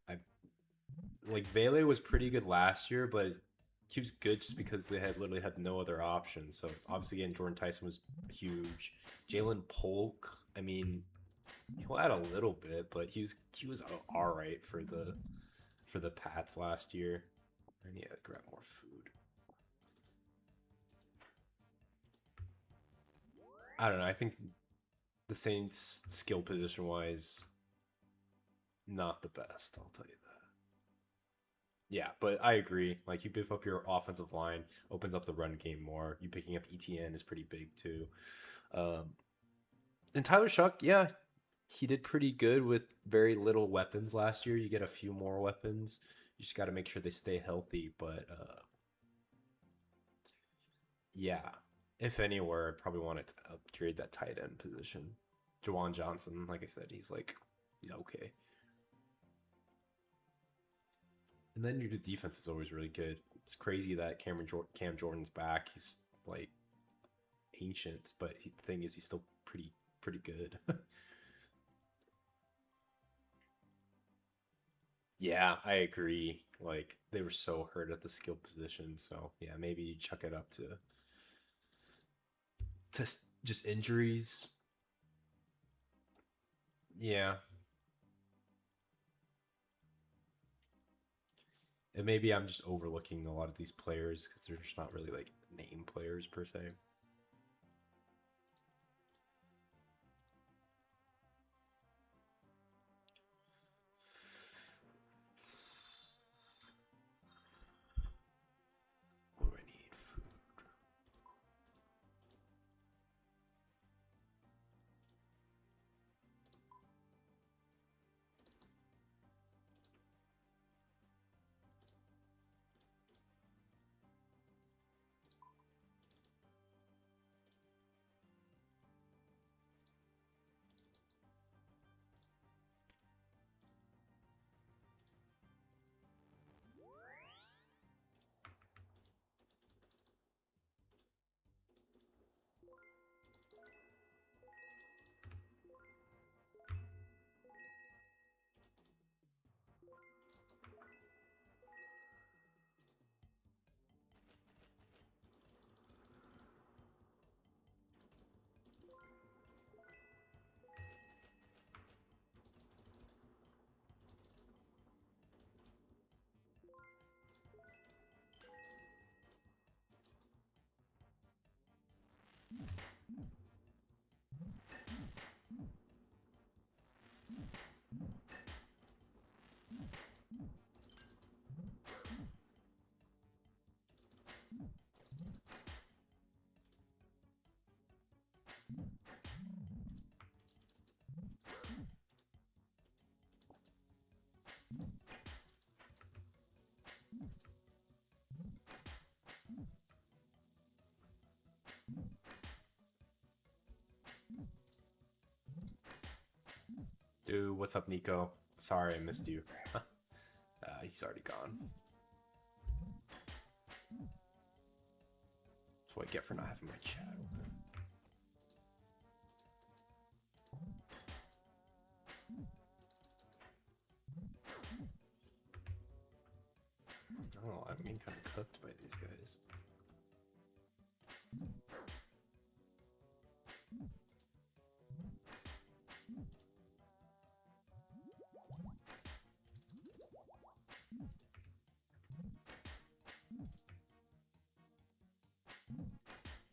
Like, Vele was pretty good last year, but he was good just because they literally had no other options. So obviously, again, Jordan Tyson was huge. Jalen Polk, I mean, he'll add a little bit, but he was all right for the Pats last year. I need to grab more food. I don't know. I think the Saints, skill position wise, not the best. I'll tell you that. Yeah, but I agree. Like, you beef up your offensive line, opens up the run game more. You picking up ETN is pretty big too. And Tyler Shuck, yeah, he did pretty good with very little weapons last year. You get a few more weapons. You just got to make sure they stay healthy. But yeah, if anywhere, I probably wanted to upgrade that tight end position. Jawan Johnson, like I said, he's okay. And then your defense is always really good. It's crazy that Cam Jordan's back. He's like ancient, but the thing is, he's still pretty good. Yeah, I agree. Like they were so hurt at the skill position, so yeah, maybe you chuck it up to just injuries. Yeah, and maybe I'm just overlooking a lot of these players because they're just not really like name players per se. What do I need? Food. Dude, what's up, Nico? Sorry I missed you. He's already gone. That's what I get for not having my chat open. Oh, I'm being kind of cooked by these guys.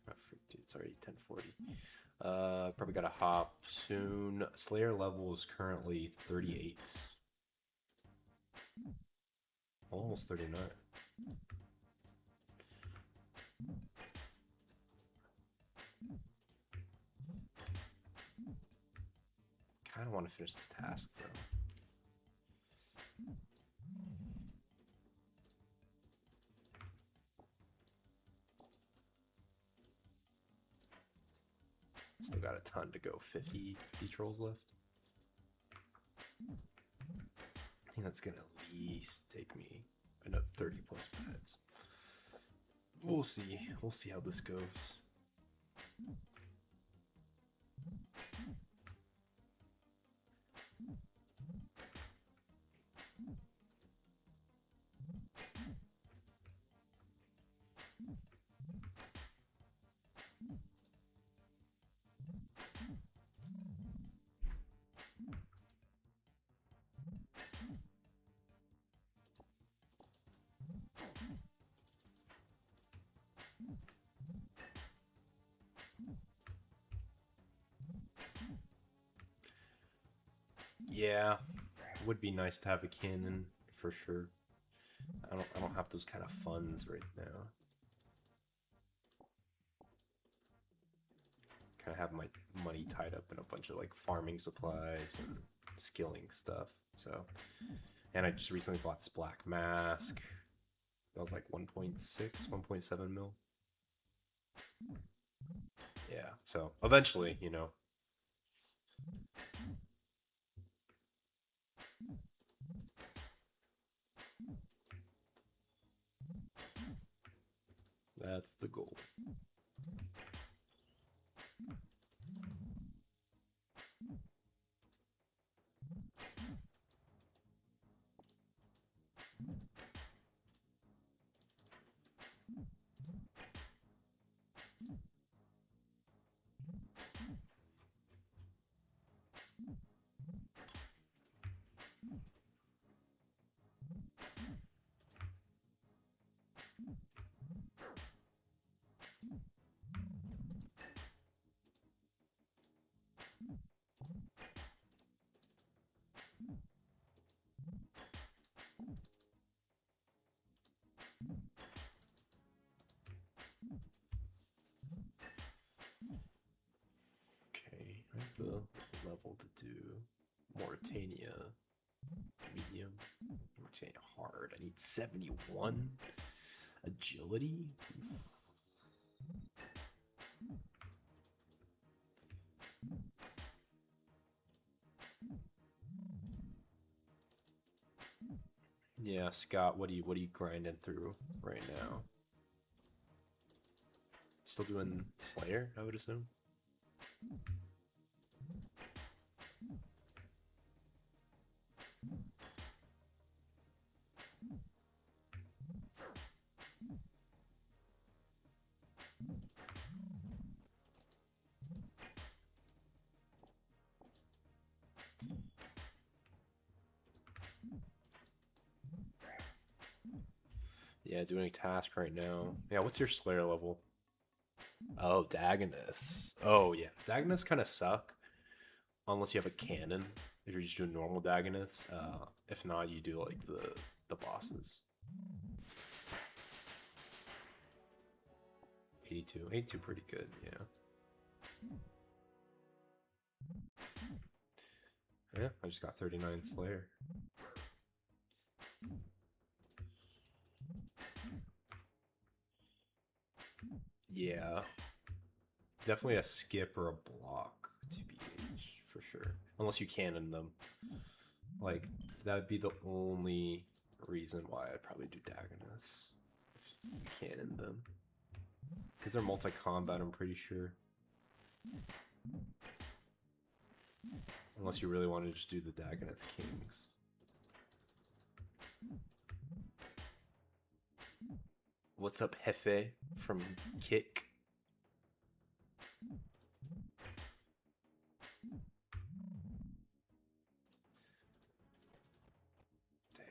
Oh, freak, dude, it's already 10:40. Probably gotta hop soon. Slayer level is currently 38. Almost 39. Kind of want to finish this task though. Still got a ton to go. 50 trolls left. I think that's gonna at least take me another 30 plus minutes. We'll see. We'll see how this goes. Yeah, would be nice to have a cannon for sure. I don't have those kind of funds right now. Kind of have money tied up in a bunch of like farming supplies and skilling stuff. So, and I just recently bought this black mask. That was like 1.6, 1.7 mil. Yeah, so eventually, you know. That's the goal. Okay, I have the level to do Mauritania medium, Mauritania hard. I need 71 agility. Yeah, Scott, what are you grinding through right now? Still doing Slayer, I would assume. Yeah, doing a task right now. Yeah, what's your Slayer level? Oh, Dagonoths. Oh, yeah. Dagonoths kind of suck. Unless you have a cannon. If you're just doing normal Dagonoths. If not, you do like the bosses. 82. 82 pretty good, yeah. Yeah, I just got 39 Slayer. Yeah. Definitely a skip or a block, TBH, for sure. Unless you cannon them. Like, that would be the only reason why I'd probably do Dagonoths. If you cannon them. Because they're multi-combat, I'm pretty sure. Unless you really want to just do the Dagonoth Kings. What's up, Hefe from Kick? Dang.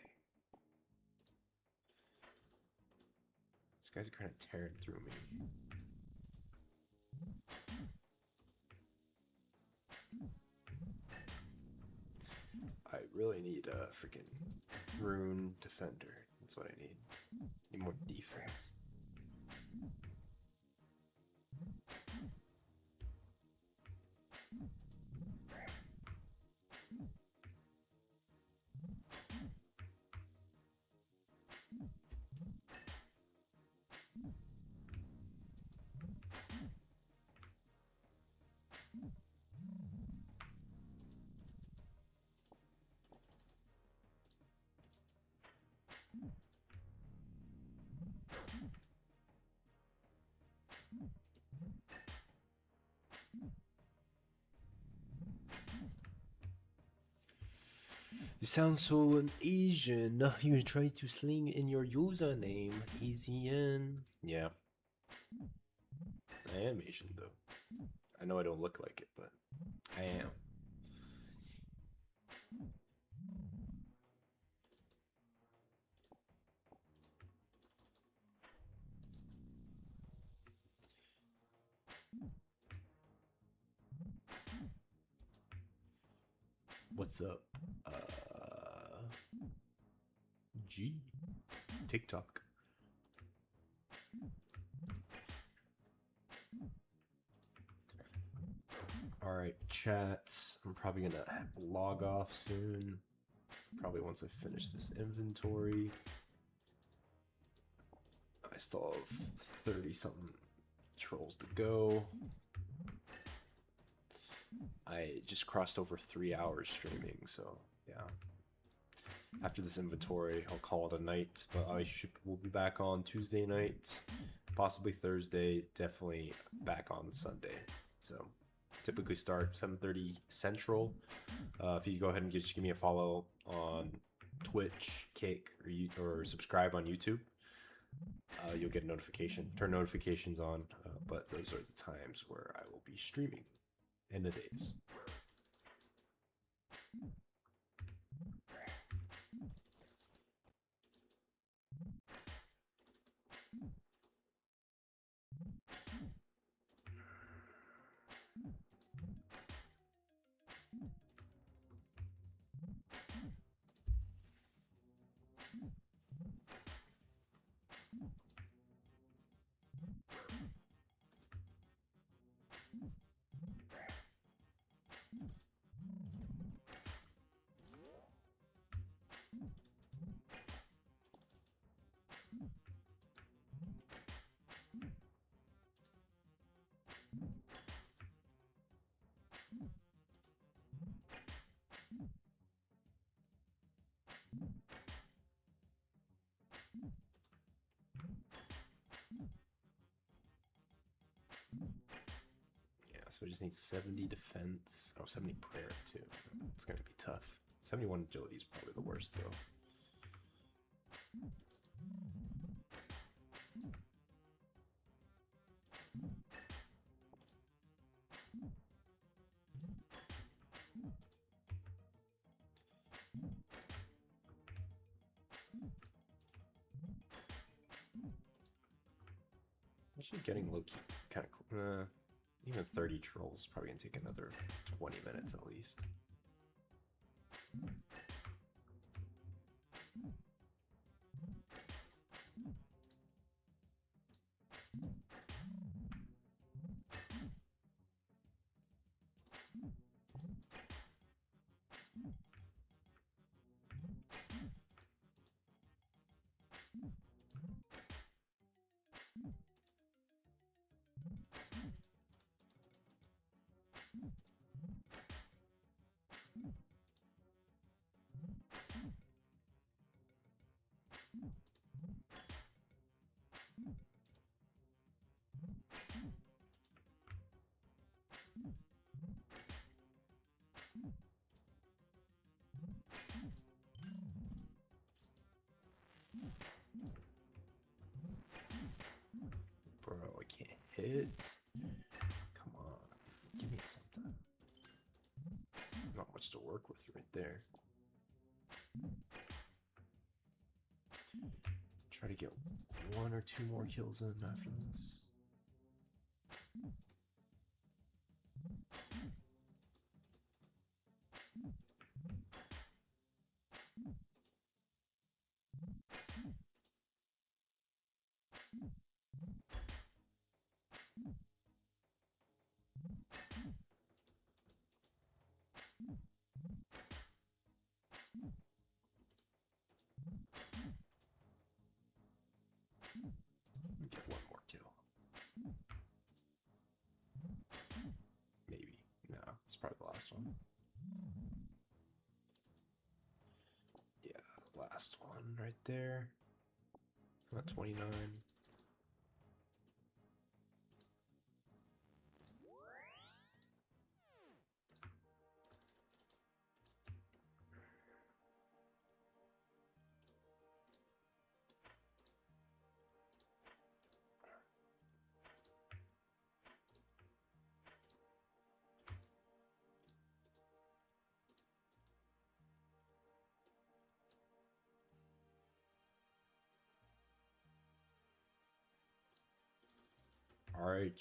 These guys are kind of tearing through me. I really need a freaking rune defender. That's what I need. Need more defense. You sound so Asian. You try to sling in your username. Asian. Yeah. I am Asian, though. I know I don't look like it, but I am. What's up? G. TikTok. All right, chat. I'm probably gonna log off soon. Probably once I finish this inventory. I still have 30 something trolls to go. I just crossed over 3 hours streaming, so yeah. After this inventory, I'll call it a night. But we'll be back on Tuesday night, possibly Thursday. Definitely back on Sunday. So typically start 7:30 Central. If you go ahead and just give me a follow on Twitch, Kick, or subscribe on YouTube, you'll get a notification. Turn notifications on, but those are the times where I will be streaming in the days. Yeah, so I just need 70 defense. Oh, 70 prayer too. It's going to be tough. 71 agility is probably the worst though. Actually getting low-key kind of... even 30 trolls is probably going to take another 20 minutes at least. Bro, I can't hit. Come on, give me something. Not much to work with right there. Try to get 1 or 2 more kills in after this. Get 1 more kill. Maybe. No, it's probably the last one. Yeah, last one right there. I'm at 29. All right,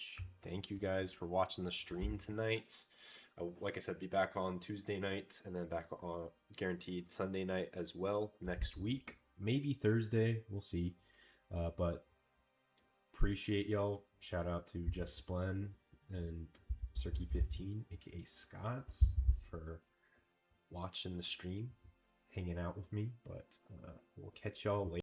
thank you guys for watching the stream tonight. Like I said, be back on Tuesday night and then back on guaranteed Sunday night as well next week. Maybe Thursday, we'll see. But appreciate y'all. Shout out to Just Splen and Cirky15, aka Scott, for watching the stream, hanging out with me. But we'll catch y'all later.